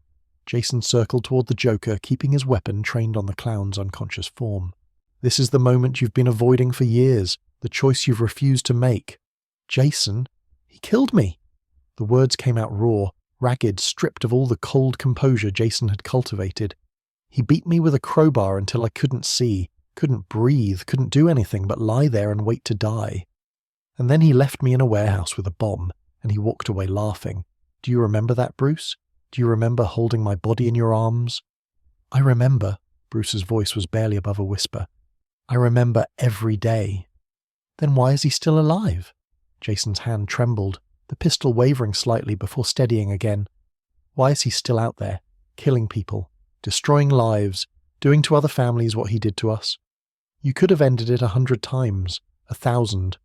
Jason circled toward the Joker, keeping his weapon trained on the clown's unconscious form. "This is the moment you've been avoiding for years, the choice you've refused to make." "Jason, he killed me." The words came out raw, ragged, stripped of all the cold composure Jason had cultivated. "He beat me with a crowbar until I couldn't see, couldn't breathe, couldn't do anything but lie there and wait to die. And then he left me in a warehouse with a bomb, and he walked away laughing. Do you remember that, Bruce? Do you remember holding my body in your arms?" "I remember." Bruce's voice was barely above a whisper. "I remember every day." "Then why is he still alive?" Jason's hand trembled, the pistol wavering slightly before steadying again. "Why is he still out there, killing people, destroying lives, doing to other families what he did to us? You could have ended it 100 times, 1,000.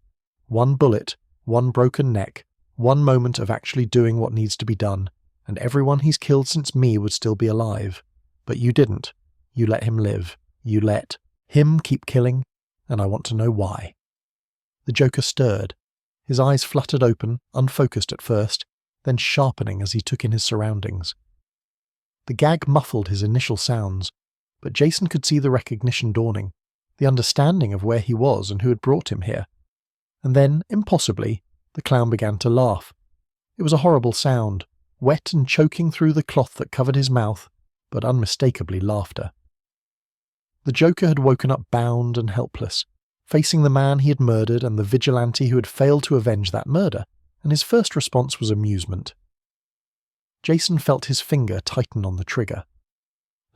One bullet, one broken neck, one moment of actually doing what needs to be done, and everyone he's killed since me would still be alive. But you didn't. You let him live. You let him keep killing, and I want to know why." The Joker stirred. His eyes fluttered open, unfocused at first, then sharpening as he took in his surroundings. The gag muffled his initial sounds, but Jason could see the recognition dawning, the understanding of where he was and who had brought him here. And then, impossibly, the clown began to laugh. It was a horrible sound, wet and choking through the cloth that covered his mouth, but unmistakably laughter. The Joker had woken up bound and helpless, facing the man he had murdered and the vigilante who had failed to avenge that murder, and his first response was amusement. Jason felt his finger tighten on the trigger.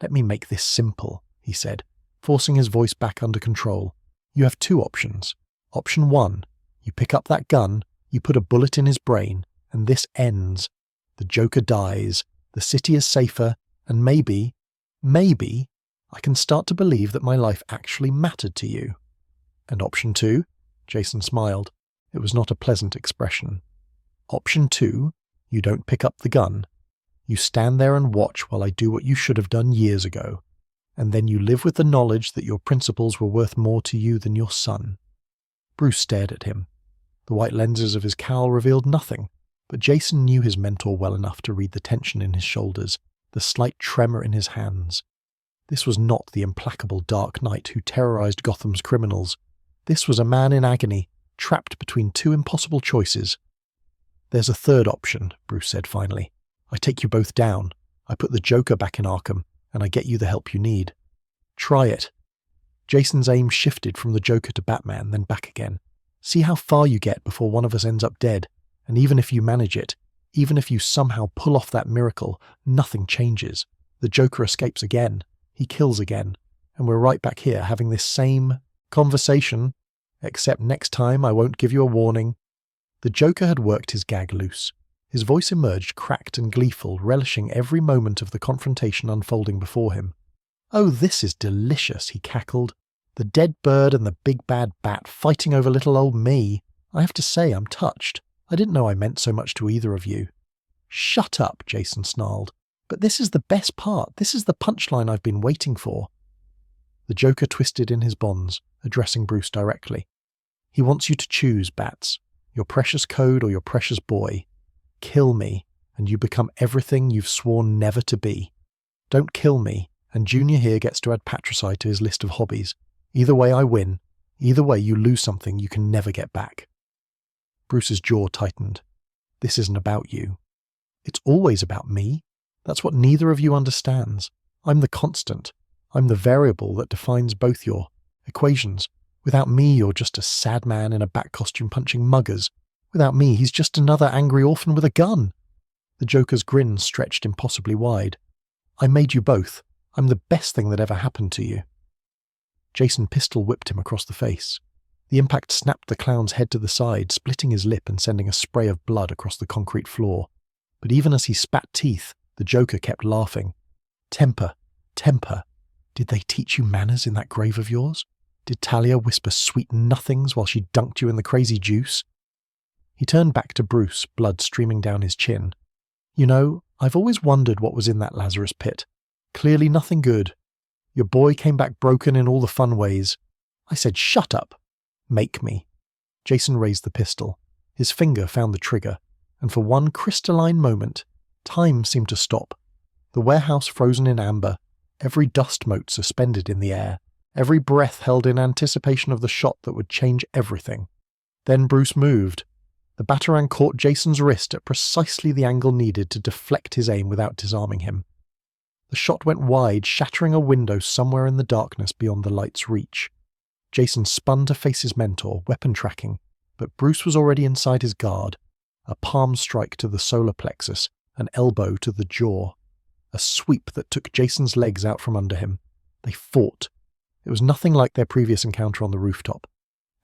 "Let me make this simple," he said, forcing his voice back under control. "You have 2 options. Option 1, you pick up that gun, you put a bullet in his brain, and this ends. The Joker dies, the city is safer, and maybe, I can start to believe that my life actually mattered to you. And option 2, Jason smiled. It was not a pleasant expression. Option 2, you don't pick up the gun. You stand there and watch while I do what you should have done years ago, and then you live with the knowledge that your principles were worth more to you than your son." Bruce stared at him. The white lenses of his cowl revealed nothing, but Jason knew his mentor well enough to read the tension in his shoulders, the slight tremor in his hands. This was not the implacable Dark Knight who terrorized Gotham's criminals. This was a man in agony, trapped between 2 impossible choices. "There's a third option," Bruce said finally. "I take you both down. I put the Joker back in Arkham, and I get you the help you need. Try it." Jason's aim shifted from the Joker to Batman, then back again. "See how far you get before one of us ends up dead, and even if you manage it, even if you somehow pull off that miracle, nothing changes. The Joker escapes again, he kills again, and we're right back here having this same conversation, except next time I won't give you a warning." The Joker had worked his gag loose. His voice emerged cracked and gleeful, relishing every moment of the confrontation unfolding before him. "Oh, this is delicious," he cackled. "The dead bird and the big bad bat fighting over little old me. I have to say I'm touched. I didn't know I meant so much to either of you." "Shut up," Jason snarled. "But this is the best part. This is the punchline I've been waiting for." The Joker twisted in his bonds, addressing Bruce directly. "He wants you to choose, Bats. Your precious code or your precious boy. Kill me, and you become everything you've sworn never to be. Don't kill me, and Junior here gets to add patricide to his list of hobbies. Either way I win, Either way, you lose something you can never get back." Bruce's jaw tightened. "This isn't about you. It's always about me. That's what neither of you understands. I'm the constant. I'm the variable that defines both your equations. Without me, you're just a sad man in a bat costume punching muggers. Without me, he's just another angry orphan with a gun." The Joker's grin stretched impossibly wide. "I made you both. I'm the best thing that ever happened to you." Jason pistol whipped him across the face. The impact snapped the clown's head to the side, splitting his lip and sending a spray of blood across the concrete floor. But even as he spat teeth, the Joker kept laughing. "Temper, temper. Did they teach you manners in that grave of yours? Did Talia whisper sweet nothings while she dunked you in the crazy juice?" He turned back to Bruce, blood streaming down his chin. "You know, I've always wondered what was in that Lazarus pit. Clearly nothing good. Your boy came back broken in all the fun ways. I said, shut up. Make me." Jason raised the pistol. His finger found the trigger, and for one crystalline moment, time seemed to stop. The warehouse frozen in amber, every dust mote suspended in the air, every breath held in anticipation of the shot that would change everything. Then Bruce moved. The batarang caught Jason's wrist at precisely the angle needed to deflect his aim without disarming him. The shot went wide, shattering a window somewhere in the darkness beyond the light's reach. Jason spun to face his mentor, weapon tracking, but Bruce was already inside his guard. A palm strike to the solar plexus, an elbow to the jaw. A sweep that took Jason's legs out from under him. They fought. It was nothing like their previous encounter on the rooftop.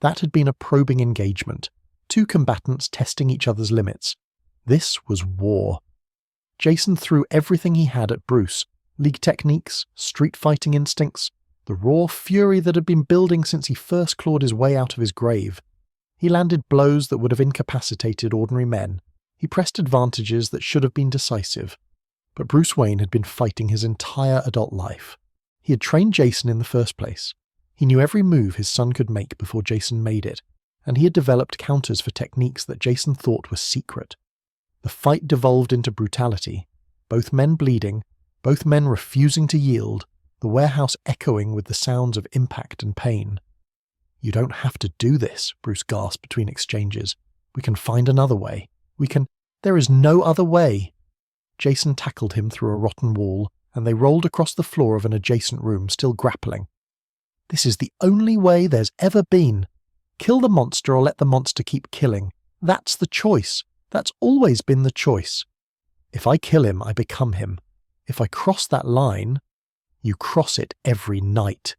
That had been a probing engagement, two combatants testing each other's limits. This was war. Jason threw everything he had at Bruce, league techniques, street fighting instincts, the raw fury that had been building since he first clawed his way out of his grave. He landed blows that would have incapacitated ordinary men. He pressed advantages that should have been decisive. But Bruce Wayne had been fighting his entire adult life. He had trained Jason in the first place. He knew every move his son could make before Jason made it, and he had developed counters for techniques that Jason thought were secret. The fight devolved into brutality, both men bleeding, both men refusing to yield, the warehouse echoing with the sounds of impact and pain. "You don't have to do this," Bruce gasped between exchanges. "We can find another way. There is no other way." Jason tackled him through a rotten wall, and they rolled across the floor of an adjacent room, still grappling. "This is the only way there's ever been. Kill the monster or let the monster keep killing. That's the choice. That's always been the choice. If I kill him, I become him. If I cross that line, you cross it every night."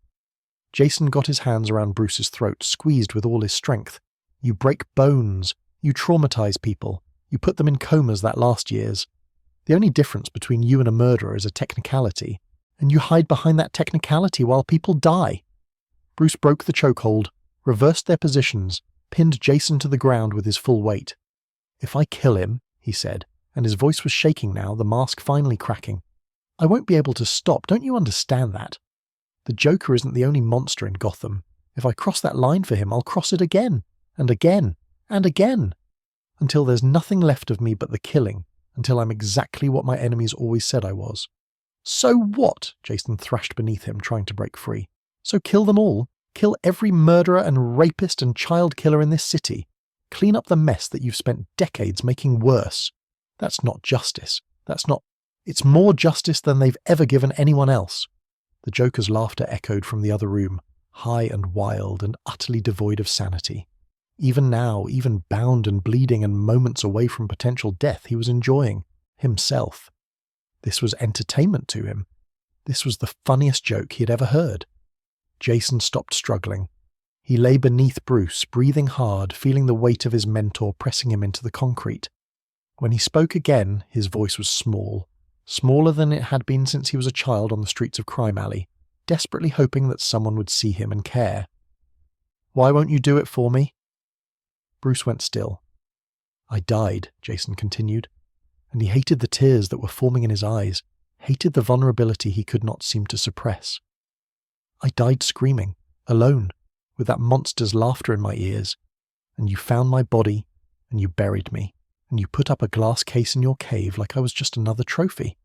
Jason got his hands around Bruce's throat, squeezed with all his strength. "You break bones. You traumatize people. You put them in comas that last years. The only difference between you and a murderer is a technicality, and you hide behind that technicality while people die." Bruce broke the chokehold, reversed their positions, pinned Jason to the ground with his full weight. "If I kill him," he said, and his voice was shaking now, the mask finally cracking, "I won't be able to stop, don't you understand that? The Joker isn't the only monster in Gotham. If I cross that line for him, I'll cross it again, and again, and again, until there's nothing left of me but the killing, until I'm exactly what my enemies always said I was." "So what?" Jason thrashed beneath him, trying to break free. "So kill them all. Kill every murderer and rapist and child killer in this city. Clean up the mess that you've spent decades making worse. That's not justice. It's more justice than they've ever given anyone else." The Joker's laughter echoed from the other room, high and wild and utterly devoid of sanity. Even now, even bound and bleeding and moments away from potential death, he was enjoying himself. This was entertainment to him. This was the funniest joke he had ever heard. Jason stopped struggling. He lay beneath Bruce, breathing hard, feeling the weight of his mentor pressing him into the concrete. When he spoke again, his voice was small, smaller than it had been since he was a child on the streets of Crime Alley, desperately hoping that someone would see him and care. "Why won't you do it for me?" Bruce went still. "I died," Jason continued, and he hated the tears that were forming in his eyes, hated the vulnerability he could not seem to suppress. "I died screaming, alone, with that monster's laughter in my ears, and you found my body, and you buried me, and you put up a glass case in your cave like I was just another trophy,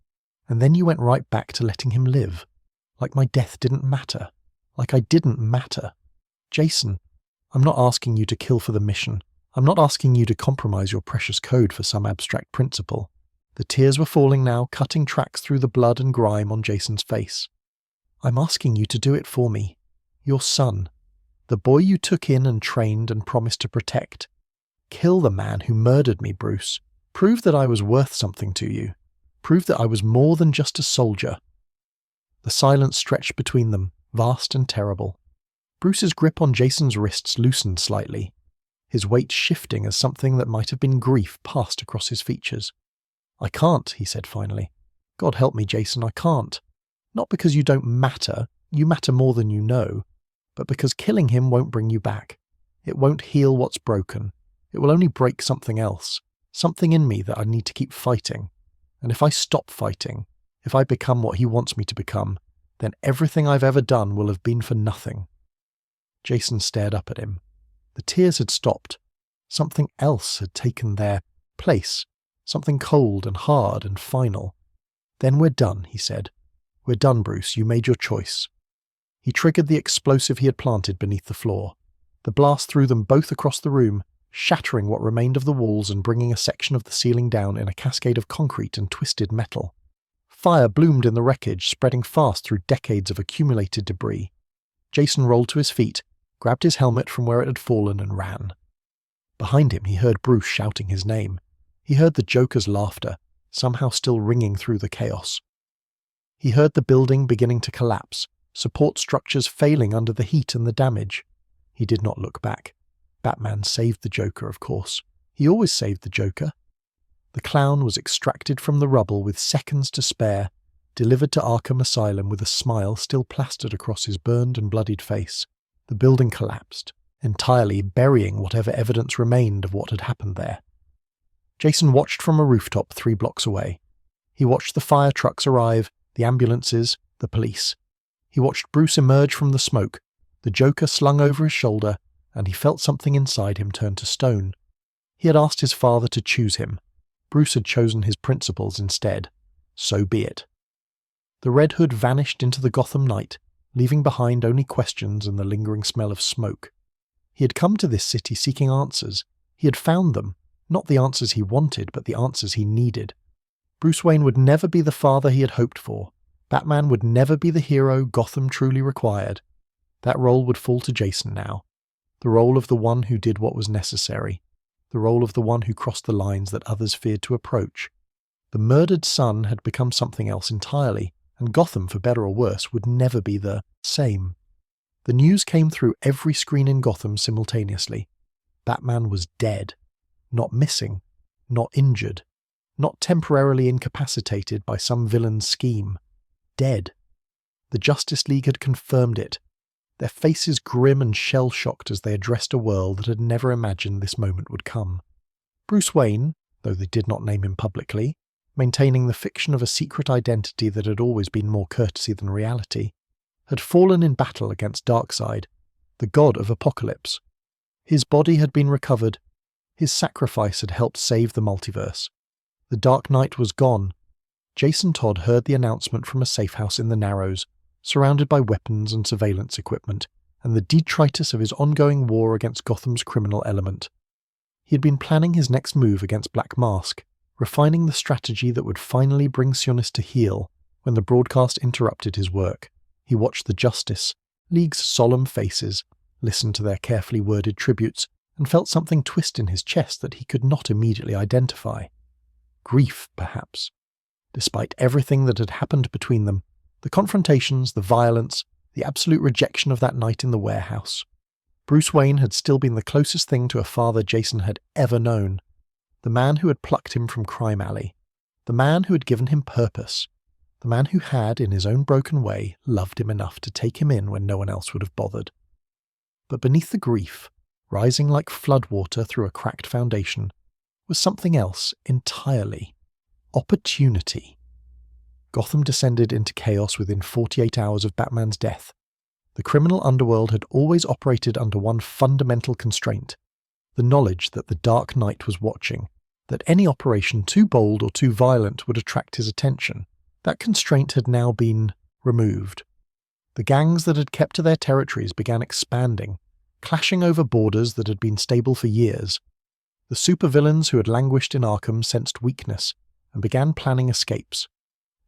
and then you went right back to letting him live, like my death didn't matter, like I didn't matter. Jason, I'm not asking you to kill for the mission. I'm not asking you to compromise your precious code for some abstract principle. The tears were falling now, cutting tracks through the blood and grime on Jason's face. I'm asking you to do it for me. Your son. The boy you took in and trained and promised to protect. Kill the man who murdered me, Bruce. Prove that I was worth something to you. Prove that I was more than just a soldier. The silence stretched between them, vast and terrible. Bruce's grip on Jason's wrists loosened slightly, his weight shifting as something that might have been grief passed across his features. I can't, he said finally. God help me, Jason, I can't. Not because you don't matter, you matter more than you know, but because killing him won't bring you back. It won't heal what's broken. It will only break something else, something in me that I need to keep fighting. And if I stop fighting, if I become what he wants me to become, then everything I've ever done will have been for nothing. Jason stared up at him. The tears had stopped. Something else had taken their place, something cold and hard and final. Then we're done, he said. We're done, Bruce. You made your choice. He triggered the explosive he had planted beneath the floor. The blast threw them both across the room, shattering what remained of the walls and bringing a section of the ceiling down in a cascade of concrete and twisted metal. Fire bloomed in the wreckage, spreading fast through decades of accumulated debris. Jason rolled to his feet, grabbed his helmet from where it had fallen and ran. Behind him he heard Bruce shouting his name. He heard the Joker's laughter, somehow still ringing through the chaos. He heard the building beginning to collapse, support structures failing under the heat and the damage. He did not look back. Batman saved the Joker, of course. He always saved the Joker. The clown was extracted from the rubble with seconds to spare, delivered to Arkham Asylum with a smile still plastered across his burned and bloodied face. The building collapsed, entirely burying whatever evidence remained of what had happened there. Jason watched from a rooftop 3 blocks away. He watched the fire trucks arrive, the ambulances, the police. He watched Bruce emerge from the smoke, the Joker slung over his shoulder, and he felt something inside him turn to stone. He had asked his father to choose him. Bruce had chosen his principles instead. So be it. The Red Hood vanished into the Gotham night, leaving behind only questions and the lingering smell of smoke. He had come to this city seeking answers. He had found them, not the answers he wanted, but the answers he needed. Bruce Wayne would never be the father he had hoped for. Batman would never be the hero Gotham truly required. That role would fall to Jason now. The role of the one who did what was necessary. The role of the one who crossed the lines that others feared to approach. The murdered son had become something else entirely, and Gotham, for better or worse, would never be the same. The news came through every screen in Gotham simultaneously. Batman was dead. Not missing. Not injured. Not temporarily incapacitated by some villain's scheme. Dead. The Justice League had confirmed it. Their faces grim and shell-shocked as they addressed a world that had never imagined this moment would come. Bruce Wayne, though they did not name him publicly, maintaining the fiction of a secret identity that had always been more courtesy than reality, had fallen in battle against Darkseid, the god of apocalypse. His body had been recovered. His sacrifice had helped save the multiverse. The Dark Knight was gone. Jason Todd heard the announcement from a safe house in the Narrows, surrounded by weapons and surveillance equipment, and the detritus of his ongoing war against Gotham's criminal element. He had been planning his next move against Black Mask, refining the strategy that would finally bring Sionis to heel when the broadcast interrupted his work. He watched the Justice League's solemn faces, listened to their carefully worded tributes, and felt something twist in his chest that he could not immediately identify. Grief, perhaps. Despite everything that had happened between them, the confrontations, the violence, the absolute rejection of that night in the warehouse. Bruce Wayne had still been the closest thing to a father Jason had ever known. The man who had plucked him from Crime Alley. The man who had given him purpose. The man who had, in his own broken way, loved him enough to take him in when no one else would have bothered. But beneath the grief, rising like floodwater through a cracked foundation, was something else entirely. Opportunity. Gotham descended into chaos within 48 hours of Batman's death. The criminal underworld had always operated under one fundamental constraint, the knowledge that the Dark Knight was watching, that any operation too bold or too violent would attract his attention. That constraint had now been removed. The gangs that had kept to their territories began expanding, clashing over borders that had been stable for years. The supervillains who had languished in Arkham sensed weakness and began planning escapes.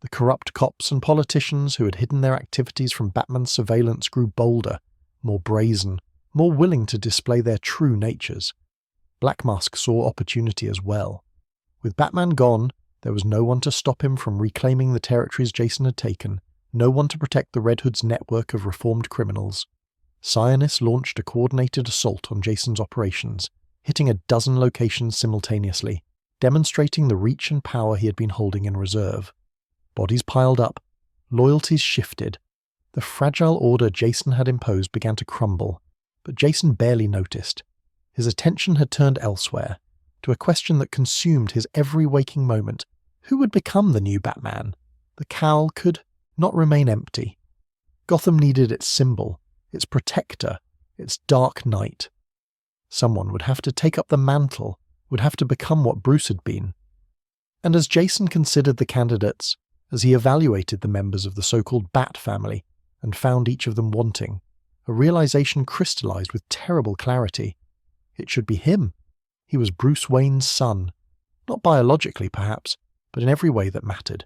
The corrupt cops and politicians who had hidden their activities from Batman's surveillance grew bolder, more brazen, more willing to display their true natures. Black Mask saw opportunity as well. With Batman gone, there was no one to stop him from reclaiming the territories Jason had taken, no one to protect the Red Hood's network of reformed criminals. Sionis launched a coordinated assault on Jason's operations, hitting a dozen locations simultaneously, demonstrating the reach and power he had been holding in reserve. Bodies piled up, loyalties shifted. The fragile order Jason had imposed began to crumble, but Jason barely noticed. His attention had turned elsewhere, to a question that consumed his every waking moment. Who would become the new Batman? The cowl could not remain empty. Gotham needed its symbol, its protector, its dark knight. Someone would have to take up the mantle, would have to become what Bruce had been. And as Jason considered the candidates, as he evaluated the members of the so-called Bat family and found each of them wanting, a realization crystallized with terrible clarity. It should be him. He was Bruce Wayne's son. Not biologically, perhaps, but in every way that mattered.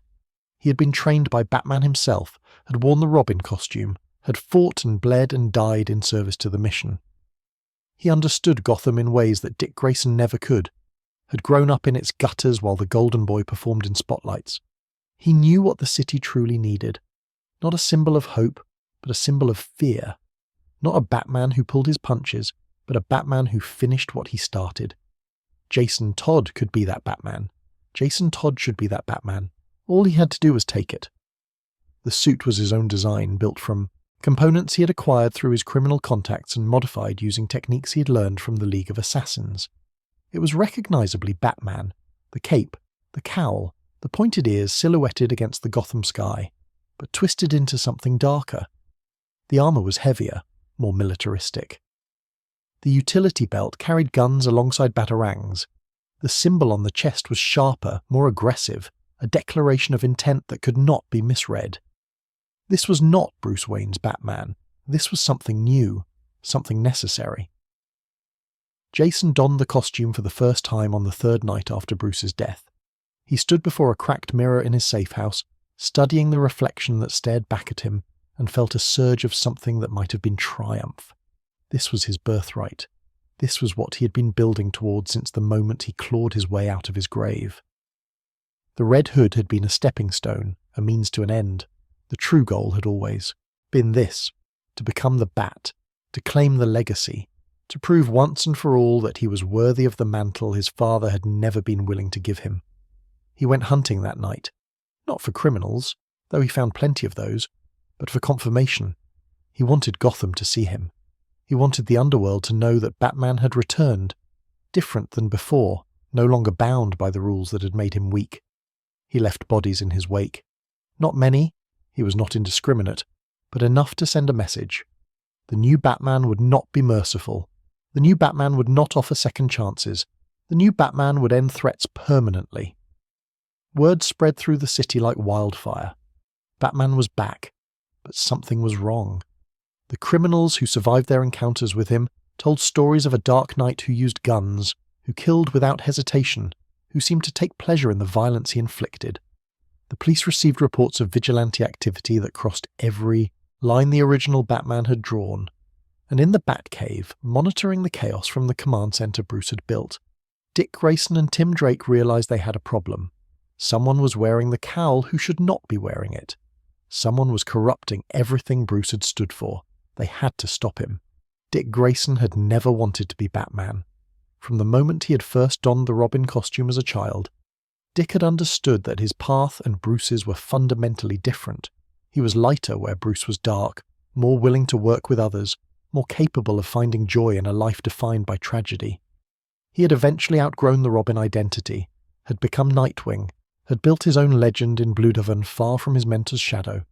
He had been trained by Batman himself, had worn the Robin costume, had fought and bled and died in service to the mission. He understood Gotham in ways that Dick Grayson never could, had grown up in its gutters while the Golden Boy performed in spotlights. He knew what the city truly needed. Not a symbol of hope, but a symbol of fear. Not a Batman who pulled his punches, but a Batman who finished what he started. Jason Todd could be that Batman. Jason Todd should be that Batman. All he had to do was take it. The suit was his own design, built from components he had acquired through his criminal contacts and modified using techniques he had learned from the League of Assassins. It was recognizably Batman. The cape, the cowl, the pointed ears silhouetted against the Gotham sky, but twisted into something darker. The armor was heavier, more militaristic. The utility belt carried guns alongside batarangs. The symbol on the chest was sharper, more aggressive, a declaration of intent that could not be misread. This was not Bruce Wayne's Batman. This was something new, something necessary. Jason donned the costume for the first time on the third night after Bruce's death. He stood before a cracked mirror in his safe house, studying the reflection that stared back at him, and felt a surge of something that might have been triumph. This was his birthright. This was what he had been building toward since the moment he clawed his way out of his grave. The Red Hood had been a stepping stone, a means to an end. The true goal had always been this, to become the Bat, to claim the legacy, to prove once and for all that he was worthy of the mantle his father had never been willing to give him. He went hunting that night, not for criminals, though he found plenty of those, but for confirmation. He wanted Gotham to see him. He wanted the underworld to know that Batman had returned, different than before, no longer bound by the rules that had made him weak. He left bodies in his wake. Not many, he was not indiscriminate, but enough to send a message. The new Batman would not be merciful. The new Batman would not offer second chances. The new Batman would end threats permanently. Word spread through the city like wildfire. Batman was back, but something was wrong. The criminals who survived their encounters with him told stories of a Dark Knight who used guns, who killed without hesitation, who seemed to take pleasure in the violence he inflicted. The police received reports of vigilante activity that crossed every line the original Batman had drawn. And in the Batcave, monitoring the chaos from the command center Bruce had built, Dick Grayson and Tim Drake realized they had a problem. Someone was wearing the cowl who should not be wearing it. Someone was corrupting everything Bruce had stood for. They had to stop him. Dick Grayson had never wanted to be Batman. From the moment he had first donned the Robin costume as a child, Dick had understood that his path and Bruce's were fundamentally different. He was lighter where Bruce was dark, more willing to work with others, more capable of finding joy in a life defined by tragedy. He had eventually outgrown the Robin identity, had become Nightwing, had built his own legend in Blüdhaven far from his mentor's shadow.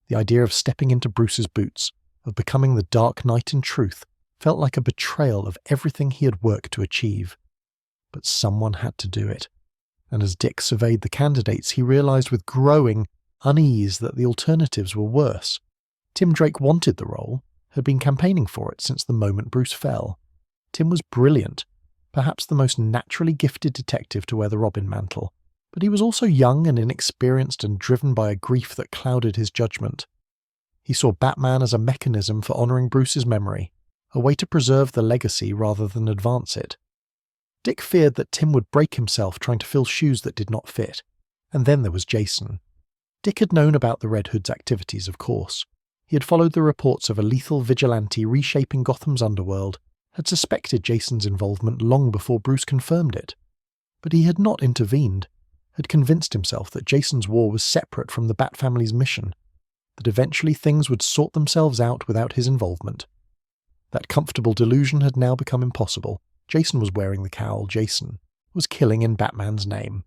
The idea of stepping into Bruce's boots, of becoming the Dark Knight in truth, felt like a betrayal of everything he had worked to achieve. But someone had to do it. And as Dick surveyed the candidates, he realized with growing unease that the alternatives were worse. Tim Drake wanted the role, had been campaigning for it since the moment Bruce fell. Tim was brilliant, perhaps the most naturally gifted detective to wear the Robin mantle, but he was also young and inexperienced and driven by a grief that clouded his judgment. He saw Batman as a mechanism for honouring Bruce's memory, a way to preserve the legacy rather than advance it. Dick feared that Tim would break himself trying to fill shoes that did not fit. And then there was Jason. Dick had known about the Red Hood's activities, of course. He had followed the reports of a lethal vigilante reshaping Gotham's underworld, had suspected Jason's involvement long before Bruce confirmed it. But he had not intervened, had convinced himself that Jason's war was separate from the Bat family's mission, that eventually things would sort themselves out without his involvement. That comfortable delusion had now become impossible. Jason was wearing the cowl. Jason was killing in Batman's name.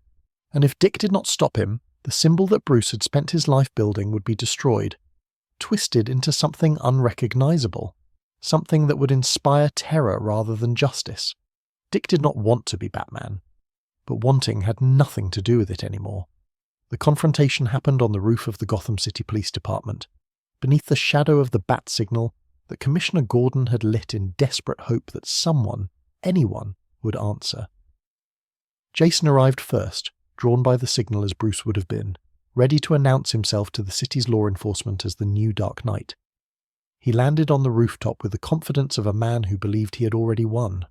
And if Dick did not stop him, the symbol that Bruce had spent his life building would be destroyed, twisted into something unrecognizable, something that would inspire terror rather than justice. Dick did not want to be Batman, but wanting had nothing to do with it anymore. The confrontation happened on the roof of the Gotham City Police Department, beneath the shadow of the bat signal that Commissioner Gordon had lit in desperate hope that someone, anyone, would answer. Jason arrived first, drawn by the signal as Bruce would have been, ready to announce himself to the city's law enforcement as the new Dark Knight. He landed on the rooftop with the confidence of a man who believed he had already won.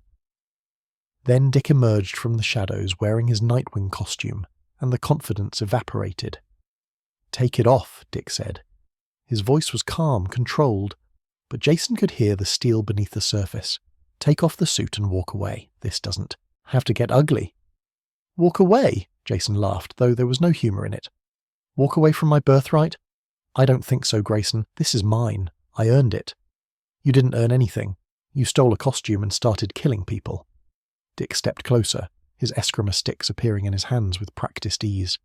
Then Dick emerged from the shadows wearing his Nightwing costume, and the confidence evaporated. "Take it off," Dick said. His voice was calm, controlled, but Jason could hear the steel beneath the surface. "Take off the suit and walk away. This doesn't have to get ugly." "Walk away?" Jason laughed, though there was no humour in it. "Walk away from my birthright? I don't think so, Grayson. This is mine. I earned it. You didn't earn anything. You stole a costume and started killing people." Dick stepped closer, his escrima sticks appearing in his hands with practiced ease.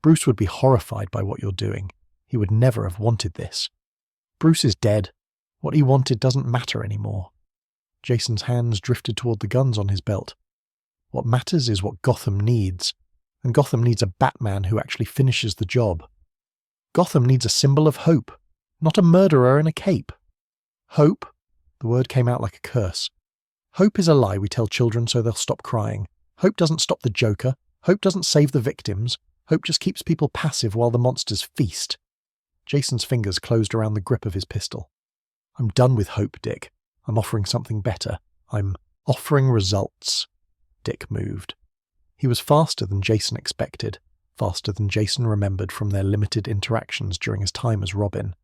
"Bruce would be horrified by what you're doing. He would never have wanted this. Bruce is dead. What he wanted doesn't matter anymore." Jason's hands drifted toward the guns on his belt. "What matters is what Gotham needs, and Gotham needs a Batman who actually finishes the job. Gotham needs a symbol of hope, not a murderer in a cape." "Hope?" The word came out like a curse. "Hope is a lie we tell children so they'll stop crying. Hope doesn't stop the Joker. Hope doesn't save the victims. Hope just keeps people passive while the monsters feast." Jason's fingers closed around the grip of his pistol. "I'm done with hope, Dick. I'm offering something better. I'm offering results." Dick moved. He was faster than Jason expected, faster than Jason remembered from their limited interactions during his time as Robin.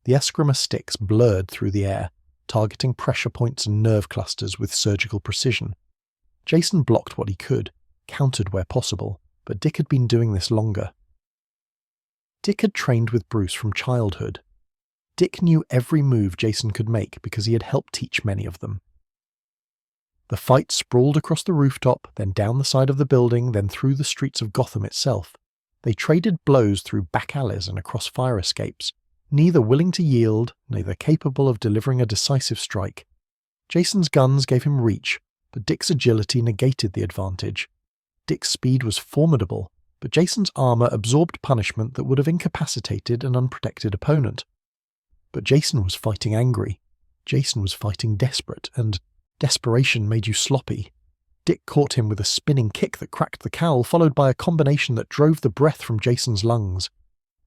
The escrima sticks blurred through the air, targeting pressure points and nerve clusters with surgical precision. Jason blocked what he could, countered where possible, but Dick had been doing this longer. Dick had trained with Bruce from childhood. Dick knew every move Jason could make because he had helped teach many of them. The fight sprawled across the rooftop, then down the side of the building, then through the streets of Gotham itself. They traded blows through back alleys and across fire escapes, neither willing to yield, neither capable of delivering a decisive strike. Jason's guns gave him reach, but Dick's agility negated the advantage. Dick's speed was formidable, but Jason's armor absorbed punishment that would have incapacitated an unprotected opponent. But Jason was fighting angry. Jason was fighting desperate, and desperation made you sloppy. Dick caught him with a spinning kick that cracked the cowl, followed by a combination that drove the breath from Jason's lungs.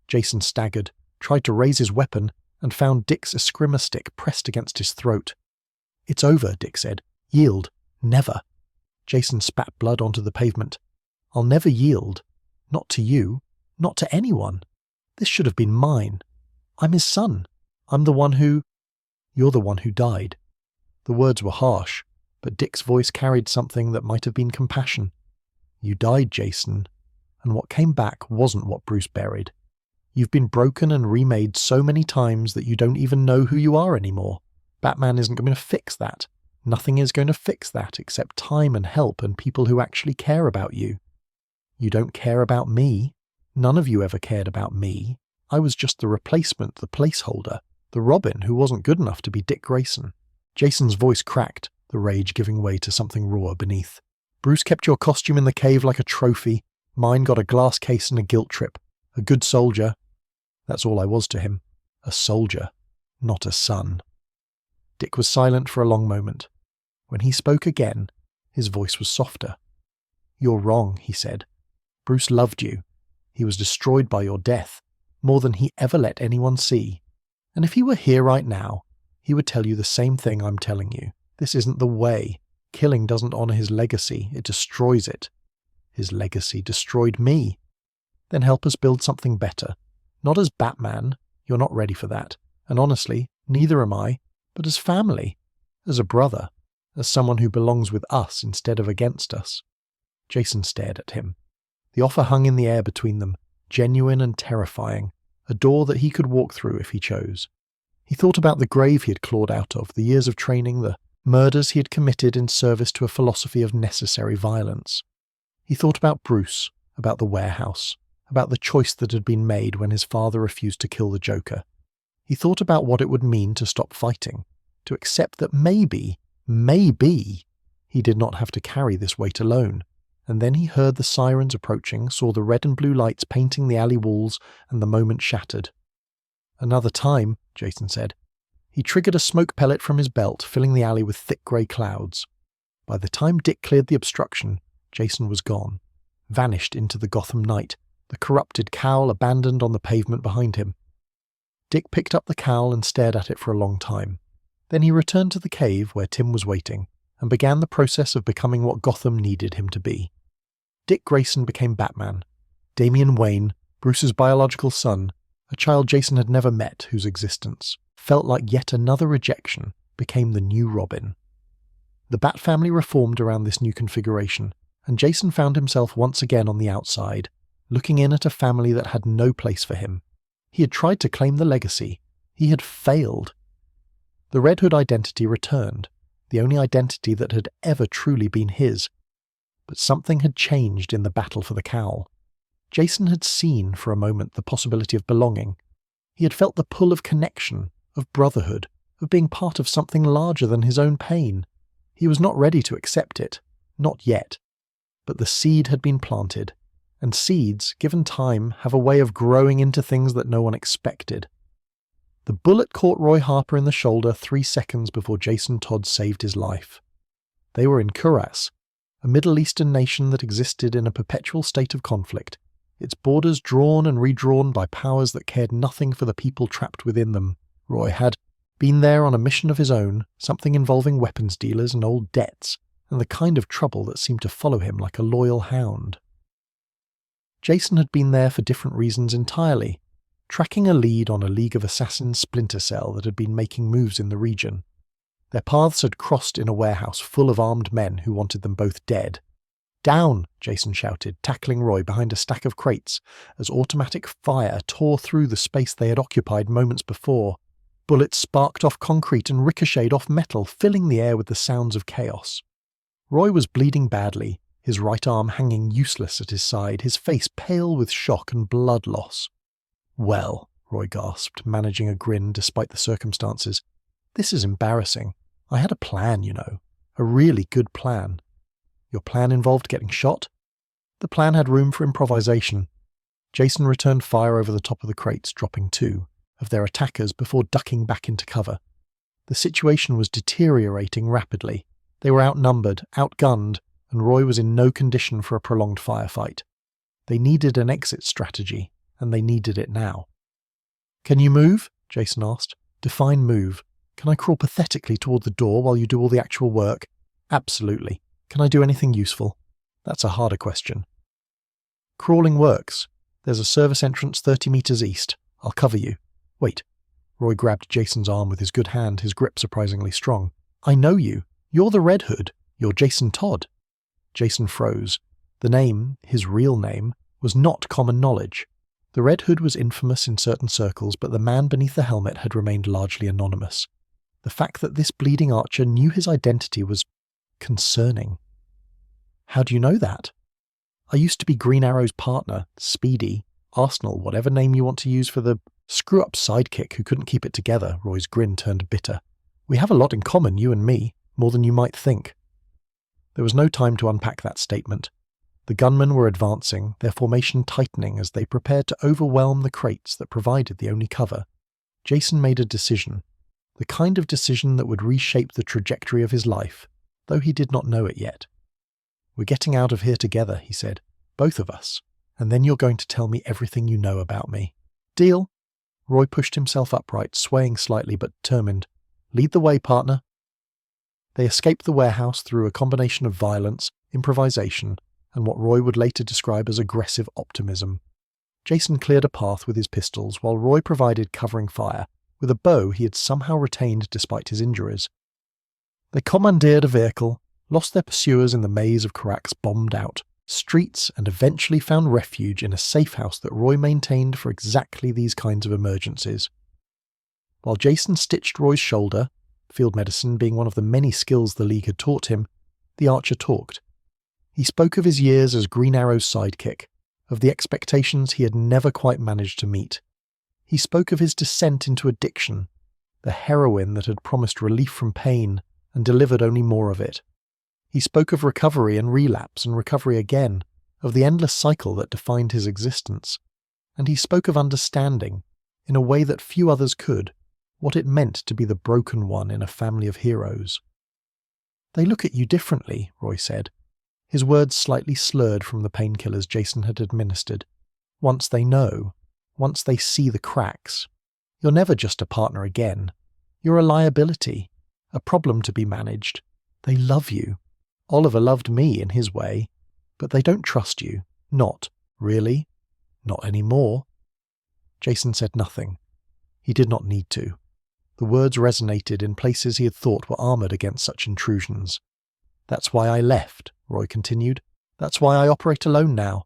Jason staggered, tried to raise his weapon, and found Dick's escrima stick pressed against his throat. "It's over," Dick said. "Yield. Never." Jason spat blood onto the pavement. "I'll never yield. Not to you. Not to anyone. This should have been mine. I'm his son. I'm the one who—" "You're the one who died." The words were harsh, but Dick's voice carried something that might have been compassion. "You died, Jason, and what came back wasn't what Bruce buried. You've been broken and remade so many times that you don't even know who you are anymore. Batman isn't going to fix that. Nothing is going to fix that except time and help and people who actually care about you. You don't care about me. None of you ever cared about me. I was just the replacement, the placeholder, the Robin who wasn't good enough to be Dick Grayson." Jason's voice cracked, the rage giving way to something rawer beneath. "Bruce kept your costume in the cave like a trophy. Mine got a glass case and a guilt trip. A good soldier. That's all I was to him. A soldier, not a son." Dick was silent for a long moment. When he spoke again, his voice was softer. "You're wrong," he said. "Bruce loved you. He was destroyed by your death, more than he ever let anyone see. And if he were here right now, he would tell you the same thing I'm telling you. This isn't the way. Killing doesn't honor his legacy, it destroys it. His legacy destroyed me. Then help us build something better. Not as Batman, you're not ready for that. And honestly, neither am I, but as family, as a brother, as someone who belongs with us instead of against us." Jason stared at him. The offer hung in the air between them, genuine and terrifying, a door that he could walk through if he chose. He thought about the grave he had clawed out of, the years of training, the murders he had committed in service to a philosophy of necessary violence. He thought about Bruce, about the warehouse, about the choice that had been made when his father refused to kill the Joker. He thought about what it would mean to stop fighting, to accept that maybe, he did not have to carry this weight alone. And then he heard the sirens approaching, saw the red and blue lights painting the alley walls, and the moment shattered. "Another time," Jason said. He triggered a smoke pellet from his belt, filling the alley with thick grey clouds. By the time Dick cleared the obstruction, Jason was gone, vanished into the Gotham night, the corrupted cowl abandoned on the pavement behind him. Dick picked up the cowl and stared at it for a long time. Then he returned to the cave where Tim was waiting, and began the process of becoming what Gotham needed him to be. Dick Grayson became Batman. Damian Wayne, Bruce's biological son, a child Jason had never met whose existence felt like yet another rejection, became the new Robin. The Bat family reformed around this new configuration, and Jason found himself once again on the outside, looking in at a family that had no place for him. He had tried to claim the legacy. He had failed. The Red Hood identity returned, the only identity that had ever truly been his. But something had changed in the battle for the cowl. Jason had seen for a moment the possibility of belonging. He had felt the pull of connection, of brotherhood, of being part of something larger than his own pain. He was not ready to accept it, not yet. But the seed had been planted, and seeds, given time, have a way of growing into things that no one expected. The bullet caught Roy Harper in the shoulder 3 seconds before Jason Todd saved his life. They were in Kuras, a Middle Eastern nation that existed in a perpetual state of conflict, its borders drawn and redrawn by powers that cared nothing for the people trapped within them. Roy had been there on a mission of his own, something involving weapons dealers and old debts, and the kind of trouble that seemed to follow him like a loyal hound. Jason had been there for different reasons entirely, tracking a lead on a League of Assassins splinter cell that had been making moves in the region. Their paths had crossed in a warehouse full of armed men who wanted them both dead. "Down!" Jason shouted, tackling Roy behind a stack of crates as automatic fire tore through the space they had occupied moments before. Bullets sparked off concrete and ricocheted off metal, filling the air with the sounds of chaos. Roy was bleeding badly, his right arm hanging useless at his side, his face pale with shock and blood loss. "Well," Roy gasped, managing a grin despite the circumstances. "This is embarrassing. I had a plan, you know. A really good plan." "Your plan involved getting shot?" "The plan had room for improvisation." Jason returned fire over the top of the crates, dropping 2 of their attackers before ducking back into cover. The situation was deteriorating rapidly. They were outnumbered, outgunned, and Roy was in no condition for a prolonged firefight. They needed an exit strategy, and they needed it now. "Can you move?" Jason asked. "Define move. Can I crawl pathetically toward the door while you do all the actual work?" "Absolutely. Can I do anything useful?" "That's a harder question." "Crawling works. There's a service entrance 30 meters east. I'll cover you." "Wait." Roy grabbed Jason's arm with his good hand, his grip surprisingly strong. "I know you. You're the Red Hood. You're Jason Todd." Jason froze. The name, his real name, was not common knowledge. The Red Hood was infamous in certain circles, but the man beneath the helmet had remained largely anonymous. The fact that this bleeding archer knew his identity was concerning. "How do you know that?" "I used to be Green Arrow's partner, Speedy, Arsenal, whatever name you want to use for the screw-up sidekick who couldn't keep it together." Roy's grin turned bitter. "We have a lot in common, you and me, more than you might think." There was no time to unpack that statement. The gunmen were advancing, their formation tightening as they prepared to overwhelm the crates that provided the only cover. Jason made a decision. The kind of decision that would reshape the trajectory of his life, though he did not know it yet. "We're getting out of here together," he said. "Both of us. And then you're going to tell me everything you know about me. Deal?" Roy pushed himself upright, swaying slightly but determined. "Lead the way, partner." They escaped the warehouse through a combination of violence, improvisation, and what Roy would later describe as aggressive optimism. Jason cleared a path with his pistols, while Roy provided covering fire, with a bow he had somehow retained despite his injuries. They commandeered a vehicle, lost their pursuers in the maze of Karak's bombed-out streets, and eventually found refuge in a safe house that Roy maintained for exactly these kinds of emergencies. While Jason stitched Roy's shoulder, field medicine being one of the many skills the League had taught him, the archer talked. He spoke of his years as Green Arrow's sidekick, of the expectations he had never quite managed to meet. He spoke of his descent into addiction, the heroin that had promised relief from pain and delivered only more of it. He spoke of recovery and relapse and recovery again, of the endless cycle that defined his existence. And he spoke of understanding, in a way that few others could, what it meant to be the broken one in a family of heroes. "They look at you differently," Roy said, his words slightly slurred from the painkillers Jason had administered. "Once they know, once they see the cracks. You're never just a partner again. You're a liability, a problem to be managed. They love you. Oliver loved me in his way, but they don't trust you. Not, really. Not anymore." Jason said nothing. He did not need to. The words resonated in places he had thought were armoured against such intrusions. "That's why I left," Roy continued. "That's why I operate alone now.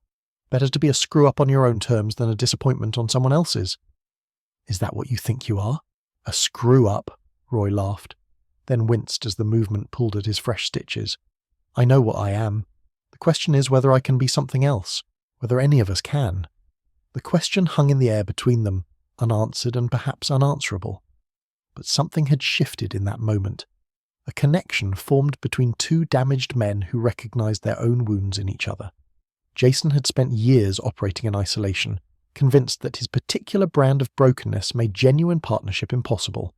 Better to be a screw-up on your own terms than a disappointment on someone else's." "Is that what you think you are? A screw-up?" Roy laughed, then winced as the movement pulled at his fresh stitches. "I know what I am. The question is whether I can be something else, whether any of us can." The question hung in the air between them, unanswered and perhaps unanswerable. But something had shifted in that moment. A connection formed between two damaged men who recognized their own wounds in each other. Jason had spent years operating in isolation, convinced that his particular brand of brokenness made genuine partnership impossible.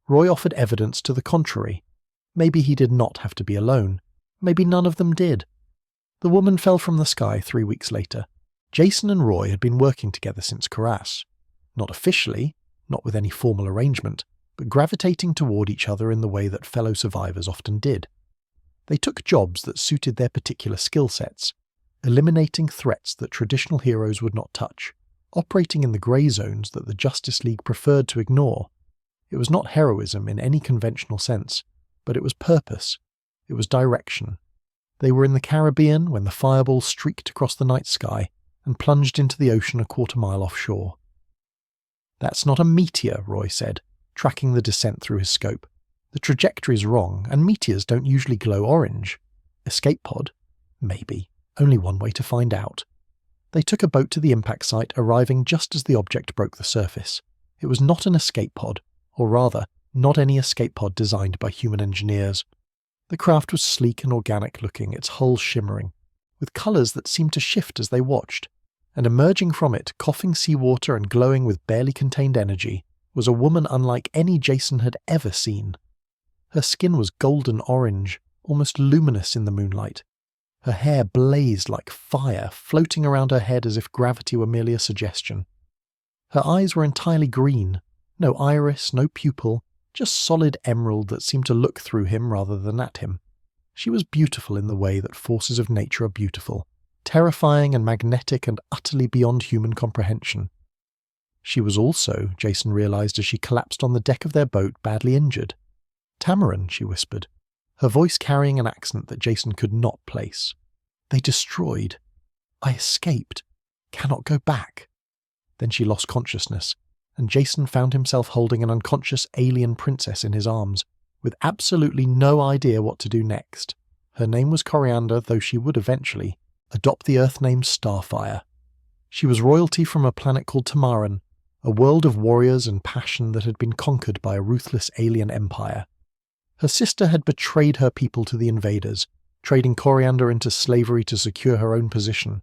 Roy offered evidence to the contrary. Maybe he did not have to be alone. Maybe none of them did. The woman fell from the sky 3 weeks later. Jason and Roy had been working together since Karas. Not officially, not with any formal arrangement, but gravitating toward each other in the way that fellow survivors often did. They took jobs that suited their particular skill sets, eliminating threats that traditional heroes would not touch, operating in the grey zones that the Justice League preferred to ignore. It was not heroism in any conventional sense, but it was purpose. It was direction. They were in the Caribbean when the fireball streaked across the night sky and plunged into the ocean a quarter-mile offshore. "That's not a meteor," Roy said, tracking the descent through his scope. "The trajectory's wrong, and meteors don't usually glow orange. Escape pod? Maybe. Only one way to find out." They took a boat to the impact site, arriving just as the object broke the surface. It was not an escape pod, or rather, not any escape pod designed by human engineers. The craft was sleek and organic-looking, its hull shimmering, with colours that seemed to shift as they watched, and emerging from it, coughing seawater and glowing with barely contained energy, was a woman unlike any Jason had ever seen. Her skin was golden orange, almost luminous in the moonlight. Her hair blazed like fire, floating around her head as if gravity were merely a suggestion. Her eyes were entirely green, no iris, no pupil, just solid emerald that seemed to look through him rather than at him. She was beautiful in the way that forces of nature are beautiful, terrifying and magnetic and utterly beyond human comprehension. She was also, Jason realized as she collapsed on the deck of their boat, badly injured. "Tamarin," she whispered, her voice carrying an accent that Jason could not place. "They destroyed. I escaped. Cannot go back." Then she lost consciousness, and Jason found himself holding an unconscious alien princess in his arms, with absolutely no idea what to do next. Her name was Coriander, though she would eventually adopt the Earth name Starfire. She was royalty from a planet called Tamarin, a world of warriors and passion that had been conquered by a ruthless alien empire. Her sister had betrayed her people to the invaders, trading Coriander into slavery to secure her own position.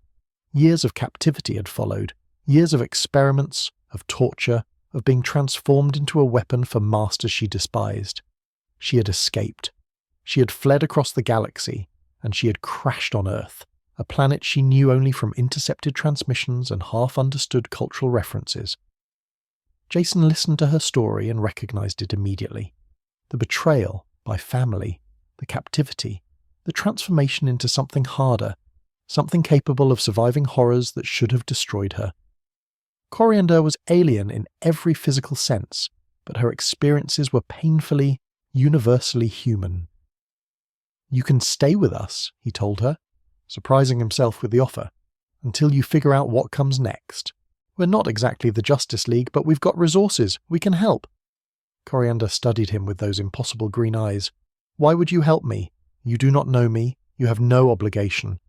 Years of captivity had followed, years of experiments, of torture, of being transformed into a weapon for masters she despised. She had escaped. She had fled across the galaxy, and she had crashed on Earth, a planet she knew only from intercepted transmissions and half-understood cultural references. Jason listened to her story and recognized it immediately. The betrayal by family, the captivity, the transformation into something harder, something capable of surviving horrors that should have destroyed her. Coriander was alien in every physical sense, but her experiences were painfully, universally human. "You can stay with us," he told her, surprising himself with the offer, "until you figure out what comes next. We're not exactly the Justice League, but we've got resources. We can help." Coriander studied him with those impossible green eyes. "Why would you help me? You do not know me. You have no obligation."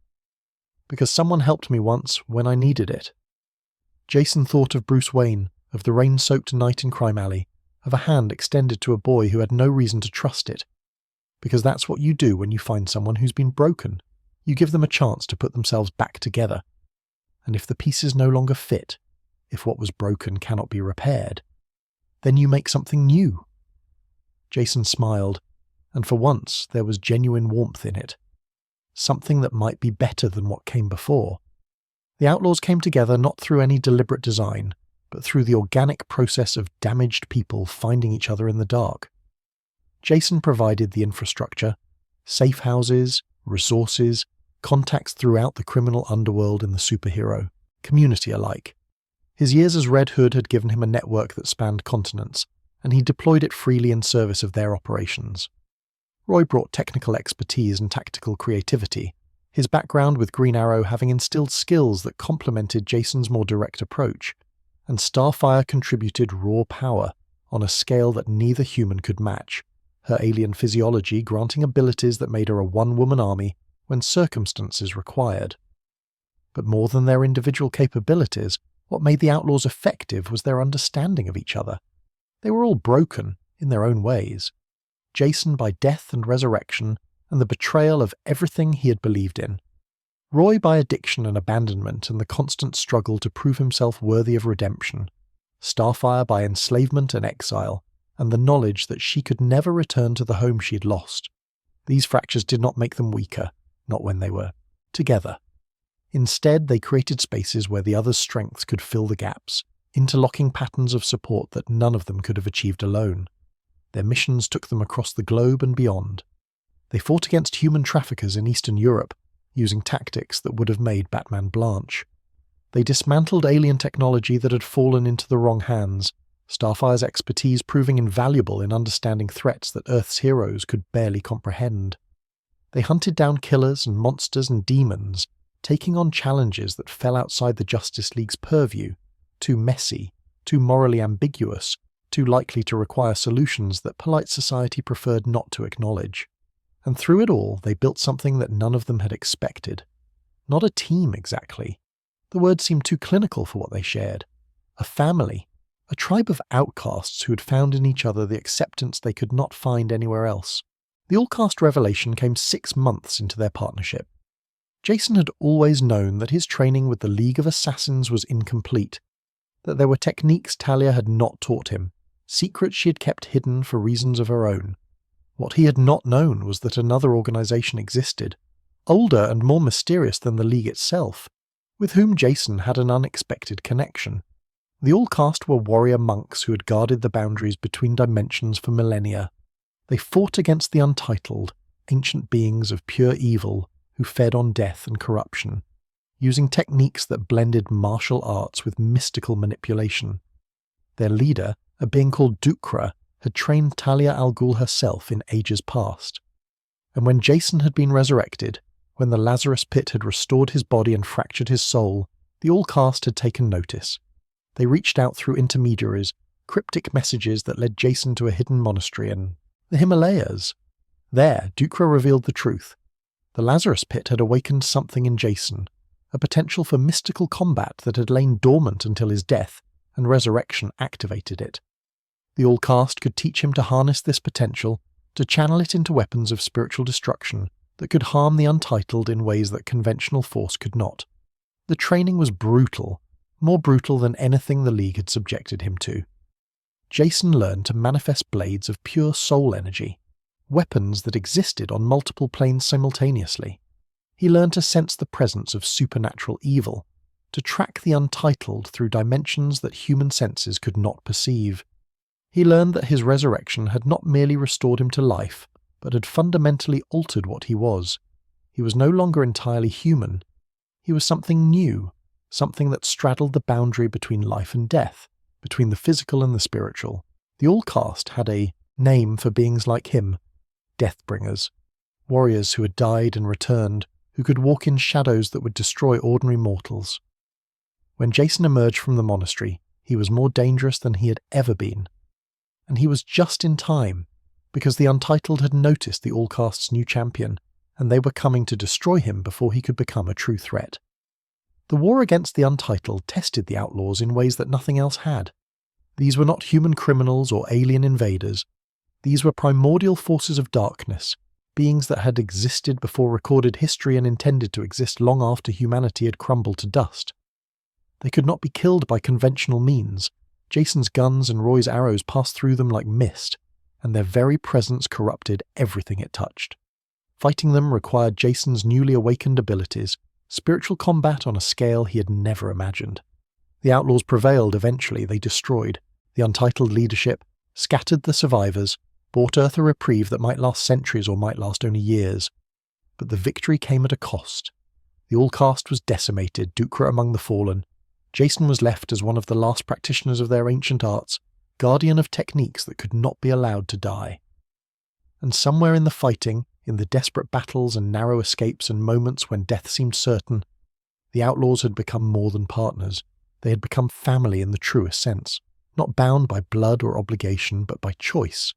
"Because someone helped me once when I needed it." Jason thought of Bruce Wayne, of the rain-soaked night in Crime Alley, of a hand extended to a boy who had no reason to trust it. Because that's what you do when you find someone who's been broken. You give them a chance to put themselves back together. And if the pieces no longer fit, if what was broken cannot be repaired, then you make something new. Jason smiled, and for once there was genuine warmth in it. Something that might be better than what came before. The Outlaws came together not through any deliberate design, but through the organic process of damaged people finding each other in the dark. Jason provided the infrastructure, safe houses, resources, contacts throughout the criminal underworld and the superhero, community alike. His years as Red Hood had given him a network that spanned continents, and he deployed it freely in service of their operations. Roy brought technical expertise and tactical creativity, his background with Green Arrow having instilled skills that complemented Jason's more direct approach, and Starfire contributed raw power on a scale that neither human could match, her alien physiology granting abilities that made her a one-woman army when circumstances required. But more than their individual capabilities, what made the Outlaws effective was their understanding of each other. They were all broken, in their own ways. Jason by death and resurrection, and the betrayal of everything he had believed in. Roy by addiction and abandonment and the constant struggle to prove himself worthy of redemption. Starfire by enslavement and exile, and the knowledge that she could never return to the home she had lost. These fractures did not make them weaker, not when they were together. Instead, they created spaces where the other's strengths could fill the gaps, interlocking patterns of support that none of them could have achieved alone. Their missions took them across the globe and beyond. They fought against human traffickers in Eastern Europe, using tactics that would have made Batman blanch. They dismantled alien technology that had fallen into the wrong hands, Starfire's expertise proving invaluable in understanding threats that Earth's heroes could barely comprehend. They hunted down killers and monsters and demons, taking on challenges that fell outside the Justice League's purview, too messy, too morally ambiguous, too likely to require solutions that polite society preferred not to acknowledge. And through it all, they built something that none of them had expected. Not a team, exactly. The word seemed too clinical for what they shared. A family. A tribe of outcasts who had found in each other the acceptance they could not find anywhere else. The all-cast revelation came 6 months into their partnership. Jason had always known that his training with the League of Assassins was incomplete, that there were techniques Talia had not taught him, secrets she had kept hidden for reasons of her own. What he had not known was that another organization existed, older and more mysterious than the League itself, with whom Jason had an unexpected connection. The All-Cast were warrior monks who had guarded the boundaries between dimensions for millennia. They fought against the Untitled, ancient beings of pure evil who fed on death and corruption, using techniques that blended martial arts with mystical manipulation. Their leader, a being called Dukra, had trained Talia al Ghul herself in ages past. And when Jason had been resurrected, when the Lazarus Pit had restored his body and fractured his soul, the All-Cast had taken notice. They reached out through intermediaries, cryptic messages that led Jason to a hidden monastery in the Himalayas. There, Dukra revealed the truth. The Lazarus Pit had awakened something in Jason, a potential for mystical combat that had lain dormant until his death, and resurrection activated it. The All-Cast could teach him to harness this potential, to channel it into weapons of spiritual destruction that could harm the Untitled in ways that conventional force could not. The training was brutal, more brutal than anything the League had subjected him to. Jason learned to manifest blades of pure soul energy, weapons that existed on multiple planes simultaneously. He learned to sense the presence of supernatural evil, to track the untitled through dimensions that human senses could not perceive. He learned that his resurrection had not merely restored him to life, but had fundamentally altered what he was. He was no longer entirely human. He was something new, something that straddled the boundary between life and death, between the physical and the spiritual. The All-Cast had a name for beings like him, Deathbringers, warriors who had died and returned, who could walk in shadows that would destroy ordinary mortals. When Jason emerged from the monastery, he was more dangerous than he had ever been. And he was just in time, because the Untitled had noticed the All-Cast's new champion, and they were coming to destroy him before he could become a true threat. The war against the Untitled tested the Outlaws in ways that nothing else had. These were not human criminals or alien invaders. These were primordial forces of darkness, beings that had existed before recorded history and intended to exist long after humanity had crumbled to dust. They could not be killed by conventional means. Jason's guns and Roy's arrows passed through them like mist, and their very presence corrupted everything it touched. Fighting them required Jason's newly awakened abilities, spiritual combat on a scale he had never imagined. The Outlaws prevailed eventually. They destroyed the Untitled leadership, scattered the survivors, brought Earth a reprieve that might last centuries or might last only years. But the victory came at a cost. The All-Cast was decimated, Dukra among the fallen. Jason was left as one of the last practitioners of their ancient arts, guardian of techniques that could not be allowed to die. And somewhere in the fighting, in the desperate battles and narrow escapes and moments when death seemed certain, the Outlaws had become more than partners. They had become family in the truest sense, not bound by blood or obligation, but by choice,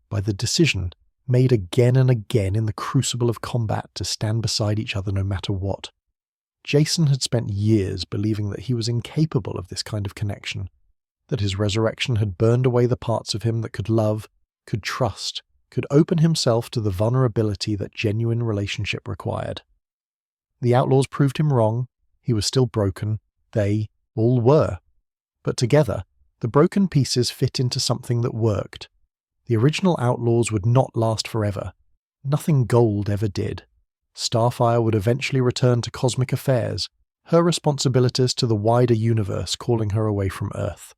by the decision, made again and again in the crucible of combat, to stand beside each other no matter what. Jason had spent years believing that he was incapable of this kind of connection, that his resurrection had burned away the parts of him that could love, could trust, could open himself to the vulnerability that genuine relationship required. The Outlaws proved him wrong. He was still broken. They all were. But together, the broken pieces fit into something that worked. The original Outlaws would not last forever. Nothing gold ever did. Starfire would eventually return to cosmic affairs, her responsibilities to the wider universe calling her away from Earth.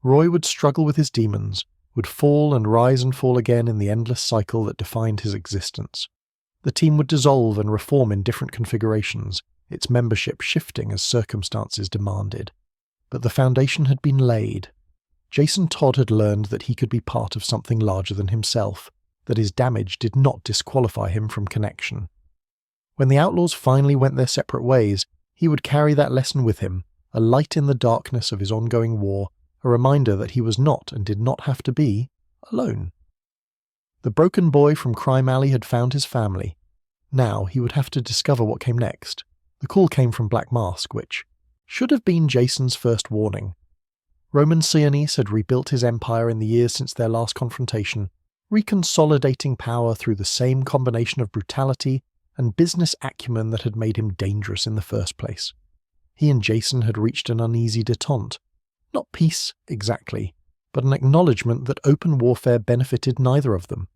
Roy would struggle with his demons, would fall and rise and fall again in the endless cycle that defined his existence. The team would dissolve and reform in different configurations, its membership shifting as circumstances demanded. But the foundation had been laid. Jason Todd had learned that he could be part of something larger than himself, that his damage did not disqualify him from connection. When the Outlaws finally went their separate ways, he would carry that lesson with him, a light in the darkness of his ongoing war, a reminder that he was not and did not have to be alone. The broken boy from Crime Alley had found his family. Now he would have to discover what came next. The call came from Black Mask, which should have been Jason's first warning. Roman Sionis had rebuilt his empire in the years since their last confrontation, reconsolidating power through the same combination of brutality and business acumen that had made him dangerous in the first place. He and Jason had reached an uneasy détente. Not peace, exactly, but an acknowledgement that open warfare benefited neither of them.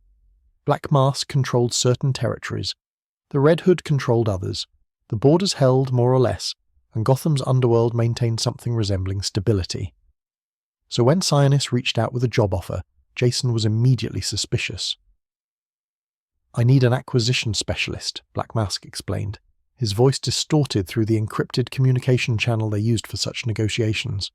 Black Mask controlled certain territories. The Red Hood controlled others. The borders held, more or less, and Gotham's underworld maintained something resembling stability. So when Sionis reached out with a job offer, Jason was immediately suspicious. "I need an acquisition specialist," Black Mask explained, his voice distorted through the encrypted communication channel they used for such negotiations.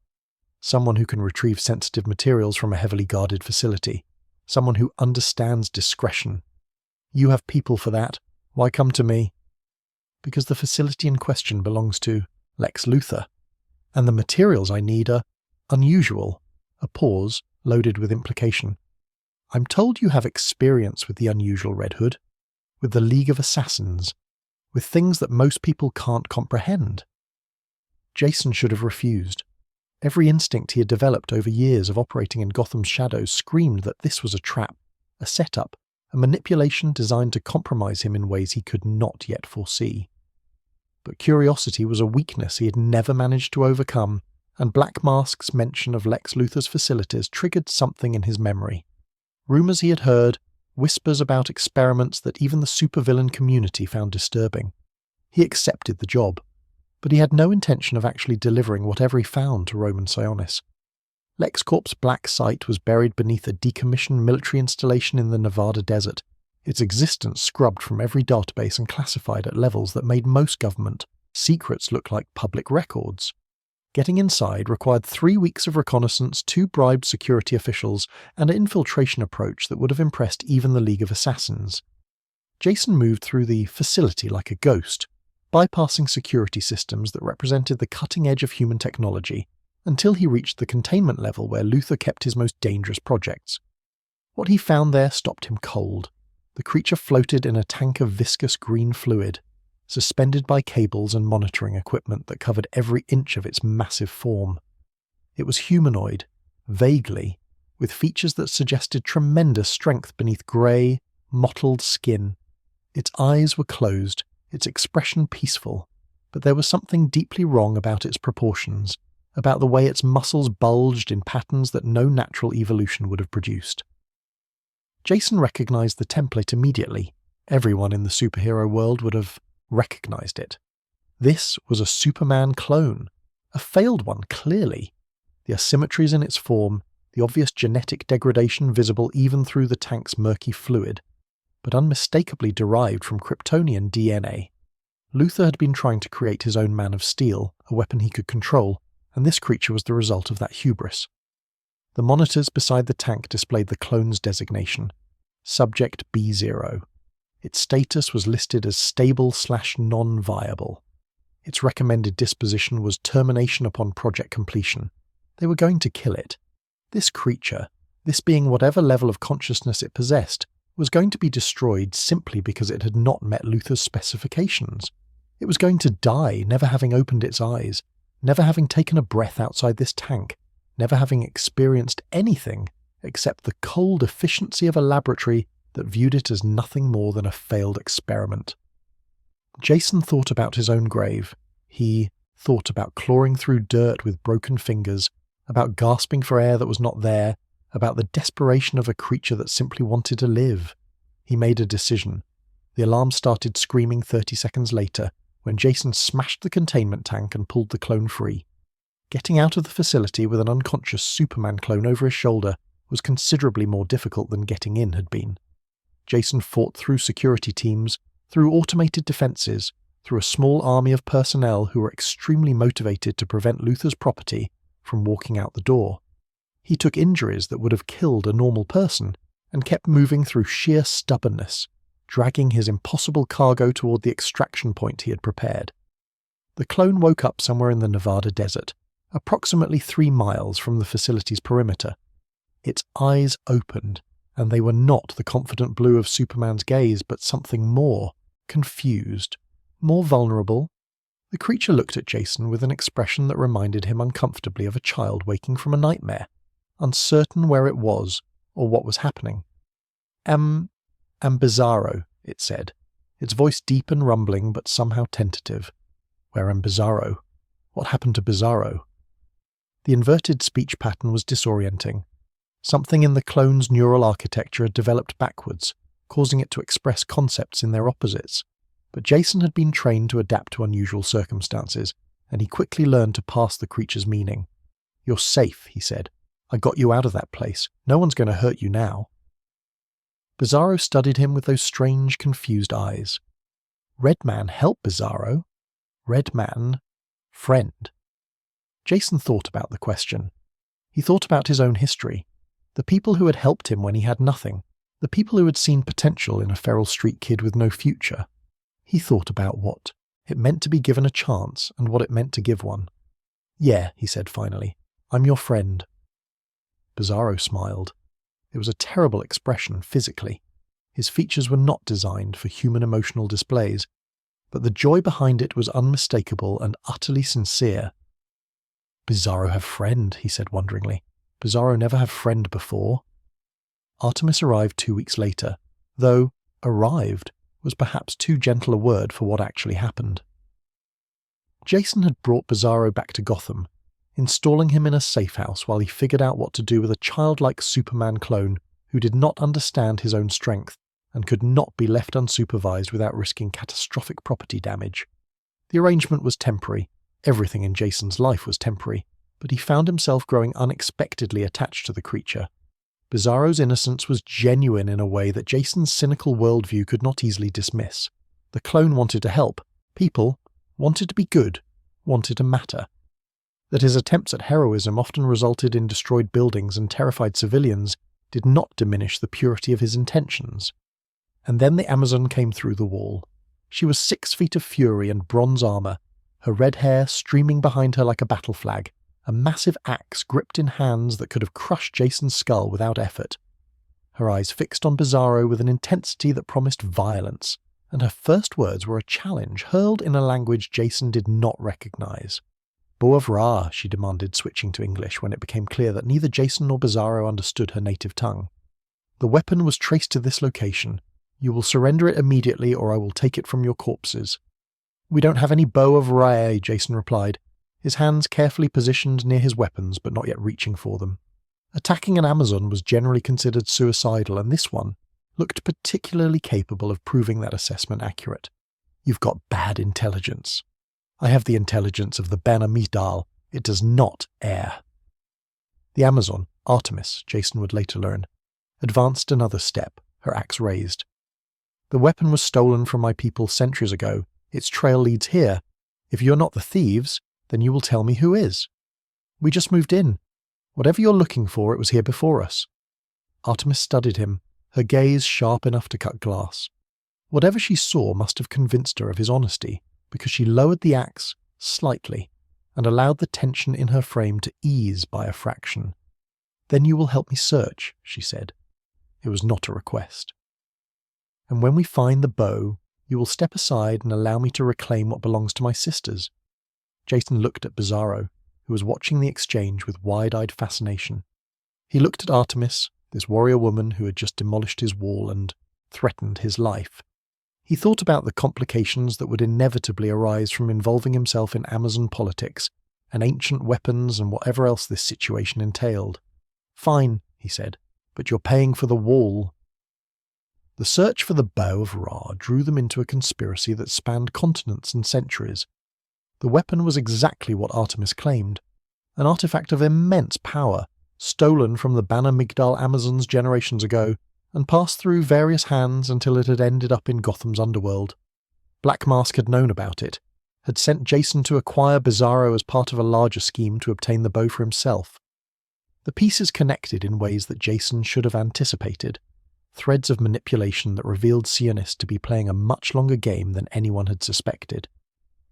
Someone who can retrieve sensitive materials from a heavily guarded facility. Someone who understands discretion. "You have people for that. Why come to me?" "Because the facility in question belongs to Lex Luthor. And the materials I need are unusual." A pause, loaded with implication. "I'm told you have experience with the unusual, Red Hood. With the League of Assassins. With things that most people can't comprehend." Jason should have refused. Every instinct he had developed over years of operating in Gotham's shadows screamed that this was a trap, a setup, a manipulation designed to compromise him in ways he could not yet foresee. But curiosity was a weakness he had never managed to overcome, and Black Mask's mention of Lex Luthor's facilities triggered something in his memory. Rumours he had heard, whispers about experiments that even the supervillain community found disturbing. He accepted the job, but he had no intention of actually delivering whatever he found to Roman Sionis. LexCorp's black site was buried beneath a decommissioned military installation in the Nevada desert, its existence scrubbed from every database and classified at levels that made most government secrets look like public records. Getting inside required 3 weeks of reconnaissance, 2 bribed security officials, and an infiltration approach that would have impressed even the League of Assassins. Jason moved through the facility like a ghost, bypassing security systems that represented the cutting edge of human technology, until he reached the containment level where Luthor kept his most dangerous projects. What he found there stopped him cold. The creature floated in a tank of viscous green fluid, suspended by cables and monitoring equipment that covered every inch of its massive form. It was humanoid, vaguely, with features that suggested tremendous strength beneath grey, mottled skin. Its eyes were closed, its expression peaceful, but there was something deeply wrong about its proportions, about the way its muscles bulged in patterns that no natural evolution would have produced. Jason recognized the template immediately. Everyone in the superhero world would have recognized it. This was a Superman clone, a failed one clearly. The asymmetries in its form, the obvious genetic degradation visible even through the tank's murky fluid, but unmistakably derived from Kryptonian DNA. Luthor had been trying to create his own Man of Steel, a weapon he could control, and this creature was the result of that hubris. The monitors beside the tank displayed the clone's designation, Subject B0. Its status was listed as stable/non-viable. Its recommended disposition was termination upon project completion. They were going to kill it. This creature, this being whatever level of consciousness it possessed, was going to be destroyed simply because it had not met Luthor's specifications. It was going to die, never having opened its eyes, never having taken a breath outside this tank, never having experienced anything except the cold efficiency of a laboratory that viewed it as nothing more than a failed experiment. Jason thought about his own grave. He thought about clawing through dirt with broken fingers, about gasping for air that was not there, about the desperation of a creature that simply wanted to live. He made a decision. The alarm started screaming 30 seconds later, when Jason smashed the containment tank and pulled the clone free. Getting out of the facility with an unconscious Superman clone over his shoulder was considerably more difficult than getting in had been. Jason fought through security teams, through automated defenses, through a small army of personnel who were extremely motivated to prevent Luthor's property from walking out the door. He took injuries that would have killed a normal person and kept moving through sheer stubbornness, dragging his impossible cargo toward the extraction point he had prepared. The clone woke up somewhere in the Nevada desert, approximately 3 miles from the facility's perimeter. Its eyes opened, and they were not the confident blue of Superman's gaze, but something more, confused, more vulnerable. The creature looked at Jason with an expression that reminded him uncomfortably of a child waking from a nightmare, uncertain where it was or what was happening. Am Bizarro, it said, its voice deep and rumbling but somehow tentative. Where am Bizarro? What happened to Bizarro? The inverted speech pattern was disorienting. Something in the clone's neural architecture had developed backwards, causing it to express concepts in their opposites. But Jason had been trained to adapt to unusual circumstances, and he quickly learned to parse the creature's meaning. "You're safe," he said. "I got you out of that place. No one's going to hurt you now." Bizarro studied him with those strange, confused eyes. Red Man help Bizarro? Red Man, friend. Jason thought about the question. He thought about his own history. The people who had helped him when he had nothing. The people who had seen potential in a feral street kid with no future. He thought about what it meant to be given a chance and what it meant to give one. "Yeah," he said finally. "I'm your friend." Bizarro smiled. It was a terrible expression physically. His features were not designed for human emotional displays, but the joy behind it was unmistakable and utterly sincere. "Bizarro have friend," he said wonderingly. "Bizarro never have friend before." Artemis arrived 2 weeks later, though arrived was perhaps too gentle a word for what actually happened. Jason had brought Bizarro back to Gotham. installing him in a safe house while he figured out what to do with a childlike Superman clone who did not understand his own strength and could not be left unsupervised without risking catastrophic property damage. The arrangement was temporary. Everything in Jason's life was temporary, but he found himself growing unexpectedly attached to the creature. Bizarro's innocence was genuine in a way that Jason's cynical worldview could not easily dismiss. The clone wanted to help. People wanted to be good, wanted to matter. That his attempts at heroism often resulted in destroyed buildings and terrified civilians did not diminish the purity of his intentions. And then the Amazon came through the wall. She was 6 feet of fury and bronze armor, her red hair streaming behind her like a battle flag, a massive axe gripped in hands that could have crushed Jason's skull without effort. Her eyes fixed on Bizarro with an intensity that promised violence, and her first words were a challenge hurled in a language Jason did not recognize. "Bow of Ra," she demanded, switching to English when it became clear that neither Jason nor Bizarro understood her native tongue. "The weapon was traced to this location. You will surrender it immediately or I will take it from your corpses." "We don't have any Bow of Ra," Jason replied, his hands carefully positioned near his weapons but not yet reaching for them. Attacking an Amazon was generally considered suicidal, and this one looked particularly capable of proving that assessment accurate. "You've got bad intelligence." "I have the intelligence of the Bana Midal. It does not err." The Amazon, Artemis, Jason would later learn, advanced another step, her axe raised. "The weapon was stolen from my people centuries ago. Its trail leads here. If you're not the thieves, then you will tell me who is. We just moved in. Whatever you're looking for, it was here before us." Artemis studied him, her gaze sharp enough to cut glass. Whatever she saw must have convinced her of his honesty, because she lowered the axe slightly and allowed the tension in her frame to ease by a fraction. "Then you will help me search," she said. It was not a request. "And when we find the bow, you will step aside and allow me to reclaim what belongs to my sisters." Jason looked at Bizarro, who was watching the exchange with wide-eyed fascination. He looked at Artemis, this warrior woman who had just demolished his wall and threatened his life. He thought about the complications that would inevitably arise from involving himself in Amazon politics and ancient weapons and whatever else this situation entailed. "Fine," he said, "but you're paying for the wall." The search for the Bow of Ra drew them into a conspiracy that spanned continents and centuries. The weapon was exactly what Artemis claimed, an artifact of immense power, stolen from the Bana Migdal Amazons generations ago, and passed through various hands until it had ended up in Gotham's underworld. Black Mask had known about it, had sent Jason to acquire Bizarro as part of a larger scheme to obtain the bow for himself. The pieces connected in ways that Jason should have anticipated, threads of manipulation that revealed Sionist to be playing a much longer game than anyone had suspected.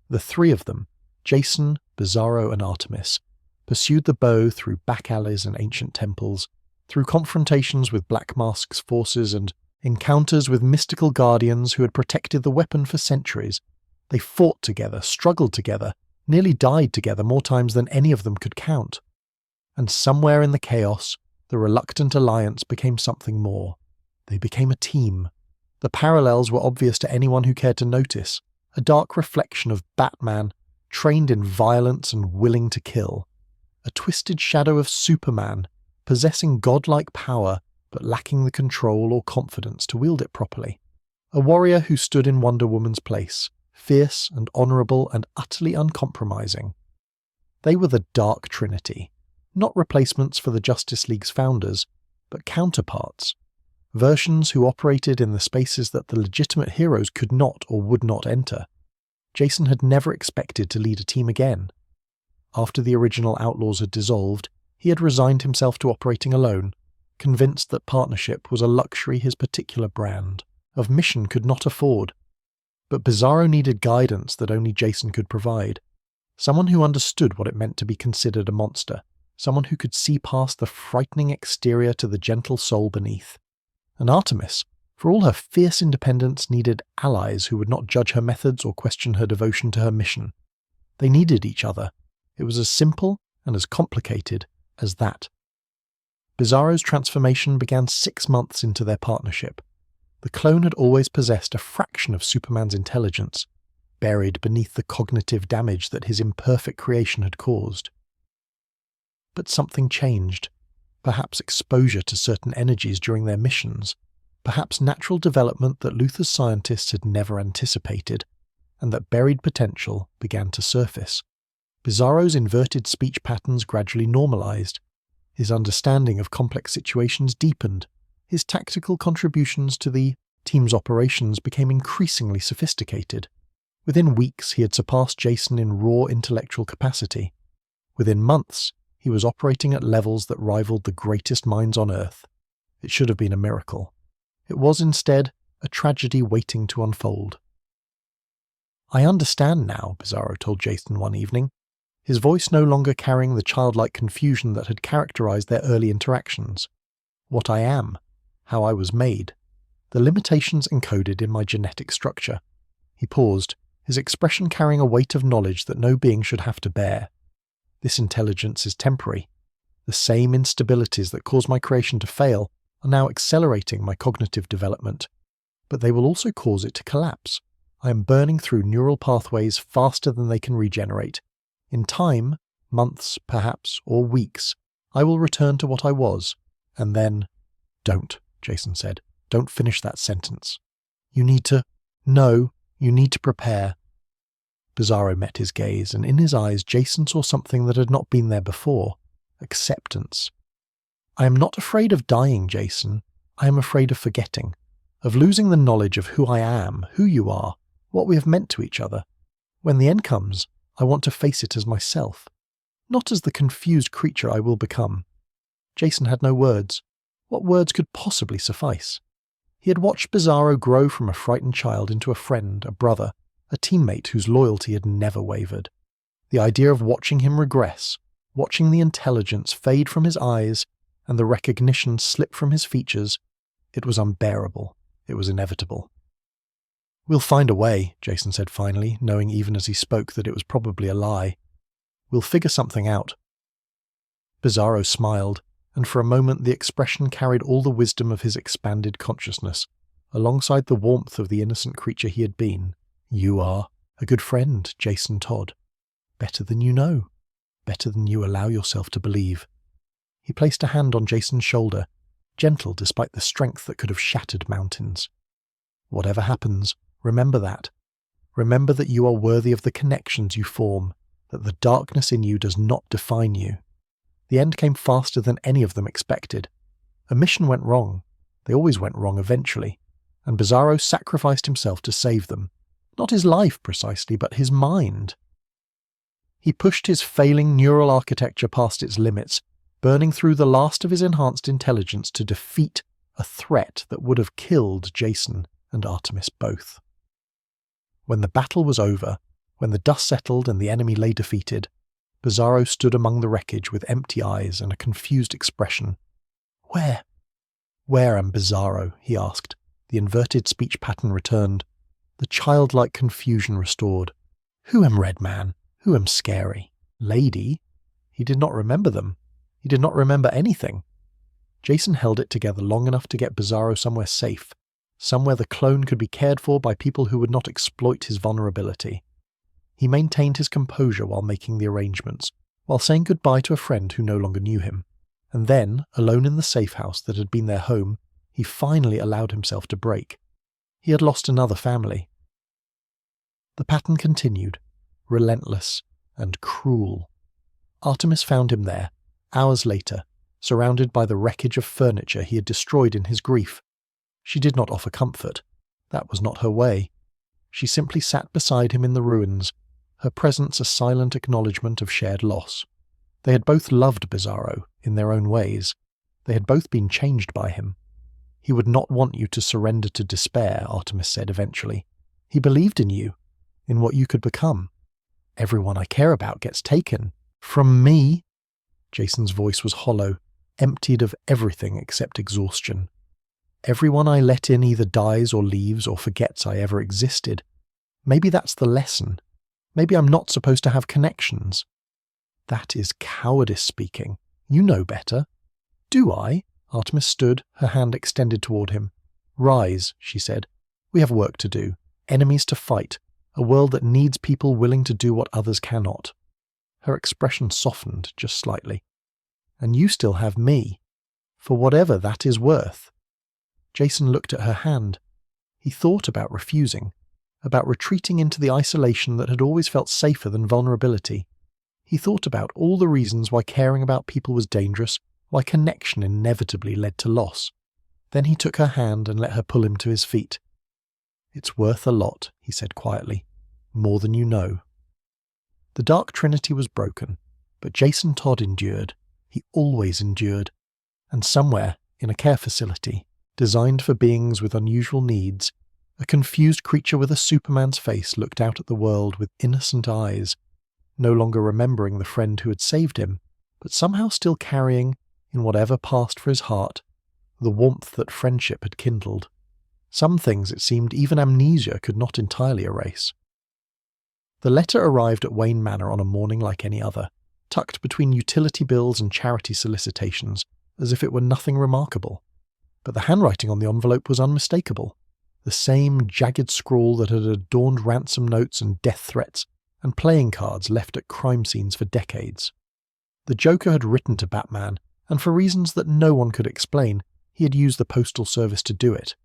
The three of them, Jason, Bizarro and Artemis, pursued the bow through back alleys and ancient temples, through confrontations with Black Mask's forces and encounters with mystical guardians who had protected the weapon for centuries. They fought together, struggled together, nearly died together more times than any of them could count. And somewhere in the chaos, the reluctant alliance became something more. They became a team. The parallels were obvious to anyone who cared to notice, a dark reflection of Batman, trained in violence and willing to kill. A twisted shadow of Superman, possessing godlike power but lacking the control or confidence to wield it properly. A warrior who stood in Wonder Woman's place, fierce and honourable and utterly uncompromising. They were the Dark Trinity, not replacements for the Justice League's founders, but counterparts. Versions who operated in the spaces that the legitimate heroes could not or would not enter. Jason had never expected to lead a team again. After the original Outlaws had dissolved, he had resigned himself to operating alone, convinced that partnership was a luxury his particular brand of mission could not afford. But Bizarro needed guidance that only Jason could provide. Someone who understood what it meant to be considered a monster, someone who could see past the frightening exterior to the gentle soul beneath. And Artemis, for all her fierce independence, needed allies who would not judge her methods or question her devotion to her mission. They needed each other. It was as simple and as complicated as that. Bizarro's transformation began 6 months into their partnership. The clone had always possessed a fraction of Superman's intelligence, buried beneath the cognitive damage that his imperfect creation had caused. But something changed. Perhaps exposure to certain energies during their missions. Perhaps natural development that Luther's scientists had never anticipated, and that buried potential began to surface. Bizarro's inverted speech patterns gradually normalized. His understanding of complex situations deepened. His tactical contributions to the team's operations became increasingly sophisticated. Within weeks, he had surpassed Jason in raw intellectual capacity. Within months, he was operating at levels that rivaled the greatest minds on Earth. It should have been a miracle. It was instead a tragedy waiting to unfold. "I understand now," Bizarro told Jason one evening, his voice no longer carrying the childlike confusion that had characterized their early interactions. "What I am, how I was made, the limitations encoded in my genetic structure." He paused, his expression carrying a weight of knowledge that no being should have to bear. "This intelligence is temporary. The same instabilities that caused my creation to fail are now accelerating my cognitive development, but they will also cause it to collapse. I am burning through neural pathways faster than they can regenerate. In time, months, perhaps, or weeks, I will return to what I was, and then—" "Don't," Jason said. "Don't finish that sentence. You need to— No, you need to prepare." Bizarro met his gaze, and in his eyes Jason saw something that had not been there before: acceptance. "I am not afraid of dying, Jason. I am afraid of forgetting, of losing the knowledge of who I am, who you are, what we have meant to each other. When the end comes, I want to face it as myself, not as the confused creature I will become." Jason had no words. What words could possibly suffice? He had watched Bizarro grow from a frightened child into a friend, a brother, a teammate whose loyalty had never wavered. The idea of watching him regress, watching the intelligence fade from his eyes and the recognition slip from his features, it was unbearable. It was inevitable. "We'll find a way," Jason said finally, knowing even as he spoke that it was probably a lie. "We'll figure something out." Bizarro smiled, and for a moment the expression carried all the wisdom of his expanded consciousness, alongside the warmth of the innocent creature he had been. "You are a good friend, Jason Todd. Better than you know. Better than you allow yourself to believe." He placed a hand on Jason's shoulder, gentle despite the strength that could have shattered mountains. "Whatever happens, remember that. Remember that you are worthy of the connections you form, that the darkness in you does not define you." The end came faster than any of them expected. A mission went wrong. They always went wrong eventually, and Bizarro sacrificed himself to save them. Not his life precisely, but his mind. He pushed his failing neural architecture past its limits, burning through the last of his enhanced intelligence to defeat a threat that would have killed Jason and Artemis both. When the battle was over, when the dust settled and the enemy lay defeated, Bizarro stood among the wreckage with empty eyes and a confused expression. Where am Bizarro?" he asked. The inverted speech pattern returned. The childlike confusion restored. "Who am Red Man? Who am Scary? Lady?" He did not remember them. He did not remember anything. Jason held it together long enough to get Bizarro somewhere safe, somewhere the clone could be cared for by people who would not exploit his vulnerability. He maintained his composure while making the arrangements, while saying goodbye to a friend who no longer knew him. And then, alone in the safe house that had been their home, he finally allowed himself to break. He had lost another family. The pattern continued, relentless and cruel. Artemis found him there, hours later, surrounded by the wreckage of furniture he had destroyed in his grief. She did not offer comfort. That was not her way. She simply sat beside him in the ruins, her presence a silent acknowledgement of shared loss. They had both loved Bizarro, in their own ways. They had both been changed by him. "He would not want you to surrender to despair," Artemis said eventually. "He believed in you, in what you could become. Everyone I care about gets taken. From me." Jason's voice was hollow, emptied of everything except exhaustion. "Everyone I let in either dies or leaves or forgets I ever existed. Maybe that's the lesson. Maybe I'm not supposed to have connections." "That is cowardice speaking. You know better." "Do I?" Artemis stood, her hand extended toward him. "Rise," she said. "We have work to do, enemies to fight, a world that needs people willing to do what others cannot." Her expression softened just slightly. And you still have me. For whatever that is worth." Jason looked at her hand. He thought about refusing, about retreating into the isolation that had always felt safer than vulnerability. He thought about all the reasons why caring about people was dangerous, why connection inevitably led to loss. Then he took her hand and let her pull him to his feet. "It's worth a lot," he said quietly. "More than you know." The Dark Trinity was broken, but Jason Todd endured. He always endured. And somewhere, in a care facility, designed for beings with unusual needs, a confused creature with a Superman's face looked out at the world with innocent eyes, no longer remembering the friend who had saved him, but somehow still carrying, in whatever passed for his heart, the warmth that friendship had kindled. Some things, it seemed, even amnesia could not entirely erase. The letter arrived at Wayne Manor on a morning like any other, tucked between utility bills and charity solicitations, as if it were nothing remarkable. But the handwriting on the envelope was unmistakable. The same jagged scrawl that had adorned ransom notes and death threats and playing cards left at crime scenes for decades. The Joker had written to Batman, and for reasons that no one could explain, he had used the postal service to do it.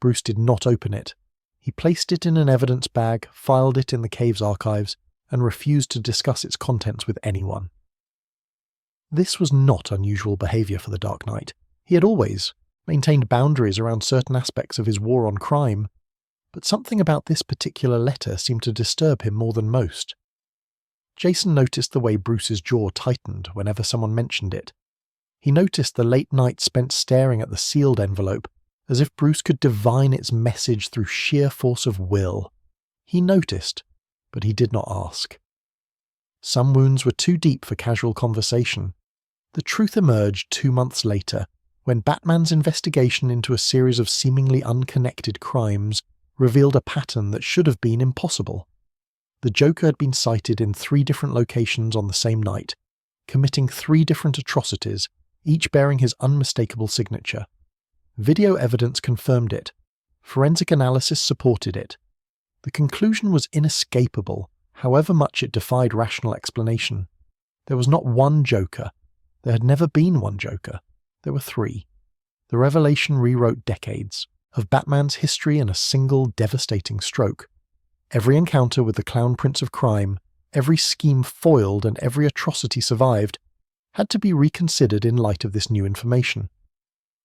Bruce did not open it. He placed it in an evidence bag, filed it in the cave's archives, and refused to discuss its contents with anyone. This was not unusual behaviour for the Dark Knight. He had always maintained boundaries around certain aspects of his war on crime, but something about this particular letter seemed to disturb him more than most. Jason noticed the way Bruce's jaw tightened whenever someone mentioned it. He noticed the late night spent staring at the sealed envelope, as if Bruce could divine its message through sheer force of will. He noticed, but he did not ask. Some wounds were too deep for casual conversation. The truth emerged 2 months later, when Batman's investigation into a series of seemingly unconnected crimes revealed a pattern that should have been impossible. The Joker had been sighted in 3 different locations on the same night, committing 3 different atrocities, each bearing his unmistakable signature. Video evidence confirmed it. Forensic analysis supported it. The conclusion was inescapable, however much it defied rational explanation. There was not one Joker. There had never been one Joker. There were 3. The revelation rewrote decades of Batman's history in a single devastating stroke. Every encounter with the Clown Prince of Crime, every scheme foiled and every atrocity survived, had to be reconsidered in light of this new information.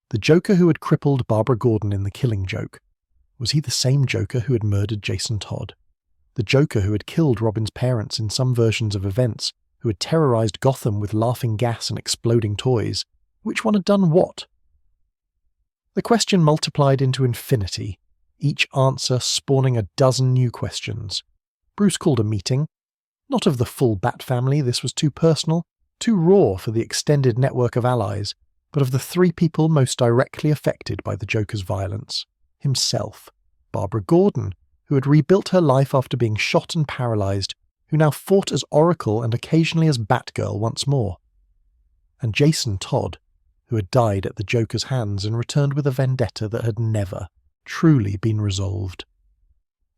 The Joker who had crippled Barbara Gordon in The Killing Joke, was he the same Joker who had murdered Jason Todd? The Joker who had killed Robin's parents in some versions of events, who had terrorized Gotham with laughing gas and exploding toys? Which one had done what? The question multiplied into infinity, each answer spawning a dozen new questions. Bruce called a meeting. Not of the full Bat family, this was too personal, too raw for the extended network of allies, but of the 3 people most directly affected by the Joker's violence. Himself, Barbara Gordon, who had rebuilt her life after being shot and paralyzed, who now fought as Oracle and occasionally as Batgirl once more. And Jason Todd, who had died at the Joker's hands and returned with a vendetta that had never truly been resolved.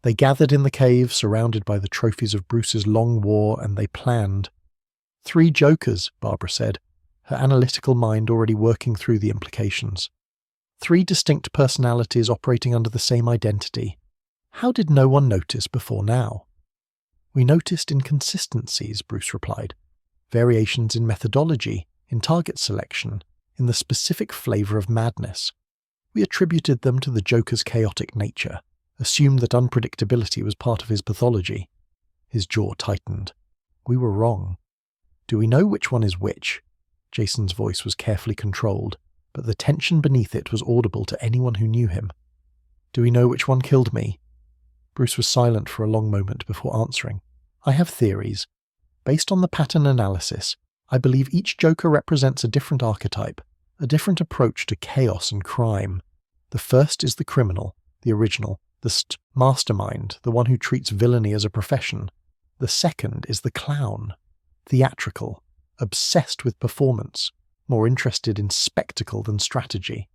They gathered in the cave, surrounded by the trophies of Bruce's long war, and they planned. 3 Jokers, Barbara said, her analytical mind already working through the implications. 3 distinct personalities operating under the same identity. How did no one notice before now? We noticed inconsistencies, Bruce replied. Variations in methodology, in target selection, in the specific flavour of madness. We attributed them to the Joker's chaotic nature, assumed that unpredictability was part of his pathology. His jaw tightened. We were wrong. Do we know which one is which? Jason's voice was carefully controlled, but the tension beneath it was audible to anyone who knew him. Do we know which one killed me? Bruce was silent for a long moment before answering. I have theories. Based on the pattern analysis, I believe each Joker represents a different archetype, a different approach to chaos and crime. The first is the criminal, the original, the mastermind, the one who treats villainy as a profession. The second is the clown, theatrical, obsessed with performance, more interested in spectacle than strategy.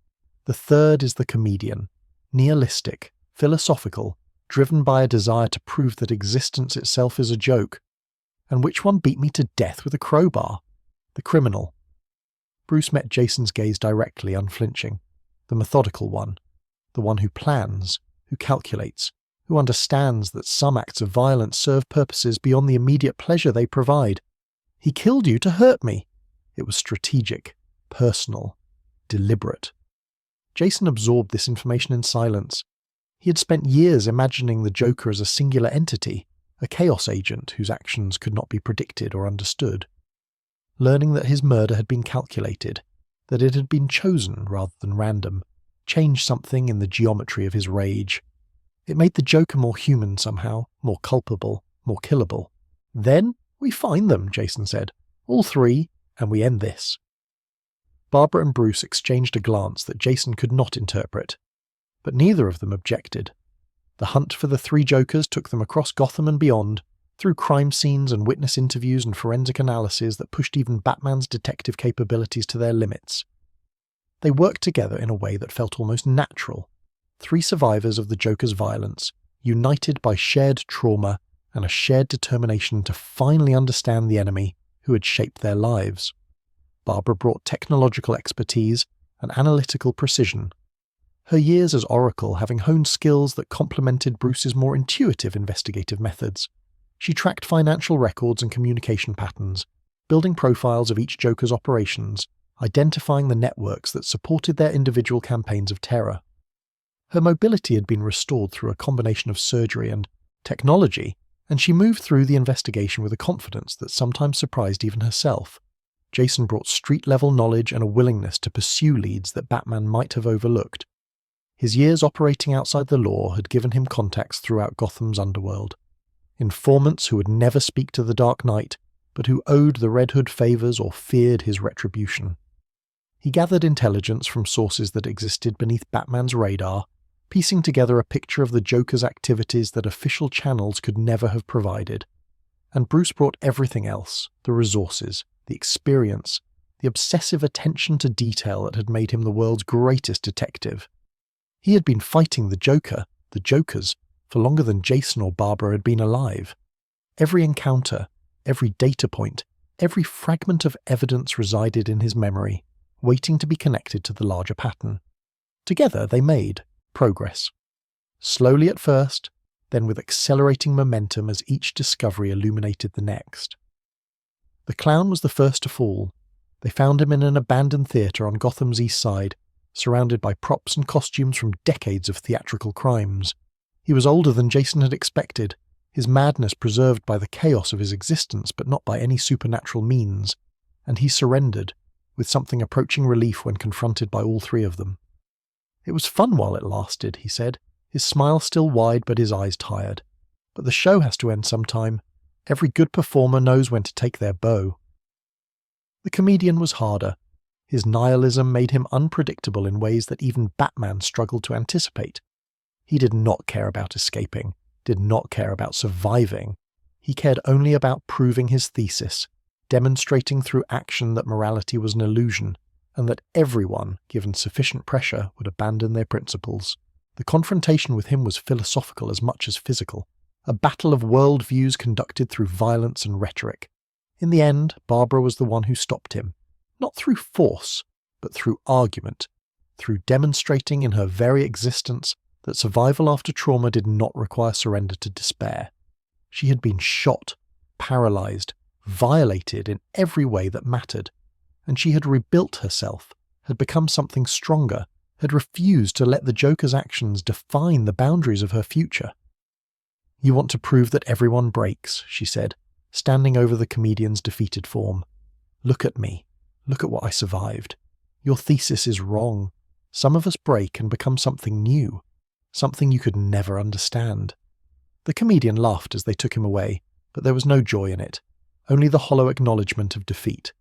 The third is the comedian, nihilistic, philosophical, driven by a desire to prove that existence itself is a joke. And which one beat me to death with a crowbar? The criminal. Bruce met Jason's gaze directly, unflinching. The methodical one. The one who plans, who calculates, who understands that some acts of violence serve purposes beyond the immediate pleasure they provide. He killed you to hurt me. It was strategic, personal, deliberate. Jason absorbed this information in silence. He had spent years imagining the Joker as a singular entity, a chaos agent whose actions could not be predicted or understood. Learning that his murder had been calculated, that it had been chosen rather than random, changed something in the geometry of his rage. It made the Joker more human somehow, more culpable, more killable. "Then we find them," Jason said. "All three, and we end this." Barbara and Bruce exchanged a glance that Jason could not interpret, but neither of them objected. The hunt for the three Jokers took them across Gotham and beyond, through crime scenes and witness interviews and forensic analyses that pushed even Batman's detective capabilities to their limits. They worked together in a way that felt almost natural. Three survivors of the Joker's violence, united by shared trauma and a shared determination to finally understand the enemy who had shaped their lives. Barbara brought technological expertise and analytical precision, her years as Oracle having honed skills that complemented Bruce's more intuitive investigative methods. She tracked financial records and communication patterns, building profiles of each Joker's operations, identifying the networks that supported their individual campaigns of terror. Her mobility had been restored through a combination of surgery and technology, and she moved through the investigation with a confidence that sometimes surprised even herself. Jason brought street-level knowledge and a willingness to pursue leads that Batman might have overlooked. His years operating outside the law had given him contacts throughout Gotham's underworld. Informants who would never speak to the Dark Knight, but who owed the Red Hood favours or feared his retribution. He gathered intelligence from sources that existed beneath Batman's radar, piecing together a picture of the Joker's activities that official channels could never have provided. And Bruce brought everything else, the resources, the experience, the obsessive attention to detail that had made him the world's greatest detective. He had been fighting the Joker, the Jokers, for longer than Jason or Barbara had been alive. Every encounter, every data point, every fragment of evidence resided in his memory, waiting to be connected to the larger pattern. Together they made progress. Slowly at first, then with accelerating momentum as each discovery illuminated the next. The clown was the first to fall. They found him in an abandoned theatre on Gotham's east side, surrounded by props and costumes from decades of theatrical crimes. He was older than Jason had expected, his madness preserved by the chaos of his existence but not by any supernatural means, and he surrendered, with something approaching relief when confronted by all three of them. "It was fun while it lasted," he said, his smile still wide but his eyes tired. "But the show has to end sometime. Every good performer knows when to take their bow." The comedian was harder. His nihilism made him unpredictable in ways that even Batman struggled to anticipate. He did not care about escaping, did not care about surviving. He cared only about proving his thesis, demonstrating through action that morality was an illusion, and that everyone, given sufficient pressure, would abandon their principles. The confrontation with him was philosophical as much as physical, a battle of worldviews conducted through violence and rhetoric. In the end, Barbara was the one who stopped him, not through force, but through argument, through demonstrating in her very existence that survival after trauma did not require surrender to despair. She had been shot, paralyzed, violated in every way that mattered, and she had rebuilt herself, had become something stronger, had refused to let the Joker's actions define the boundaries of her future. "You want to prove that everyone breaks," she said, standing over the comedian's defeated form. "Look at me. Look at what I survived. Your thesis is wrong. Some of us break and become something new, something you could never understand." The comedian laughed as they took him away, but there was no joy in it, only the hollow acknowledgement of defeat.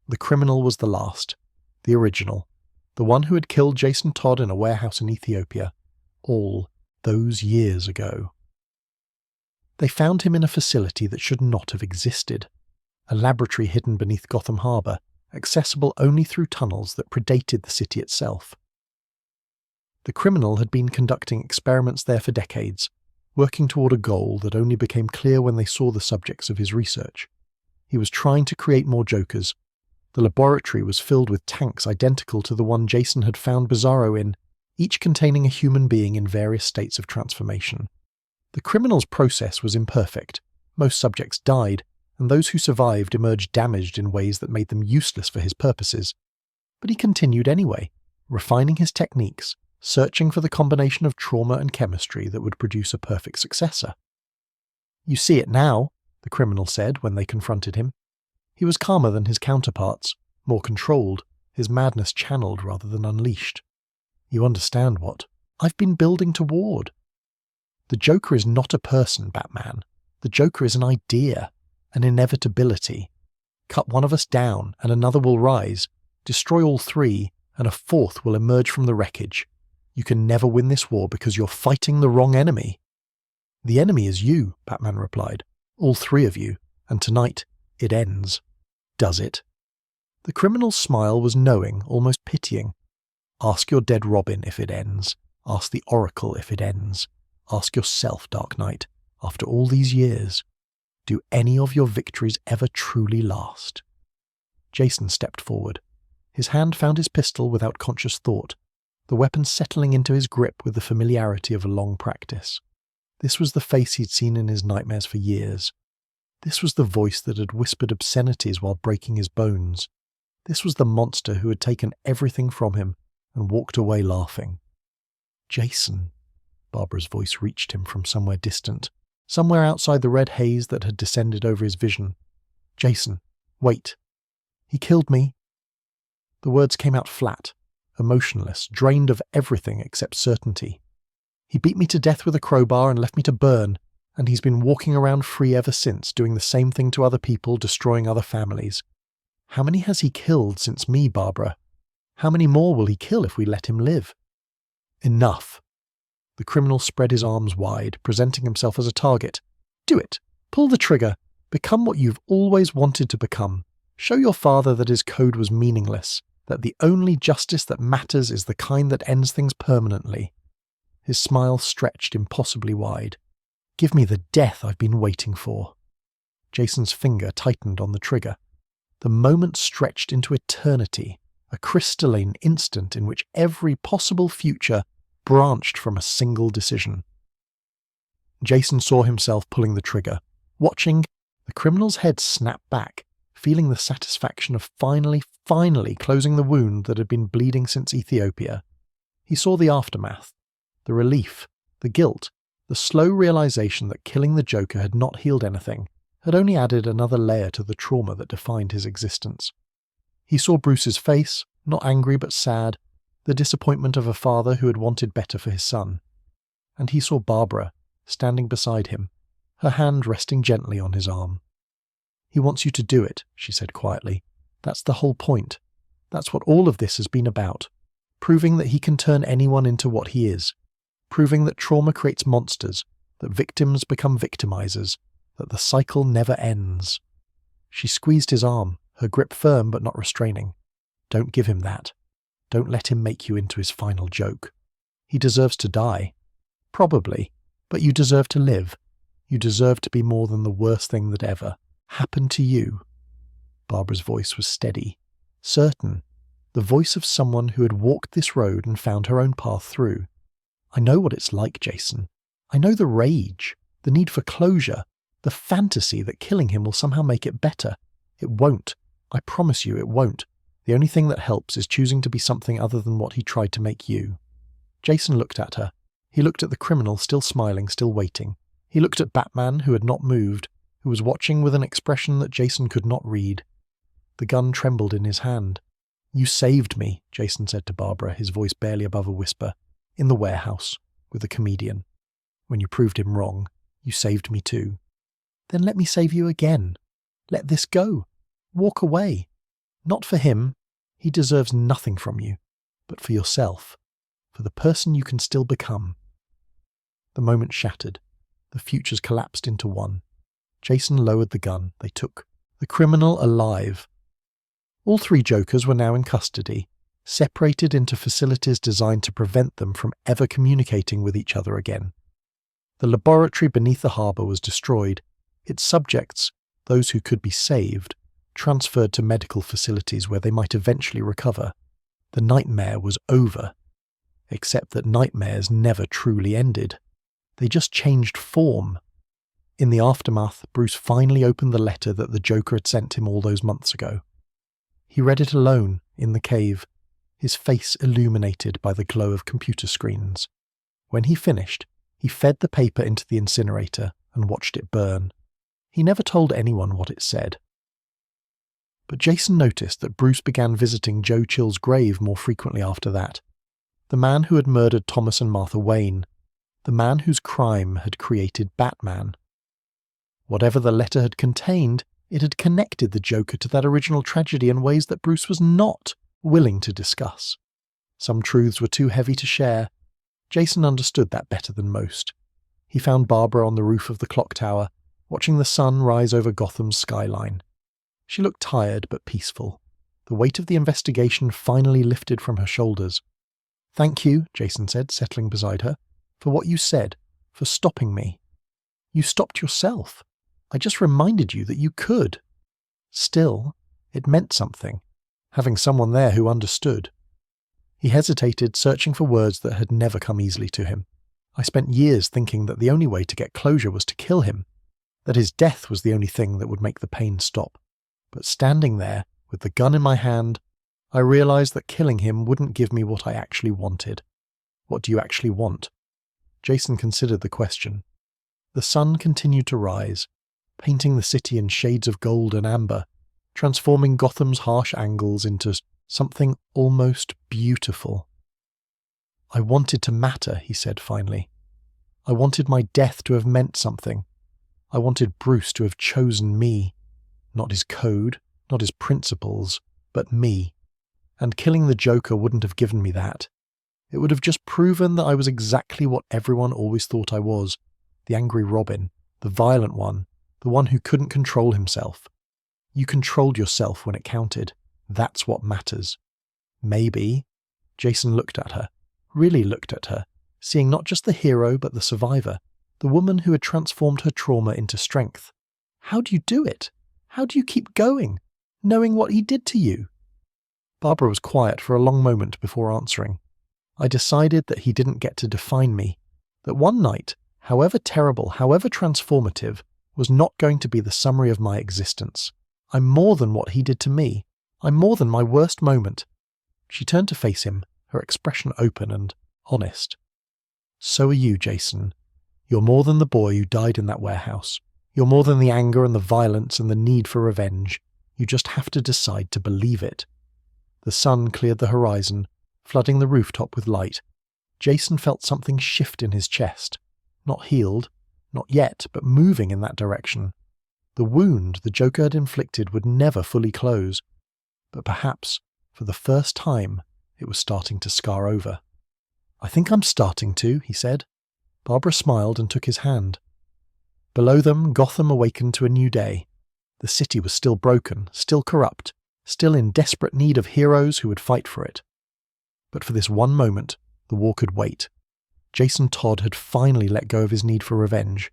The criminal was the last, the original, the one who had killed Jason Todd in a warehouse in Ethiopia, all those years ago. They found him in a facility that should not have existed, a laboratory hidden beneath Gotham Harbour, accessible only through tunnels that predated the city itself. The criminal had been conducting experiments there for decades, working toward a goal that only became clear when they saw the subjects of his research. He was trying to create more Jokers, The laboratory was filled with tanks identical to the one Jason had found Bizarro in, each containing a human being in various states of transformation. The criminal's process was imperfect. Most subjects died, and those who survived emerged damaged in ways that made them useless for his purposes. But he continued anyway, refining his techniques, searching for the combination of trauma and chemistry that would produce a perfect successor. "You see it now," the criminal said when they confronted him. He was calmer than his counterparts, more controlled, his madness channeled rather than unleashed. "You understand what I've been building toward. The Joker is not a person, Batman. The Joker is an idea, an inevitability. Cut one of us down and another will rise, destroy all three, and a fourth will emerge from the wreckage. You can never win this war because you're fighting the wrong enemy." "The enemy is you," Batman replied. "All three of you, and tonight it ends." "Does it?" The criminal's smile was knowing, almost pitying. "Ask your dead Robin if it ends. Ask the Oracle if it ends. Ask yourself, Dark Knight, after all these years, do any of your victories ever truly last?" Jason stepped forward. His hand found his pistol without conscious thought, the weapon settling into his grip with the familiarity of a long practice. This was the face he'd seen in his nightmares for years. This was the voice that had whispered obscenities while breaking his bones. This was the monster who had taken everything from him and walked away laughing. "Jason," Barbara's voice reached him from somewhere distant, somewhere outside the red haze that had descended over his vision. "Jason, wait. He killed me." The words came out flat, emotionless, drained of everything except certainty. "He beat me to death with a crowbar and left me to burn, and he's been walking around free ever since, doing the same thing to other people, destroying other families. How many has he killed since me, Barbara? How many more will he kill if we let him live?" "Enough." The criminal spread his arms wide, presenting himself as a target. "Do it. Pull the trigger. Become what you've always wanted to become. Show your father that his code was meaningless, that the only justice that matters is the kind that ends things permanently." His smile stretched impossibly wide. "Give me the death I've been waiting for." Jason's finger tightened on the trigger. The moment stretched into eternity, a crystalline instant in which every possible future branched from a single decision. Jason saw himself pulling the trigger, watching the criminal's head snap back, feeling the satisfaction of finally closing the wound that had been bleeding since Ethiopia. He saw the aftermath, the relief, the guilt, the slow realization that killing the Joker had not healed anything, had only added another layer to the trauma that defined his existence. He saw Bruce's face, not angry but sad, the disappointment of a father who had wanted better for his son. And he saw Barbara, standing beside him, her hand resting gently on his arm. "He wants you to do it," she said quietly. "That's the whole point. That's what all of this has been about. Proving that he can turn anyone into what he is. Proving that trauma creates monsters, that victims become victimizers, that the cycle never ends." She squeezed his arm, her grip firm but not restraining. "Don't give him that. Don't let him make you into his final joke. He deserves to die. Probably, but you deserve to live. You deserve to be more than the worst thing that ever happened to you." Barbara's voice was steady, certain, the voice of someone who had walked this road and found her own path through. "I know what it's like, Jason. I know the rage, the need for closure, the fantasy that killing him will somehow make it better. It won't. I promise you it won't. The only thing that helps is choosing to be something other than what he tried to make you." Jason looked at her. He looked at the criminal, still smiling, still waiting. He looked at Batman, who had not moved, who was watching with an expression that Jason could not read. The gun trembled in his hand. "You saved me," Jason said to Barbara, his voice barely above a whisper, "in the warehouse, with the comedian. When you proved him wrong, you saved me too. Then let me save you again. Let this go. Walk away. Not for him. He deserves nothing from you. But for yourself. For the person you can still become." The moment shattered. The futures collapsed into one. Jason lowered the gun. They took the criminal alive. All three Jokers were now in custody, separated into facilities designed to prevent them from ever communicating with each other again. The laboratory beneath the harbour was destroyed. Its subjects, those who could be saved, transferred to medical facilities where they might eventually recover. The nightmare was over. Except that nightmares never truly ended. They just changed form. In the aftermath, Bruce finally opened the letter that the Joker had sent him all those months ago. He read it alone, in the cave, his face illuminated by the glow of computer screens. When he finished, he fed the paper into the incinerator and watched it burn. He never told anyone what it said. But Jason noticed that Bruce began visiting Joe Chill's grave more frequently after that. The man who had murdered Thomas and Martha Wayne. The man whose crime had created Batman. Whatever the letter had contained, it had connected the Joker to that original tragedy in ways that Bruce was not willing to discuss. Some truths were too heavy to share. Jason understood that better than most. He found Barbara on the roof of the clock tower, watching the sun rise over Gotham's skyline. She looked tired but peaceful. The weight of the investigation finally lifted from her shoulders. "Thank you," Jason said, settling beside her, "for what you said, for stopping me. You stopped yourself. I just reminded you that you could." Still, it meant something, having someone there who understood. He hesitated, searching for words that had never come easily to him. "I spent years thinking that the only way to get closure was to kill him, that his death was the only thing that would make the pain stop. But standing there, with the gun in my hand, I realized that killing him wouldn't give me what I actually wanted." "What do you actually want?" Jason considered the question. The sun continued to rise, painting the city in shades of gold and amber, transforming Gotham's harsh angles into something almost beautiful. "I wanted to matter," he said finally. "I wanted my death to have meant something. I wanted Bruce to have chosen me. Not his code, not his principles, but me. And killing the Joker wouldn't have given me that. It would have just proven that I was exactly what everyone always thought I was. The angry Robin, the violent one, the one who couldn't control himself. You controlled yourself when it counted. That's what matters. Maybe." Jason looked at her, really looked at her, seeing not just the hero but the survivor, the woman who had transformed her trauma into strength. "How do you do it? How do you keep going, knowing what he did to you?" Barbara was quiet for a long moment before answering. "I decided that he didn't get to define me, that one night, however terrible, however transformative, was not going to be the summary of my existence. I'm more than what he did to me. I'm more than my worst moment." She turned to face him, her expression open and honest. "So are you, Jason. You're more than the boy who died in that warehouse. You're more than the anger and the violence and the need for revenge. You just have to decide to believe it." The sun cleared the horizon, flooding the rooftop with light. Jason felt something shift in his chest. Not healed, not yet, but moving in that direction. The wound the Joker had inflicted would never fully close. But perhaps, for the first time, it was starting to scar over. "I think I'm starting to," he said. Barbara smiled and took his hand. Below them, Gotham awakened to a new day. The city was still broken, still corrupt, still in desperate need of heroes who would fight for it. But for this one moment, the war could wait. Jason Todd had finally let go of his need for revenge,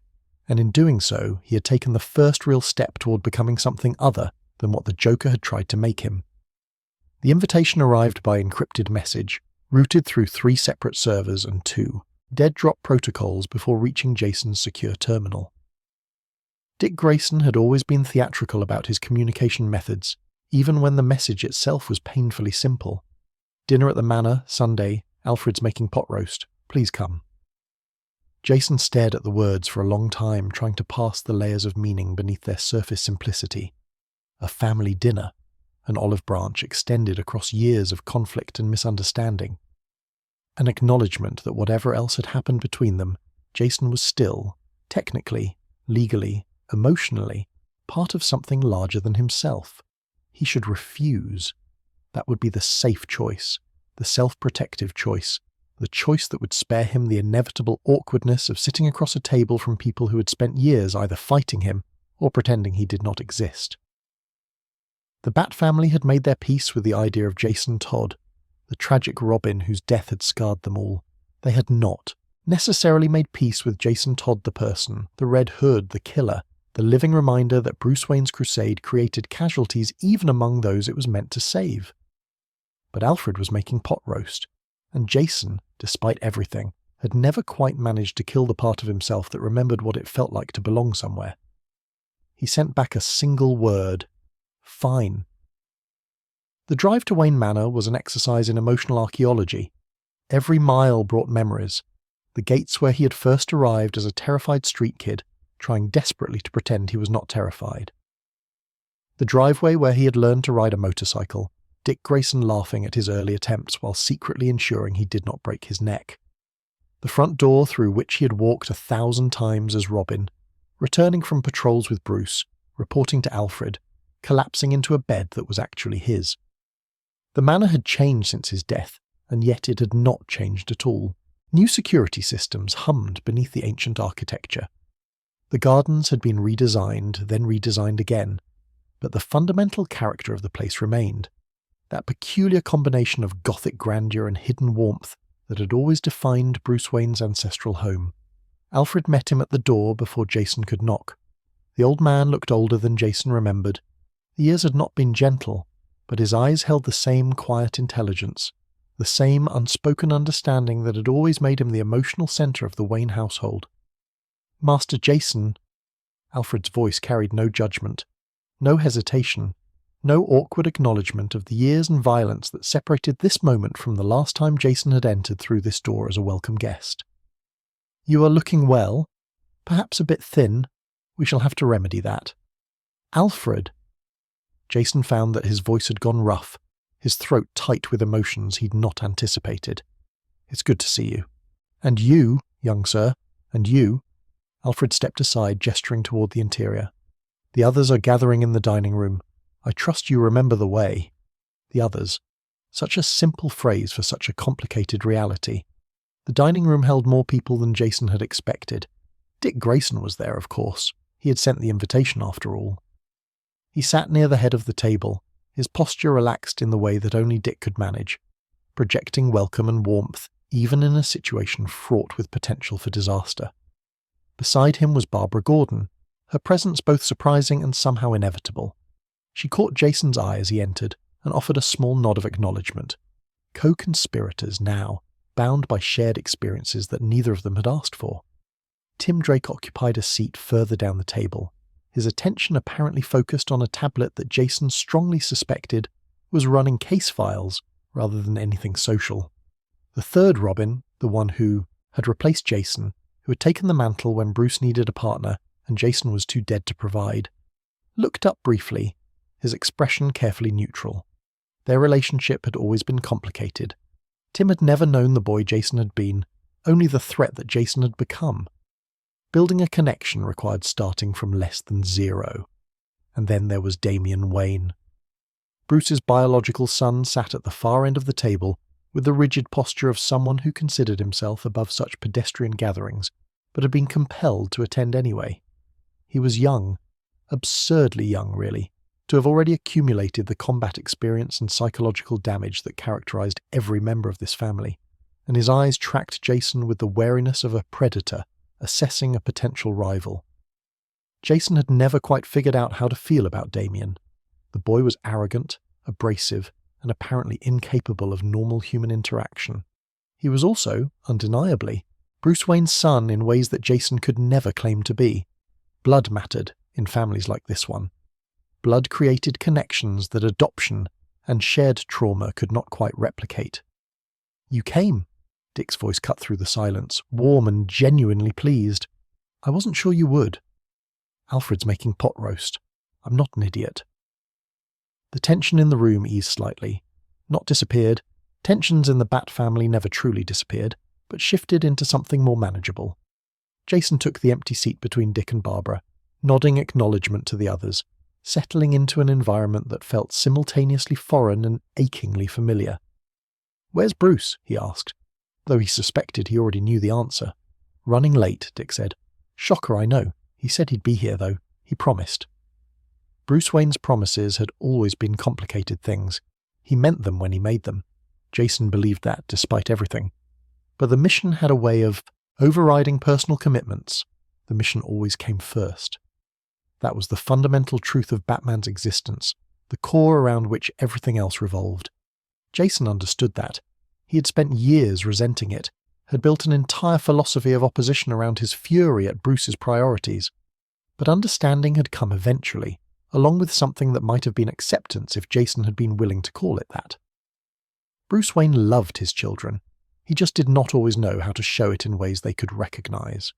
and in doing so, he had taken the first real step toward becoming something other than what the Joker had tried to make him. The invitation arrived by encrypted message, routed through 3 separate servers and 2 dead-drop protocols before reaching Jason's secure terminal. Dick Grayson had always been theatrical about his communication methods, even when the message itself was painfully simple. "Dinner at the Manor, Sunday. Alfred's making pot roast. Please come." Jason stared at the words for a long time, trying to pass the layers of meaning beneath their surface simplicity. A family dinner, an olive branch extended across years of conflict and misunderstanding. An acknowledgement that whatever else had happened between them, Jason was still, technically, legally, emotionally, part of something larger than himself. He should refuse. That would be the safe choice, the self-protective choice, the choice that would spare him the inevitable awkwardness of sitting across a table from people who had spent years either fighting him or pretending he did not exist. The Bat family had made their peace with the idea of Jason Todd, the tragic Robin whose death had scarred them all. They had not necessarily made peace with Jason Todd the person, the Red Hood, the killer, the living reminder that Bruce Wayne's crusade created casualties even among those it was meant to save. But Alfred was making pot roast, and Jason, despite everything, had never quite managed to kill the part of himself that remembered what it felt like to belong somewhere. He sent back a single word: fine. The drive to Wayne Manor was an exercise in emotional archaeology. Every mile brought memories. The gates where he had first arrived as a terrified street kid, trying desperately to pretend he was not terrified. The driveway where he had learned to ride a motorcycle, Dick Grayson laughing at his early attempts while secretly ensuring he did not break his neck. The front door through which he had walked 1,000 times as Robin, returning from patrols with Bruce, reporting to Alfred, collapsing into a bed that was actually his. The manor had changed since his death, and yet it had not changed at all. New security systems hummed beneath the ancient architecture. The gardens had been redesigned, then redesigned again, but the fundamental character of the place remained. That peculiar combination of Gothic grandeur and hidden warmth that had always defined Bruce Wayne's ancestral home. Alfred met him at the door before Jason could knock. The old man looked older than Jason remembered. The years had not been gentle, but his eyes held the same quiet intelligence, the same unspoken understanding that had always made him the emotional center of the Wayne household. "Master Jason," Alfred's voice carried no judgment, no hesitation, no awkward acknowledgement of the years and violence that separated this moment from the last time Jason had entered through this door as a welcome guest. "You are looking well, perhaps a bit thin. We shall have to remedy that." "Alfred." Jason found that his voice had gone rough, his throat tight with emotions he'd not anticipated. "It's good to see you." "And you, young sir, and you." Alfred stepped aside, gesturing toward the interior. "The others are gathering in the dining room. I trust you remember the way." The others. Such a simple phrase for such a complicated reality. The dining room held more people than Jason had expected. Dick Grayson was there, of course. He had sent the invitation after all. He sat near the head of the table, his posture relaxed in the way that only Dick could manage, projecting welcome and warmth even in a situation fraught with potential for disaster. Beside him was Barbara Gordon, her presence both surprising and somehow inevitable. She caught Jason's eye as he entered and offered a small nod of acknowledgement. Co-conspirators now, bound by shared experiences that neither of them had asked for. Tim Drake occupied a seat further down the table, his attention apparently focused on a tablet that Jason strongly suspected was running case files rather than anything social. The third Robin, the one who had replaced Jason, who had taken the mantle when Bruce needed a partner and Jason was too dead to provide, looked up briefly, his expression carefully neutral. Their relationship had always been complicated. Tim had never known the boy Jason had been, only the threat that Jason had become. Building a connection required starting from less than zero. And then there was Damian Wayne. Bruce's biological son sat at the far end of the table with the rigid posture of someone who considered himself above such pedestrian gatherings, but had been compelled to attend anyway. He was young, absurdly young really, to have already accumulated the combat experience and psychological damage that characterized every member of this family, and his eyes tracked Jason with the wariness of a predator assessing a potential rival. Jason had never quite figured out how to feel about Damian. The boy was arrogant, abrasive, and apparently incapable of normal human interaction. He was also, undeniably, Bruce Wayne's son in ways that Jason could never claim to be. Blood mattered in families like this one. Blood created connections that adoption and shared trauma could not quite replicate. "You came," Dick's voice cut through the silence, warm and genuinely pleased. "I wasn't sure you would." "Alfred's making pot roast. I'm not an idiot." The tension in the room eased slightly. Not disappeared. Tensions in the Bat family never truly disappeared, but shifted into something more manageable. Jason took the empty seat between Dick and Barbara, nodding acknowledgement to the others, settling into an environment that felt simultaneously foreign and achingly familiar. "Where's Bruce?" he asked, though he suspected he already knew the answer. "Running late," Dick said. "Shocker, I know. He said he'd be here, though. He promised." Bruce Wayne's promises had always been complicated things. He meant them when he made them. Jason believed that despite everything. But the mission had a way of overriding personal commitments. The mission always came first. That was the fundamental truth of Batman's existence, the core around which everything else revolved. Jason understood that. He had spent years resenting it, had built an entire philosophy of opposition around his fury at Bruce's priorities. But understanding had come eventually, along with something that might have been acceptance if Jason had been willing to call it that. Bruce Wayne loved his children. He just did not always know how to show it in ways they could recognize.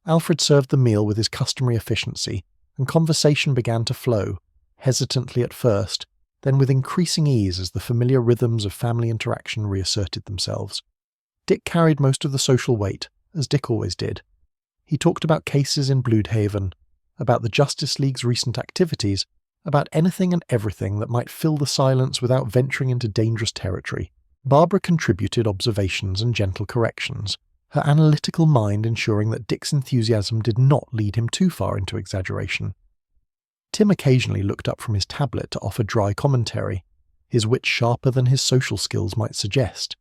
Alfred served the meal with his customary efficiency, and conversation began to flow, hesitantly at first, then with increasing ease as the familiar rhythms of family interaction reasserted themselves. Dick carried most of the social weight, as Dick always did. He talked about cases in Bloodhaven, about the Justice League's recent activities, about anything and everything that might fill the silence without venturing into dangerous territory. Barbara contributed observations and gentle corrections, her analytical mind ensuring that Dick's enthusiasm did not lead him too far into exaggeration. Tim occasionally looked up from his tablet to offer dry commentary, his wit sharper than his social skills might suggest.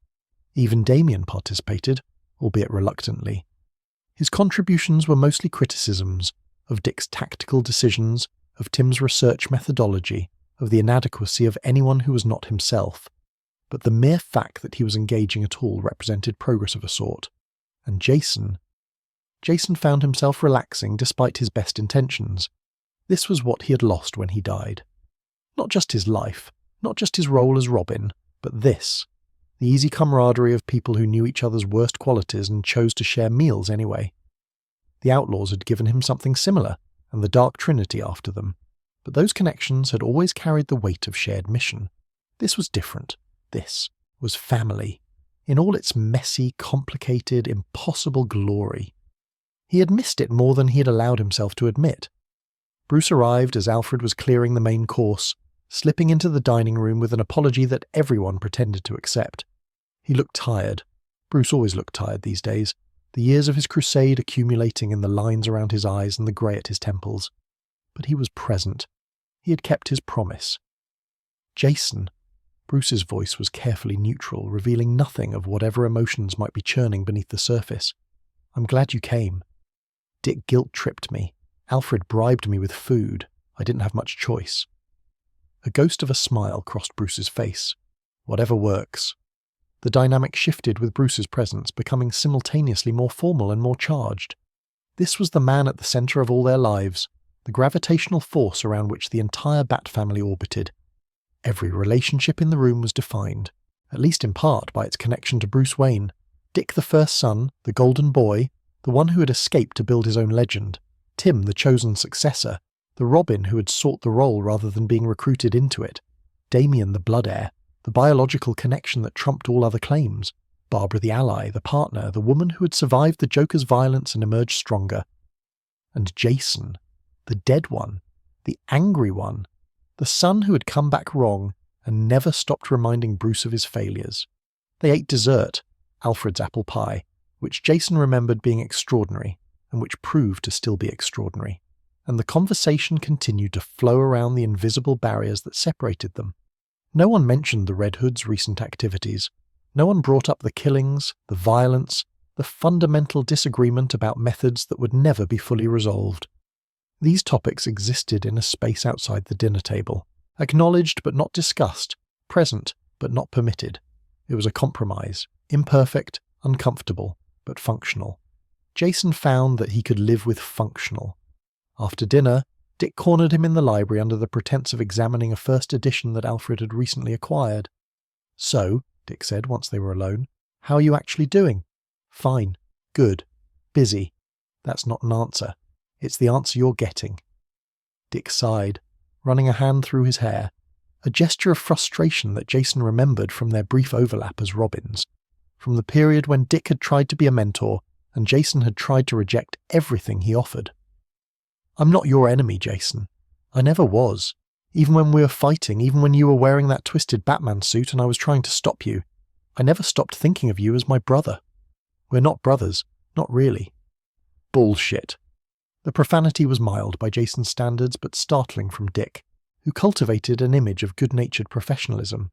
Even Damien participated, albeit reluctantly. His contributions were mostly criticisms of Dick's tactical decisions, of Tim's research methodology, of the inadequacy of anyone who was not himself. But the mere fact that he was engaging at all represented progress of a sort. And Jason found himself relaxing despite his best intentions. This was what he had lost when he died. Not just his life, not just his role as Robin, but this. The easy camaraderie of people who knew each other's worst qualities and chose to share meals anyway. The Outlaws had given him something similar, and the Dark Trinity after them. But those connections had always carried the weight of shared mission. This was different. This was family, in all its messy, complicated, impossible glory. He had missed it more than he had allowed himself to admit. Bruce arrived as Alfred was clearing the main course, slipping into the dining room with an apology that everyone pretended to accept. He looked tired. Bruce always looked tired these days, the years of his crusade accumulating in the lines around his eyes and the grey at his temples. But he was present. He had kept his promise. Jason. Bruce's voice was carefully neutral, revealing nothing of whatever emotions might be churning beneath the surface. I'm glad you came. Dick guilt-tripped me. Alfred bribed me with food. I didn't have much choice. A ghost of a smile crossed Bruce's face. Whatever works. The dynamic shifted with Bruce's presence, becoming simultaneously more formal and more charged. This was the man at the centre of all their lives, the gravitational force around which the entire Bat family orbited. Every relationship in the room was defined, at least in part by its connection to Bruce Wayne, Dick the first son, the golden boy, the one who had escaped to build his own legend, Tim the chosen successor, the Robin who had sought the role rather than being recruited into it, Damien the blood heir, the biological connection that trumped all other claims, Barbara the ally, the partner, the woman who had survived the Joker's violence and emerged stronger, and Jason, the dead one, the angry one, the son who had come back wrong and never stopped reminding Bruce of his failures. They ate dessert, Alfred's apple pie, which Jason remembered being extraordinary, and which proved to still be extraordinary, and the conversation continued to flow around the invisible barriers that separated them. No one mentioned the Red Hood's recent activities. No one brought up the killings, the violence, the fundamental disagreement about methods that would never be fully resolved. These topics existed in a space outside the dinner table, acknowledged but not discussed, present but not permitted. It was a compromise, imperfect, uncomfortable, but functional. Jason found that he could live with functional. After dinner, Dick cornered him in the library under the pretense of examining a first edition that Alfred had recently acquired. "So," Dick said once they were alone, "how are you actually doing?" "Fine. Good. Busy." "That's not an answer. It's the answer you're getting." Dick sighed, running a hand through his hair, a gesture of frustration that Jason remembered from their brief overlap as Robins, from the period when Dick had tried to be a mentor and Jason had tried to reject everything he offered. "I'm not your enemy, Jason. I never was. Even when we were fighting, even when you were wearing that twisted Batman suit and I was trying to stop you, I never stopped thinking of you as my brother. We're not brothers, not really." Bullshit. The profanity was mild by Jason's standards, but startling from Dick, who cultivated an image of good-natured professionalism.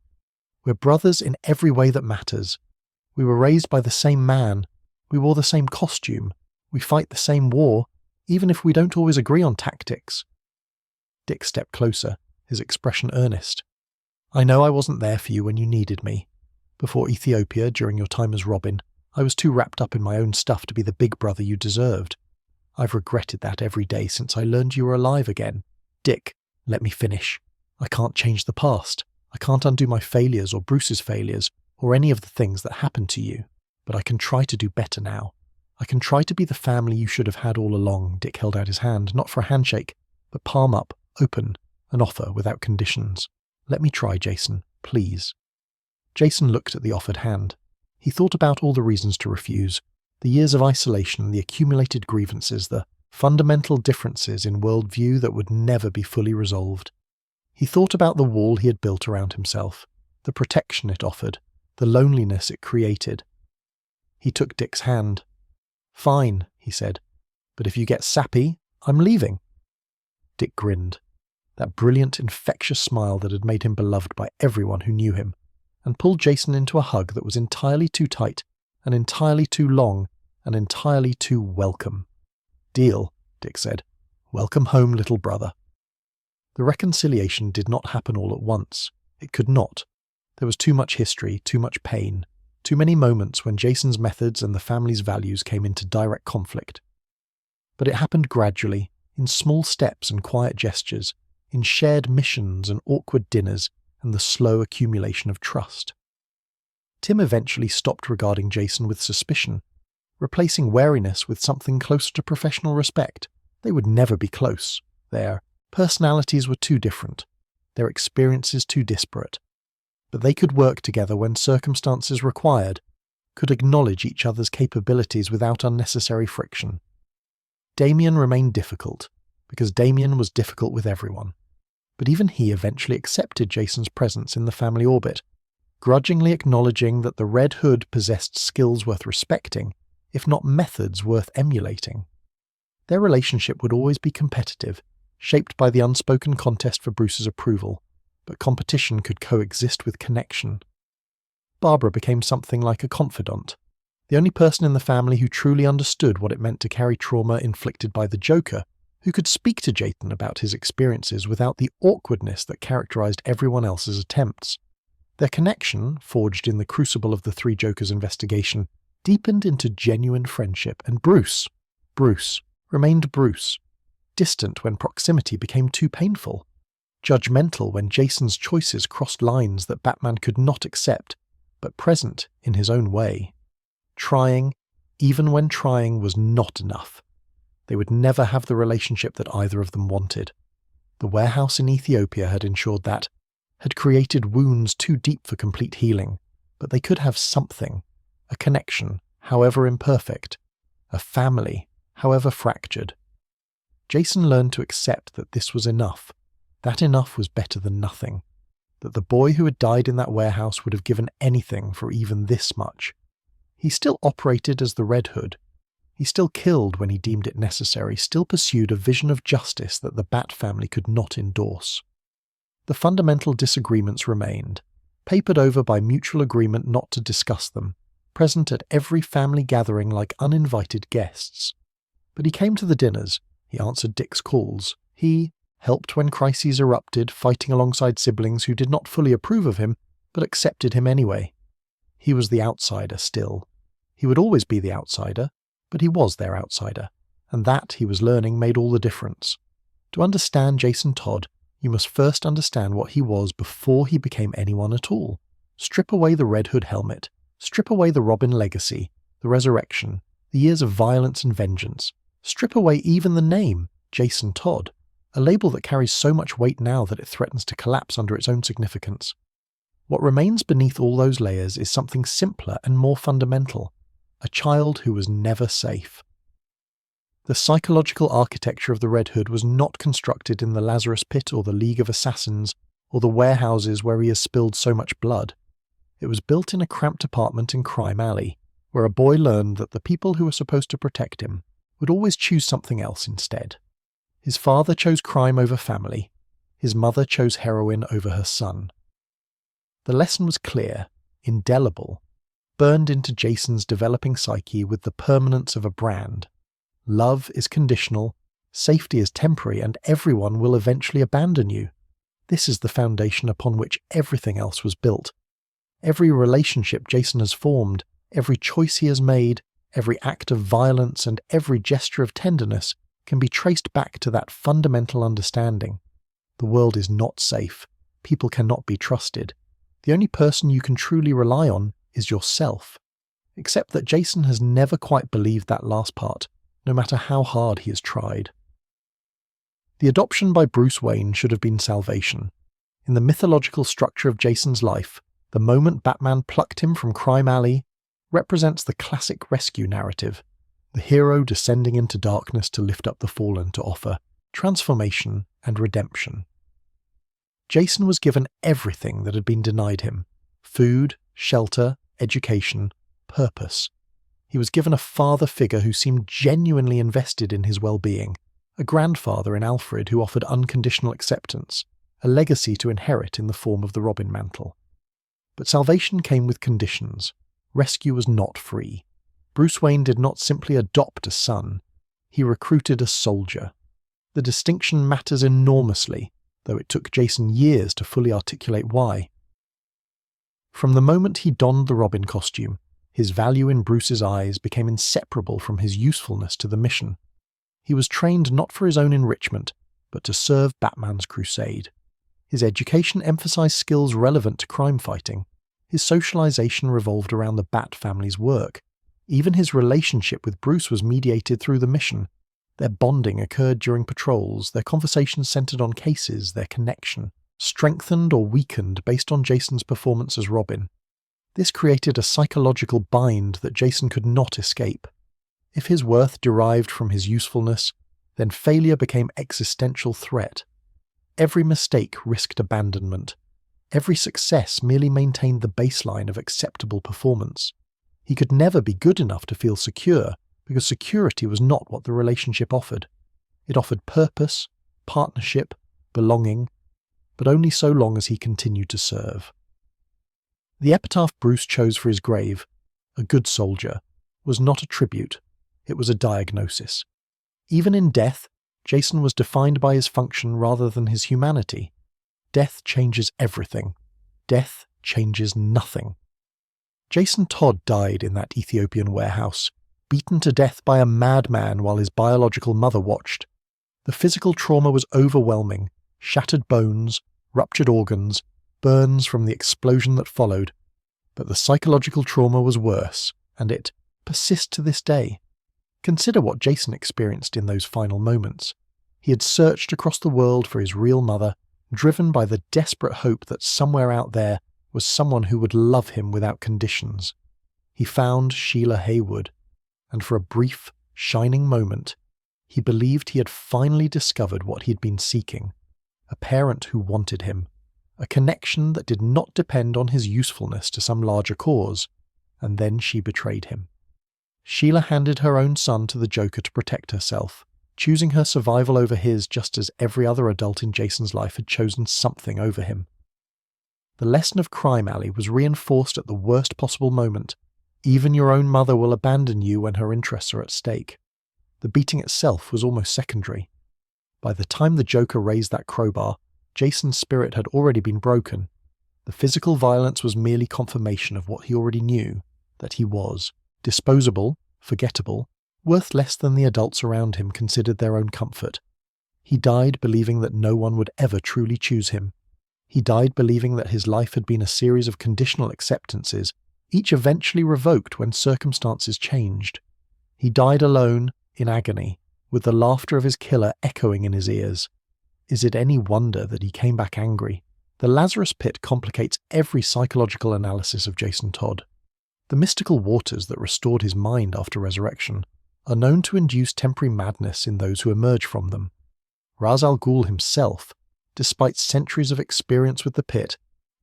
"We're brothers in every way that matters. We were raised by the same man. We wore the same costume. We fight the same war, even if we don't always agree on tactics. Dick stepped closer, his expression earnest. "I know I wasn't there for you when you needed me. Before Ethiopia, during your time as Robin, I was too wrapped up in my own stuff to be the big brother you deserved. I've regretted that every day since I learned you were alive again. Dick, let me finish. I can't change the past. I can't undo my failures or Bruce's failures, or any of the things that happened to you. But I can try to do better now. I can try to be the family you should have had all along." Dick held out his hand, not for a handshake, but palm up, open, an offer without conditions. "Let me try, Jason, please." Jason looked at the offered hand. He thought about all the reasons to refuse, the years of isolation, the accumulated grievances, the fundamental differences in worldview that would never be fully resolved. He thought about the wall he had built around himself, the protection it offered, the loneliness it created. He took Dick's hand. "Fine," he said, "but if you get sappy, I'm leaving." Dick grinned, that brilliant, infectious smile that had made him beloved by everyone who knew him, and pulled Jason into a hug that was entirely too tight, and entirely too long, and entirely too welcome. "Deal," Dick said. "Welcome home, little brother." The reconciliation did not happen all at once. It could not. There was too much history, too much pain, too many moments when Jason's methods and the family's values came into direct conflict. But it happened gradually, in small steps and quiet gestures, in shared missions and awkward dinners, and the slow accumulation of trust. Tim eventually stopped regarding Jason with suspicion, replacing wariness with something closer to professional respect. They would never be close. Their personalities were too different, their experiences too disparate. But they could work together when circumstances required, could acknowledge each other's capabilities without unnecessary friction. Damien remained difficult, because Damien was difficult with everyone. But even he eventually accepted Jason's presence in the family orbit, grudgingly acknowledging that the Red Hood possessed skills worth respecting, if not methods worth emulating. Their relationship would always be competitive, shaped by the unspoken contest for Bruce's approval, but competition could coexist with connection. Barbara became something like a confidant, the only person in the family who truly understood what it meant to carry trauma inflicted by the Joker, who could speak to Jason about his experiences without the awkwardness that characterized everyone else's attempts. Their connection, forged in the crucible of the Three Jokers investigation, deepened into genuine friendship, and Bruce remained Bruce, distant when proximity became too painful, judgmental when Jason's choices crossed lines that Batman could not accept, but present in his own way. Trying, even when trying was not enough. They would never have the relationship that either of them wanted. The warehouse in Ethiopia had ensured that, had created wounds too deep for complete healing, but they could have something, a connection, however imperfect, a family, however fractured. Jason learned to accept that this was enough. That enough was better than nothing. That the boy who had died in that warehouse would have given anything for even this much. He still operated as the Red Hood. He still killed when he deemed it necessary, still pursued a vision of justice that the Bat family could not endorse. The fundamental disagreements remained, papered over by mutual agreement not to discuss them, present at every family gathering like uninvited guests. But he came to the dinners, he answered Dick's calls, he helped when crises erupted, fighting alongside siblings who did not fully approve of him, but accepted him anyway. He was the outsider still. He would always be the outsider, but he was their outsider, and that, he was learning, made all the difference. To understand Jason Todd, you must first understand what he was before he became anyone at all. Strip away the Red Hood helmet, strip away the Robin legacy, the resurrection, the years of violence and vengeance. Strip away even the name, Jason Todd, a label that carries so much weight now that it threatens to collapse under its own significance. What remains beneath all those layers is something simpler and more fundamental, a child who was never safe. The psychological architecture of the Red Hood was not constructed in the Lazarus Pit or the League of Assassins or the warehouses where he has spilled so much blood. It was built in a cramped apartment in Crime Alley, where a boy learned that the people who were supposed to protect him would always choose something else instead. His father chose crime over family. His mother chose heroin over her son. The lesson was clear, indelible, burned into Jason's developing psyche with the permanence of a brand. Love is conditional, Safety is temporary and everyone will eventually abandon you. This is the foundation upon which everything else was built. Every relationship Jason has formed, every choice he has made, every act of violence and every gesture of tenderness can be traced back to that fundamental understanding. The world is not safe. People cannot be trusted. The only person you can truly rely on is yourself. Except that Jason has never quite believed that last part, no matter how hard he has tried. The adoption by Bruce Wayne should have been salvation. In the mythological structure of Jason's life, the moment Batman plucked him from Crime Alley represents the classic rescue narrative, the hero descending into darkness to lift up the fallen to offer transformation and redemption. Jason was given everything that had been denied him: food, shelter, education, purpose. He was given a father figure who seemed genuinely invested in his well-being, a grandfather in Alfred who offered unconditional acceptance, a legacy to inherit in the form of the Robin mantle. But salvation came with conditions. Rescue was not free. Bruce Wayne did not simply adopt a son, he recruited a soldier. The distinction matters enormously, though it took Jason years to fully articulate why. From the moment he donned the Robin costume, his value in Bruce's eyes became inseparable from his usefulness to the mission. He was trained not for his own enrichment, but to serve Batman's crusade. His education emphasized skills relevant to crime fighting. His socialization revolved around the Bat family's work. Even his relationship with Bruce was mediated through the mission. Their bonding occurred during patrols, their conversations centered on cases, their connection, strengthened or weakened based on Jason's performance as Robin. This created a psychological bind that Jason could not escape. If his worth derived from his usefulness, then failure became existential threat. Every mistake risked abandonment. Every success merely maintained the baseline of acceptable performance. He could never be good enough to feel secure, because security was not what the relationship offered. It offered purpose, partnership, belonging, but only so long as he continued to serve. The epitaph Bruce chose for his grave, "A good soldier," was not a tribute, it was a diagnosis. Even in death, Jason was defined by his function rather than his humanity. Death changes everything. Death changes nothing. Jason Todd died in that Ethiopian warehouse, beaten to death by a madman while his biological mother watched. The physical trauma was overwhelming: shattered bones, ruptured organs, burns from the explosion that followed. But the psychological trauma was worse, and it persists to this day. Consider what Jason experienced in those final moments. He had searched across the world for his real mother, driven by the desperate hope that somewhere out there was someone who would love him without conditions. He found Sheila Haywood, and for a brief, shining moment, he believed he had finally discovered what he had been seeking: a parent who wanted him, a connection that did not depend on his usefulness to some larger cause, and then she betrayed him. Sheila handed her own son to the Joker to protect herself, choosing her survival over his just as every other adult in Jason's life had chosen something over him. The lesson of Crime Alley was reinforced at the worst possible moment. Even your own mother will abandon you when her interests are at stake. The beating itself was almost secondary. By the time the Joker raised that crowbar, Jason's spirit had already been broken. The physical violence was merely confirmation of what he already knew, that he was disposable, forgettable, worth less than the adults around him considered their own comfort. He died believing that no one would ever truly choose him. He died believing that his life had been a series of conditional acceptances, each eventually revoked when circumstances changed. He died alone, in agony, with the laughter of his killer echoing in his ears. Is it any wonder that he came back angry? The Lazarus Pit complicates every psychological analysis of Jason Todd. The mystical waters that restored his mind after resurrection are known to induce temporary madness in those who emerge from them. Ra's al Ghul himself, despite centuries of experience with the pit,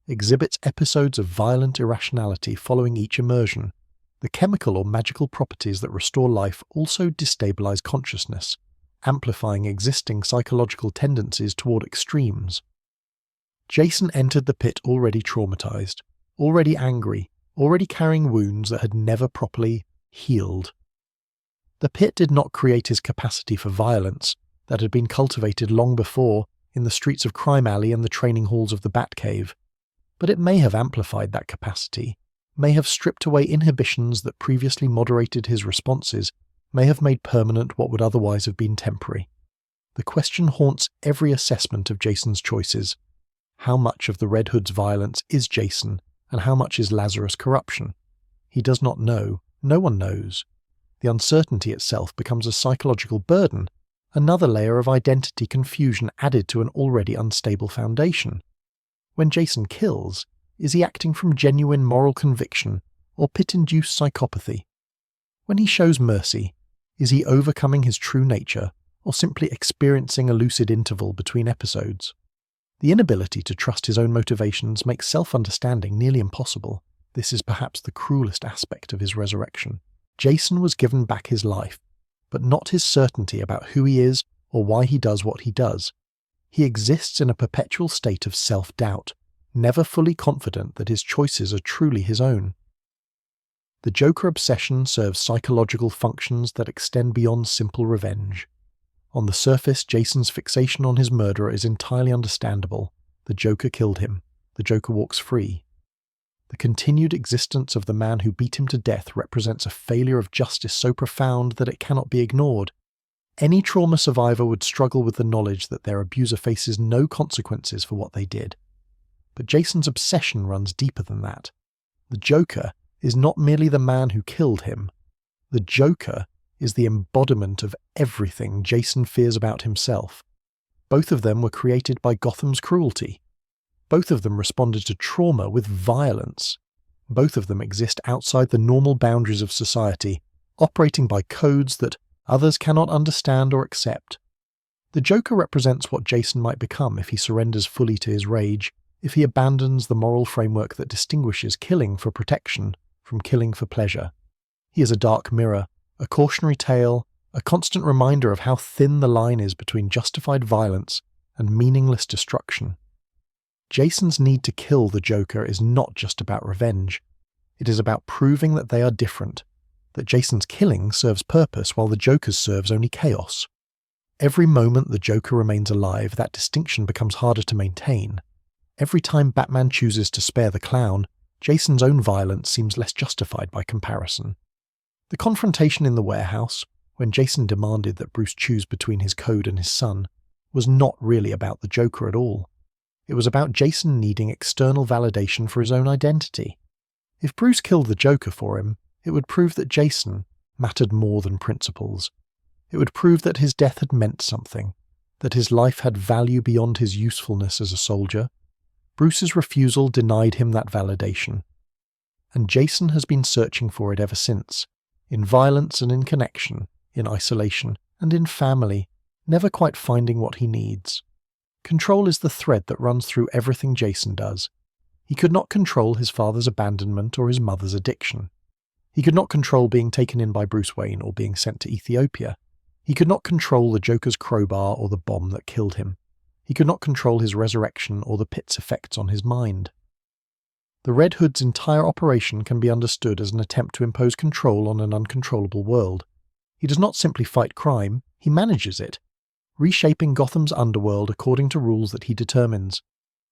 exhibits episodes of violent irrationality following each immersion. The chemical or magical properties that restore life also destabilize consciousness, amplifying existing psychological tendencies toward extremes. Jason entered the pit already traumatized, already angry, already carrying wounds that had never properly healed. The pit did not create his capacity for violence, that had been cultivated long before in the streets of Crime Alley and the training halls of the Batcave. But it may have amplified that capacity, may have stripped away inhibitions that previously moderated his responses, may have made permanent what would otherwise have been temporary. The question haunts every assessment of Jason's choices. How much of the Red Hood's violence is Jason, and how much is Lazarus' corruption? He does not know. No one knows. The uncertainty itself becomes a psychological burden, another layer of identity confusion added to an already unstable foundation. When Jason kills, is he acting from genuine moral conviction or pit-induced psychopathy? When he shows mercy, is he overcoming his true nature or simply experiencing a lucid interval between episodes? The inability to trust his own motivations makes self-understanding nearly impossible. This is perhaps the cruelest aspect of his resurrection. Jason was given back his life, but not his certainty about who he is or why he does what he does. He exists in a perpetual state of self-doubt, never fully confident that his choices are truly his own. The Joker obsession serves psychological functions that extend beyond simple revenge. On the surface, Jason's fixation on his murderer is entirely understandable. The Joker killed him. The Joker walks free. The continued existence of the man who beat him to death represents a failure of justice so profound that it cannot be ignored. Any trauma survivor would struggle with the knowledge that their abuser faces no consequences for what they did. But Jason's obsession runs deeper than that. The Joker is not merely the man who killed him. The Joker is the embodiment of everything Jason fears about himself. Both of them were created by Gotham's cruelty. Both of them responded to trauma with violence. Both of them exist outside the normal boundaries of society, operating by codes that others cannot understand or accept. The Joker represents what Jason might become if he surrenders fully to his rage, if he abandons the moral framework that distinguishes killing for protection from killing for pleasure. He is a dark mirror, a cautionary tale, a constant reminder of how thin the line is between justified violence and meaningless destruction. Jason's need to kill the Joker is not just about revenge. It is about proving that they are different, that Jason's killing serves purpose while the Joker's serves only chaos. Every moment the Joker remains alive, that distinction becomes harder to maintain. Every time Batman chooses to spare the clown, Jason's own violence seems less justified by comparison. The confrontation in the warehouse, when Jason demanded that Bruce choose between his code and his son, was not really about the Joker at all. It was about Jason needing external validation for his own identity. If Bruce killed the Joker for him, it would prove that Jason mattered more than principles. It would prove that his death had meant something, that his life had value beyond his usefulness as a soldier. Bruce's refusal denied him that validation. And Jason has been searching for it ever since, in violence and in connection, in isolation and in family, never quite finding what he needs. Control is the thread that runs through everything Jason does. He could not control his father's abandonment or his mother's addiction. He could not control being taken in by Bruce Wayne or being sent to Ethiopia. He could not control the Joker's crowbar or the bomb that killed him. He could not control his resurrection or the pit's effects on his mind. The Red Hood's entire operation can be understood as an attempt to impose control on an uncontrollable world. He does not simply fight crime, he manages it, reshaping Gotham's underworld according to rules that he determines.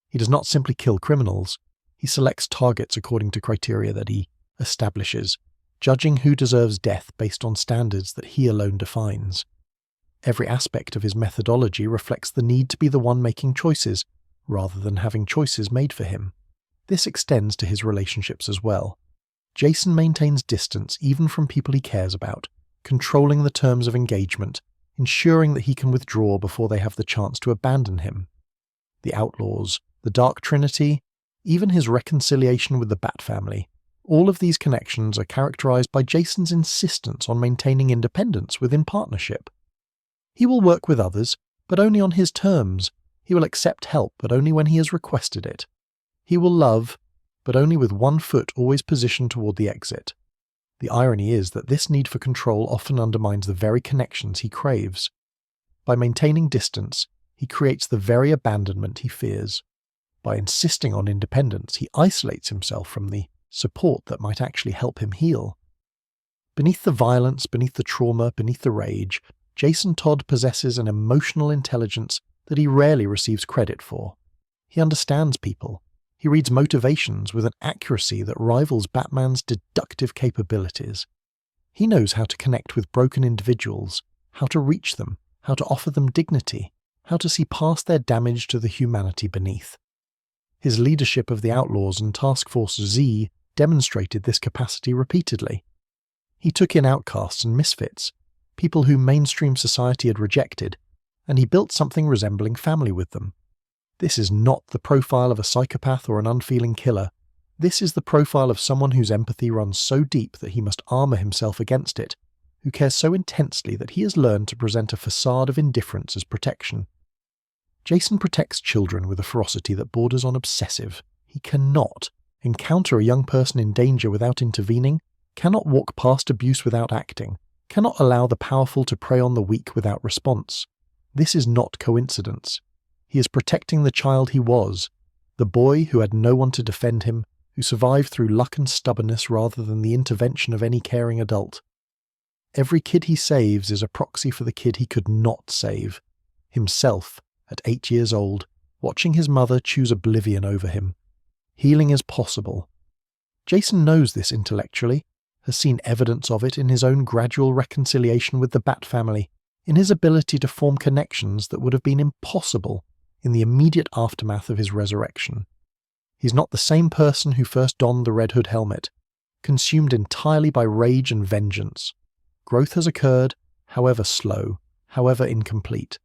He does not simply kill criminals, he selects targets according to criteria that he establishes, judging who deserves death based on standards that he alone defines. Every aspect of his methodology reflects the need to be the one making choices, rather than having choices made for him. This extends to his relationships as well. Jason maintains distance even from people he cares about, controlling the terms of engagement, ensuring that he can withdraw before they have the chance to abandon him. The Outlaws, the Dark Trinity, even his reconciliation with the Bat family, all of these connections are characterized by Jason's insistence on maintaining independence within partnership. He will work with others, but only on his terms. He will accept help, but only when he has requested it. He will love, but only with one foot always positioned toward the exit. The irony is that this need for control often undermines the very connections he craves. By maintaining distance, he creates the very abandonment he fears. By insisting on independence, he isolates himself from the support that might actually help him heal. Beneath the violence, beneath the trauma, beneath the rage, Jason Todd possesses an emotional intelligence that he rarely receives credit for. He understands people. He reads motivations with an accuracy that rivals Batman's deductive capabilities. He knows how to connect with broken individuals, how to reach them, how to offer them dignity, how to see past their damage to the humanity beneath. His leadership of the Outlaws and Task Force Z demonstrated this capacity repeatedly. He took in outcasts and misfits, people whom mainstream society had rejected, and he built something resembling family with them. This is not the profile of a psychopath or an unfeeling killer. This is the profile of someone whose empathy runs so deep that he must armor himself against it, who cares so intensely that he has learned to present a facade of indifference as protection. Jason protects children with a ferocity that borders on obsessive. He cannot encounter a young person in danger without intervening, cannot walk past abuse without acting, cannot allow the powerful to prey on the weak without response. This is not coincidence. He is protecting the child he was, the boy who had no one to defend him, who survived through luck and stubbornness rather than the intervention of any caring adult. Every kid he saves is a proxy for the kid he could not save, himself, at 8 years old, watching his mother choose oblivion over him. Healing is possible. Jason knows this intellectually, has seen evidence of it in his own gradual reconciliation with the Bat family, in his ability to form connections that would have been impossible in the immediate aftermath of his resurrection. He's not the same person who first donned the Red Hood helmet, consumed entirely by rage and vengeance. Growth has occurred, however slow, however incomplete.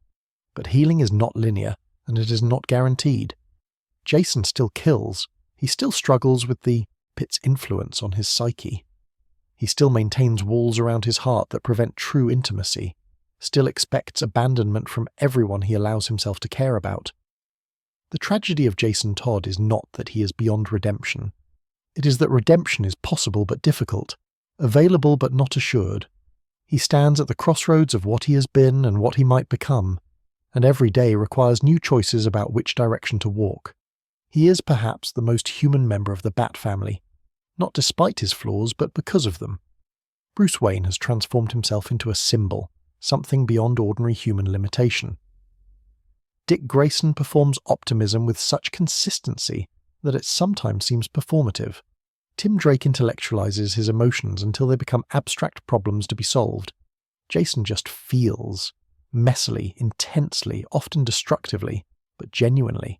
But healing is not linear, and it is not guaranteed. Jason still kills. He still struggles with the pit's influence on his psyche. He still maintains walls around his heart that prevent true intimacy, still expects abandonment from everyone he allows himself to care about. The tragedy of Jason Todd is not that he is beyond redemption. It is that redemption is possible but difficult, available but not assured. He stands at the crossroads of what he has been and what he might become, and every day requires new choices about which direction to walk. He is perhaps the most human member of the Bat family, not despite his flaws, but because of them. Bruce Wayne has transformed himself into a symbol, something beyond ordinary human limitation. Dick Grayson performs optimism with such consistency that it sometimes seems performative. Tim Drake intellectualizes his emotions until they become abstract problems to be solved. Jason just feels, messily, intensely, often destructively, but genuinely.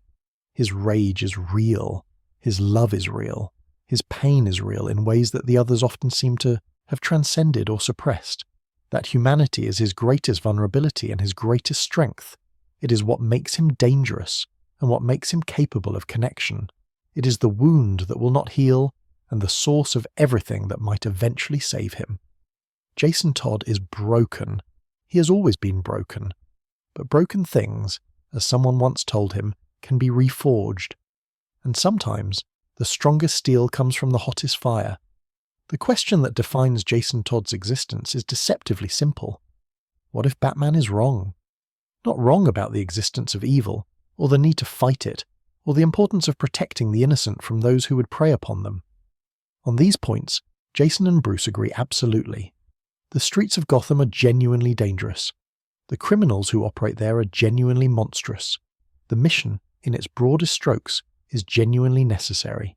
His rage is real. His love is real. His pain is real in ways that the others often seem to have transcended or suppressed. That humanity is his greatest vulnerability and his greatest strength. It is what makes him dangerous and what makes him capable of connection. It is the wound that will not heal and the source of everything that might eventually save him. Jason Todd is broken. He has always been broken. But broken things, as someone once told him, can be reforged. And sometimes the strongest steel comes from the hottest fire. The question that defines Jason Todd's existence is deceptively simple. What if Batman is wrong? Not wrong about the existence of evil, or the need to fight it, or the importance of protecting the innocent from those who would prey upon them. On these points, Jason and Bruce agree absolutely. The streets of Gotham are genuinely dangerous. The criminals who operate there are genuinely monstrous. The mission, in its broadest strokes, is genuinely necessary.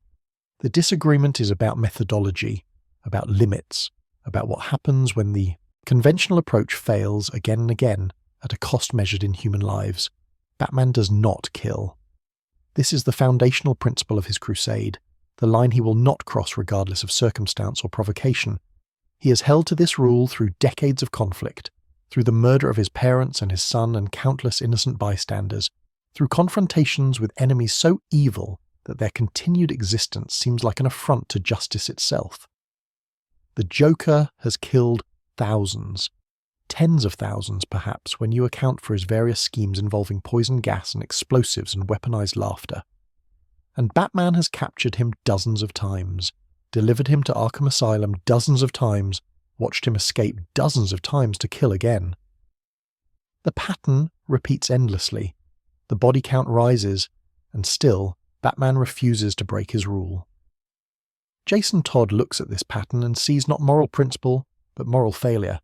The disagreement is about methodology, about limits, about what happens when the conventional approach fails again and again at a cost measured in human lives. Batman does not kill. This is the foundational principle of his crusade, the line he will not cross regardless of circumstance or provocation. He has held to this rule through decades of conflict, through the murder of his parents and his son and countless innocent bystanders, through confrontations with enemies so evil that their continued existence seems like an affront to justice itself. The Joker has killed thousands, tens of thousands perhaps, when you account for his various schemes involving poison gas and explosives and weaponized laughter. And Batman has captured him dozens of times, delivered him to Arkham Asylum dozens of times, watched him escape dozens of times to kill again. The pattern repeats endlessly. The body count rises, and still, Batman refuses to break his rule. Jason Todd looks at this pattern and sees not moral principle, but moral failure.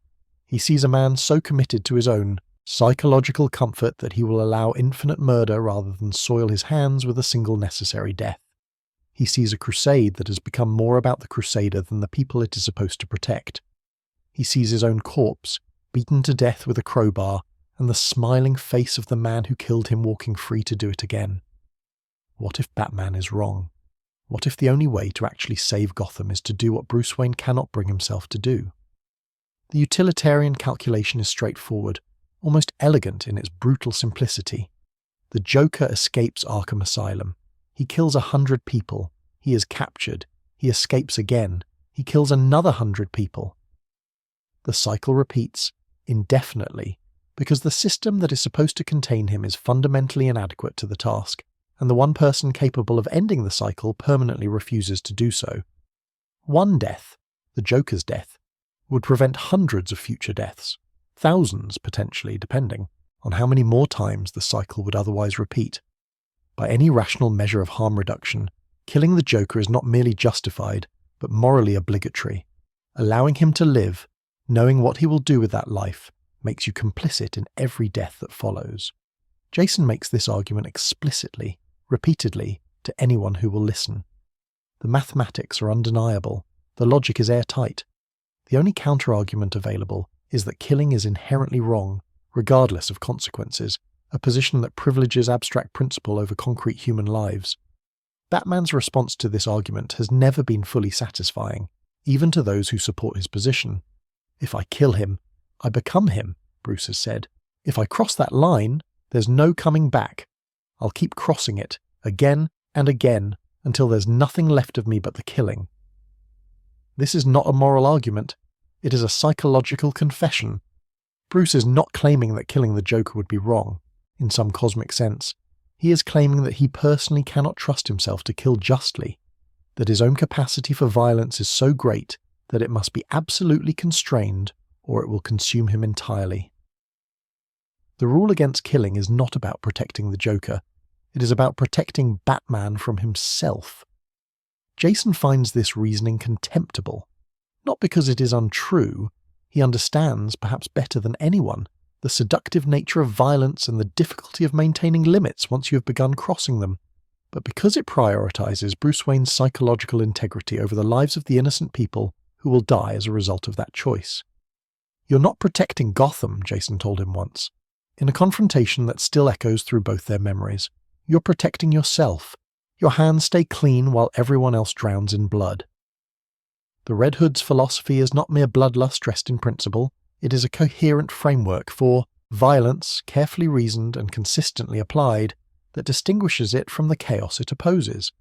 He sees a man so committed to his own psychological comfort that he will allow infinite murder rather than soil his hands with a single necessary death. He sees a crusade that has become more about the crusader than the people it is supposed to protect. He sees his own corpse, beaten to death with a crowbar, and the smiling face of the man who killed him walking free to do it again. What if Batman is wrong? What if the only way to actually save Gotham is to do what Bruce Wayne cannot bring himself to do? The utilitarian calculation is straightforward, almost elegant in its brutal simplicity. The Joker escapes Arkham Asylum. He kills 100 people. He is captured. He escapes again. He kills another 100 people. The cycle repeats, indefinitely, because the system that is supposed to contain him is fundamentally inadequate to the task, and the one person capable of ending the cycle permanently refuses to do so. One death, the Joker's death, would prevent hundreds of future deaths, thousands potentially, depending on how many more times the cycle would otherwise repeat. By any rational measure of harm reduction, killing the Joker is not merely justified, but morally obligatory. Allowing him to live, knowing what he will do with that life, makes you complicit in every death that follows. Jason makes this argument explicitly, repeatedly, to anyone who will listen. The mathematics are undeniable. The logic is airtight. The only counter-argument available is that killing is inherently wrong, regardless of consequences, a position that privileges abstract principle over concrete human lives. Batman's response to this argument has never been fully satisfying, even to those who support his position. If I kill him, I become him, Bruce has said. If I cross that line, there's no coming back. I'll keep crossing it, again and again, until there's nothing left of me but the killing. This is not a moral argument. It is a psychological confession. Bruce is not claiming that killing the Joker would be wrong, in some cosmic sense. He is claiming that he personally cannot trust himself to kill justly, that his own capacity for violence is so great that it must be absolutely constrained or it will consume him entirely. The rule against killing is not about protecting the Joker. It is about protecting Batman from himself. Jason finds this reasoning contemptible, not because it is untrue. He understands, perhaps better than anyone, the seductive nature of violence and the difficulty of maintaining limits once you have begun crossing them, but because it prioritizes Bruce Wayne's psychological integrity over the lives of the innocent people who will die as a result of that choice. "You're not protecting Gotham," Jason told him once, in a confrontation that still echoes through both their memories. "You're protecting yourself. Your hands stay clean while everyone else drowns in blood." The Red Hood's philosophy is not mere bloodlust dressed in principle. It is a coherent framework for violence, carefully reasoned and consistently applied, that distinguishes it from the chaos it opposes.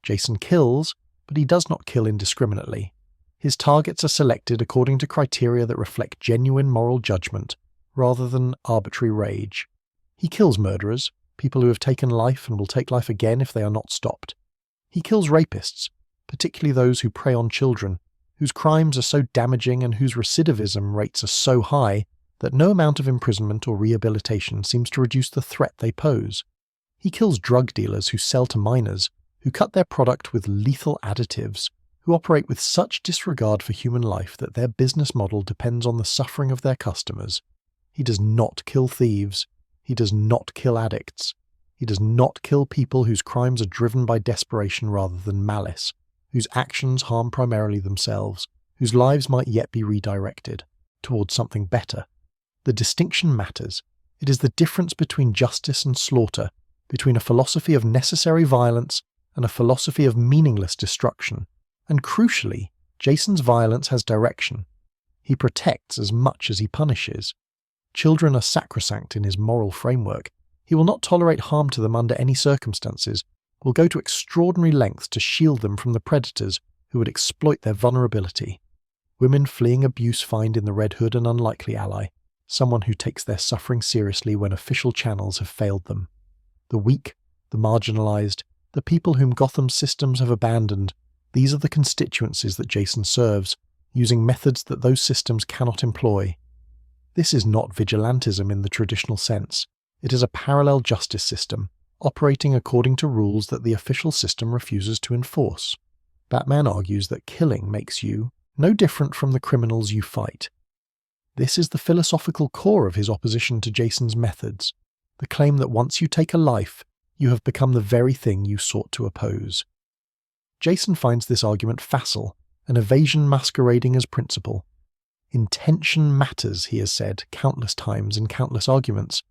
Jason kills, but he does not kill indiscriminately. His targets are selected according to criteria that reflect genuine moral judgment, rather than arbitrary rage. He kills murderers, people who have taken life and will take life again if they are not stopped. He kills rapists, particularly those who prey on children, whose crimes are so damaging and whose recidivism rates are so high that no amount of imprisonment or rehabilitation seems to reduce the threat they pose. He kills drug dealers who sell to minors, who cut their product with lethal additives, who operate with such disregard for human life that their business model depends on the suffering of their customers. He does not kill thieves. He does not kill addicts. He does not kill people whose crimes are driven by desperation rather than malice, whose actions harm primarily themselves, whose lives might yet be redirected towards something better. The distinction matters. It is the difference between justice and slaughter, between a philosophy of necessary violence and a philosophy of meaningless destruction. And crucially, Jason's violence has direction. He protects as much as he punishes. Children are sacrosanct in his moral framework. He will not tolerate harm to them under any circumstances, will go to extraordinary lengths to shield them from the predators who would exploit their vulnerability. Women fleeing abuse find in the Red Hood an unlikely ally, someone who takes their suffering seriously when official channels have failed them. The weak, the marginalized, the people whom Gotham's systems have abandoned, these are the constituencies that Jason serves, using methods that those systems cannot employ. This is not vigilantism in the traditional sense. It is a parallel justice system, operating according to rules that the official system refuses to enforce. Batman argues that killing makes you no different from the criminals you fight. This is the philosophical core of his opposition to Jason's methods, the claim that once you take a life, you have become the very thing you sought to oppose. Jason finds this argument facile, an evasion masquerading as principle. Intention matters, he has said countless times in countless arguments.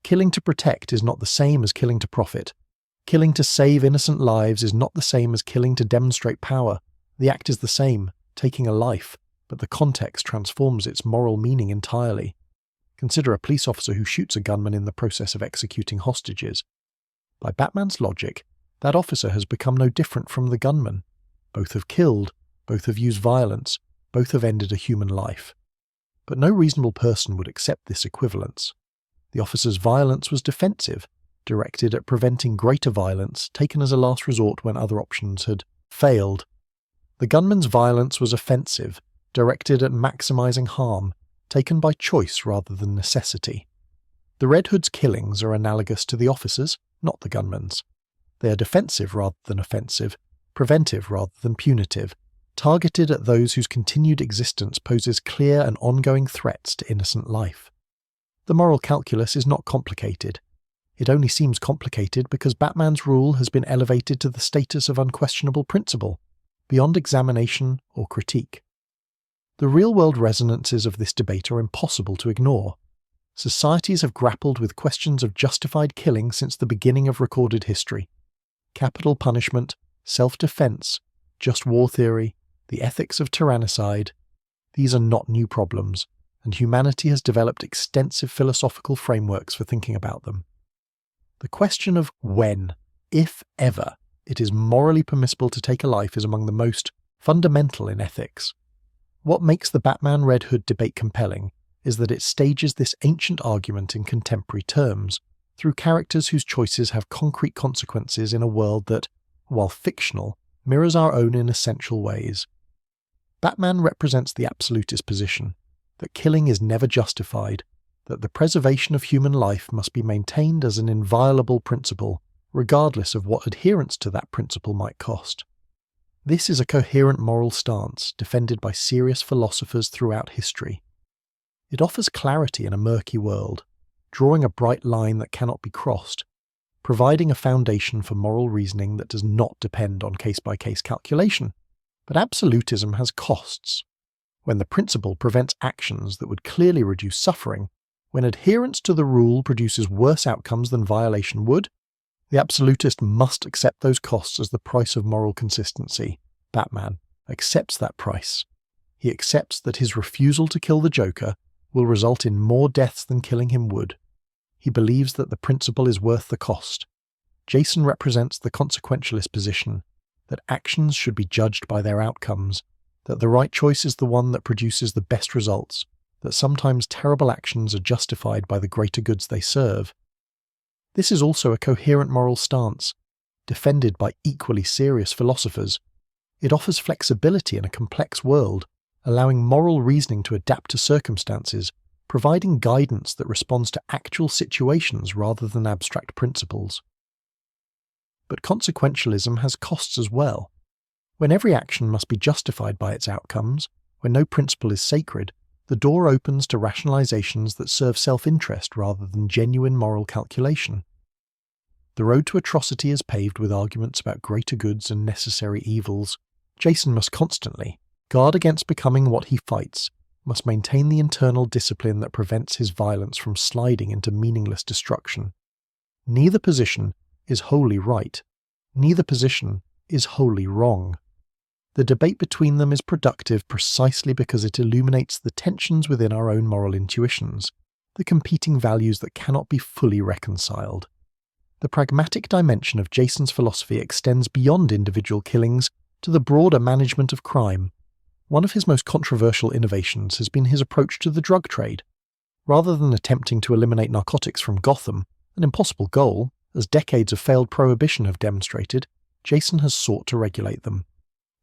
Killing to protect is not the same as killing to profit. Killing to save innocent lives is not the same as killing to demonstrate power. The act is the same, taking a life, but the context transforms its moral meaning entirely. Consider a police officer who shoots a gunman in the process of executing hostages. By Batman's logic, that officer has become no different from the gunman. Both have killed, both have used violence, both have ended a human life. But no reasonable person would accept this equivalence. The officer's violence was defensive, directed at preventing greater violence, taken as a last resort when other options had failed. The gunman's violence was offensive, directed at maximizing harm, taken by choice rather than necessity. The Red Hood's killings are analogous to the officer's, not the gunman's. They are defensive rather than offensive, preventive rather than punitive, targeted at those whose continued existence poses clear and ongoing threats to innocent life. The moral calculus is not complicated. It only seems complicated because Batman's rule has been elevated to the status of unquestionable principle, beyond examination or critique. The real-world resonances of this debate are impossible to ignore. Societies have grappled with questions of justified killing since the beginning of recorded history. Capital punishment, self-defense, just war theory, the ethics of tyrannicide. These are not new problems, and humanity has developed extensive philosophical frameworks for thinking about them. The question of when, if ever, it is morally permissible to take a life is among the most fundamental in ethics. What makes the Batman-Red Hood debate compelling is that it stages this ancient argument in contemporary terms, through characters whose choices have concrete consequences in a world that, while fictional, mirrors our own in essential ways. Batman represents the absolutist position, that killing is never justified, that the preservation of human life must be maintained as an inviolable principle, regardless of what adherence to that principle might cost. This is a coherent moral stance defended by serious philosophers throughout history. It offers clarity in a murky world, drawing a bright line that cannot be crossed, providing a foundation for moral reasoning that does not depend on case-by-case calculation. But absolutism has costs. When the principle prevents actions that would clearly reduce suffering, when adherence to the rule produces worse outcomes than violation would, the absolutist must accept those costs as the price of moral consistency. Batman accepts that price. He accepts that his refusal to kill the Joker will result in more deaths than killing him would. He believes that the principle is worth the cost. Jason represents the consequentialist position, that actions should be judged by their outcomes, that the right choice is the one that produces the best results, that sometimes terrible actions are justified by the greater goods they serve. This is also a coherent moral stance, defended by equally serious philosophers. It offers flexibility in a complex world, allowing moral reasoning to adapt to circumstances, providing guidance that responds to actual situations rather than abstract principles. But consequentialism has costs as well. When every action must be justified by its outcomes, when no principle is sacred, the door opens to rationalizations that serve self-interest rather than genuine moral calculation. The road to atrocity is paved with arguments about greater goods and necessary evils. Jason must constantly guard against becoming what he fights, must maintain the internal discipline that prevents his violence from sliding into meaningless destruction. Neither position is wholly right. Neither position is wholly wrong. The debate between them is productive precisely because it illuminates the tensions within our own moral intuitions, the competing values that cannot be fully reconciled. The pragmatic dimension of Jason's philosophy extends beyond individual killings to the broader management of crime. One of his most controversial innovations has been his approach to the drug trade. Rather than attempting to eliminate narcotics from Gotham, an impossible goal, as decades of failed prohibition have demonstrated, Jason has sought to regulate them.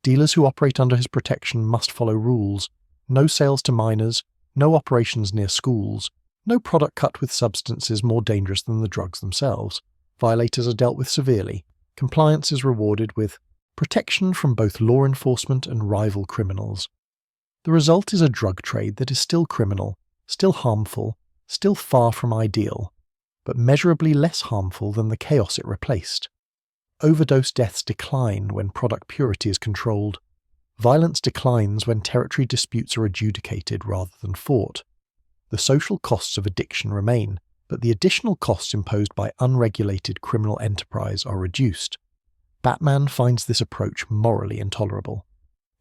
Dealers who operate under his protection must follow rules. No sales to minors, no operations near schools, no product cut with substances more dangerous than the drugs themselves. Violators are dealt with severely. Compliance is rewarded with protection from both law enforcement and rival criminals. The result is a drug trade that is still criminal, still harmful, still far from ideal, but measurably less harmful than the chaos it replaced. Overdose deaths decline when product purity is controlled. Violence declines when territory disputes are adjudicated rather than fought. The social costs of addiction remain, but the additional costs imposed by unregulated criminal enterprise are reduced. Batman finds this approach morally intolerable.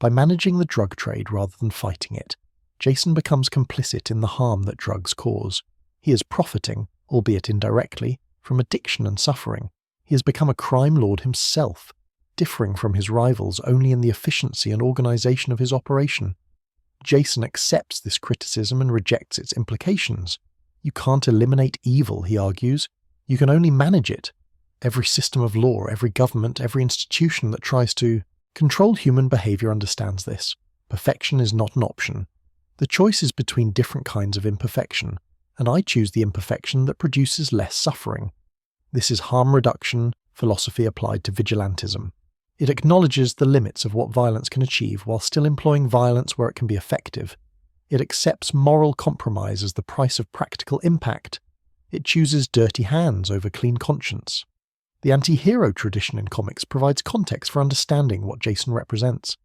By managing the drug trade rather than fighting it, Jason becomes complicit in the harm that drugs cause. He is profiting, albeit indirectly, from addiction and suffering. He has become a crime lord himself, differing from his rivals only in the efficiency and organization of his operation. Jason accepts this criticism and rejects its implications. You can't eliminate evil, he argues. You can only manage it. Every system of law, every government, every institution that tries to control human behavior understands this. Perfection is not an option. The choice is between different kinds of imperfection, and I choose the imperfection that produces less suffering. This is harm reduction philosophy applied to vigilantism. It acknowledges the limits of what violence can achieve while still employing violence where it can be effective. It accepts moral compromise as the price of practical impact. It chooses dirty hands over clean conscience. The anti-hero tradition in comics provides context for understanding what Jason represents.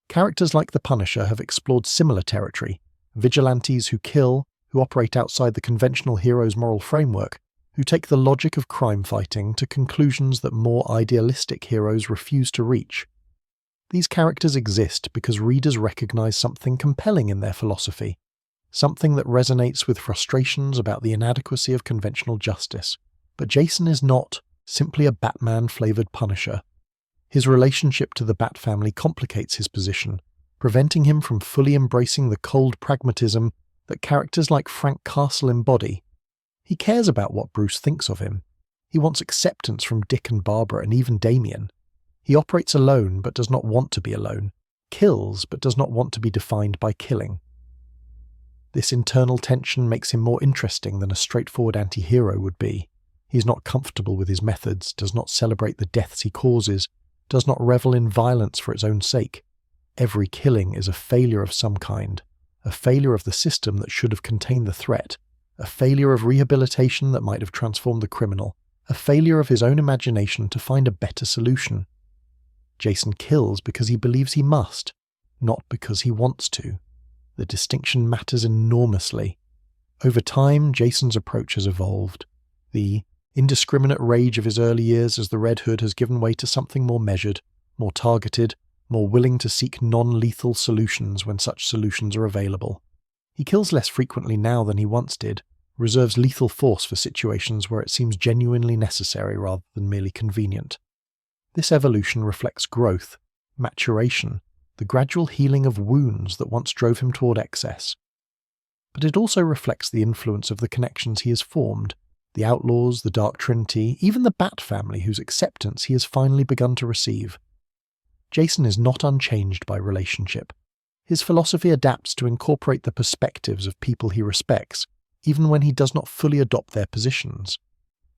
Characters like the Punisher have explored similar territory, vigilantes who kill, who operate outside the conventional hero's moral framework, who take the logic of crime fighting to conclusions that more idealistic heroes refuse to reach. These characters exist because readers recognize something compelling in their philosophy, something that resonates with frustrations about the inadequacy of conventional justice. But Jason is not simply a Batman-flavored Punisher. His relationship to the Bat family complicates his position, preventing him from fully embracing the cold pragmatism that characters like Frank Castle embody. He cares about what Bruce thinks of him. He wants acceptance from Dick and Barbara and even Damian. He operates alone but does not want to be alone, kills but does not want to be defined by killing. This internal tension makes him more interesting than a straightforward anti-hero would be. He is not comfortable with his methods, does not celebrate the deaths he causes, does not revel in violence for its own sake. Every killing is a failure of some kind, a failure of the system that should have contained the threat, a failure of rehabilitation that might have transformed the criminal, a failure of his own imagination to find a better solution. Jason kills because he believes he must, not because he wants to. The distinction matters enormously. Over time, Jason's approach has evolved. The indiscriminate rage of his early years as the Red Hood has given way to something more measured, more targeted, more willing to seek non-lethal solutions when such solutions are available. He kills less frequently now than he once did, reserves lethal force for situations where it seems genuinely necessary rather than merely convenient. This evolution reflects growth, maturation, the gradual healing of wounds that once drove him toward excess. But it also reflects the influence of the connections he has formed, the Outlaws, the Dark Trinity, even the Bat family whose acceptance he has finally begun to receive. Jason is not unchanged by relationship. His philosophy adapts to incorporate the perspectives of people he respects, even when he does not fully adopt their positions.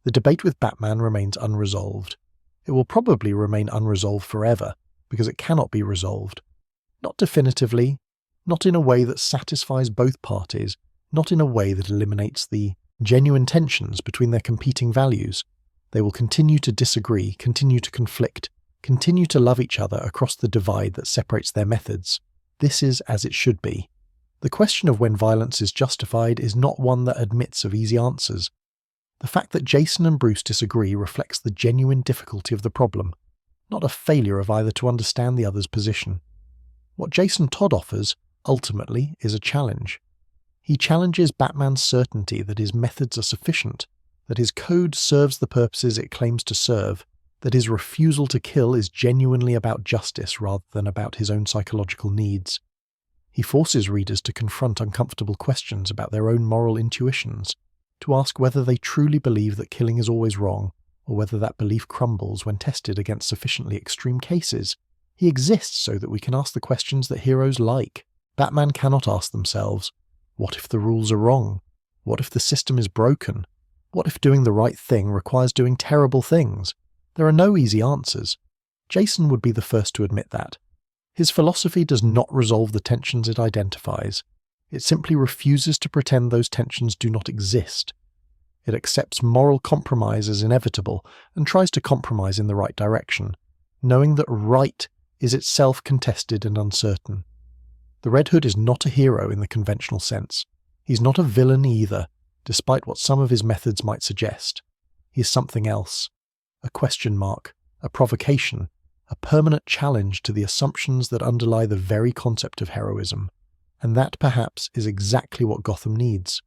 The debate with Batman remains unresolved. It will probably remain unresolved forever, because it cannot be resolved. Not definitively, not in a way that satisfies both parties, not in a way that eliminates the genuine tensions between their competing values. They will continue to disagree, continue to conflict, continue to love each other across the divide that separates their methods. This is as it should be. The question of when violence is justified is not one that admits of easy answers. The fact that Jason and Bruce disagree reflects the genuine difficulty of the problem, not a failure of either to understand the other's position. What Jason Todd offers, ultimately, is a challenge. He challenges Batman's certainty that his methods are sufficient, that his code serves the purposes it claims to serve, that his refusal to kill is genuinely about justice rather than about his own psychological needs. He forces readers to confront uncomfortable questions about their own moral intuitions, to ask whether they truly believe that killing is always wrong, or whether that belief crumbles when tested against sufficiently extreme cases. He exists so that we can ask the questions that heroes like. Batman cannot ask themselves, what if the rules are wrong? What if the system is broken? What if doing the right thing requires doing terrible things? There are no easy answers. Jason would be the first to admit that. His philosophy does not resolve the tensions it identifies. It simply refuses to pretend those tensions do not exist. It accepts moral compromise as inevitable and tries to compromise in the right direction, knowing that right is itself contested and uncertain. The Red Hood is not a hero in the conventional sense. He's not a villain either, despite what some of his methods might suggest. He's something else. A question mark, a provocation, a permanent challenge to the assumptions that underlie the very concept of heroism. And that, perhaps, is exactly what Gotham needs.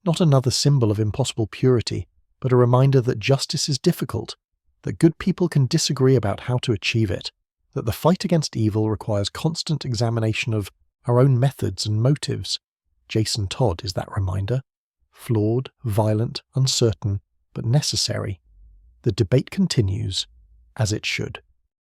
Not another symbol of impossible purity, but a reminder that justice is difficult, that good people can disagree about how to achieve it, that the fight against evil requires constant examination of our own methods and motives. Jason Todd is that reminder. Flawed, violent, uncertain, but necessary. The debate continues, as it should.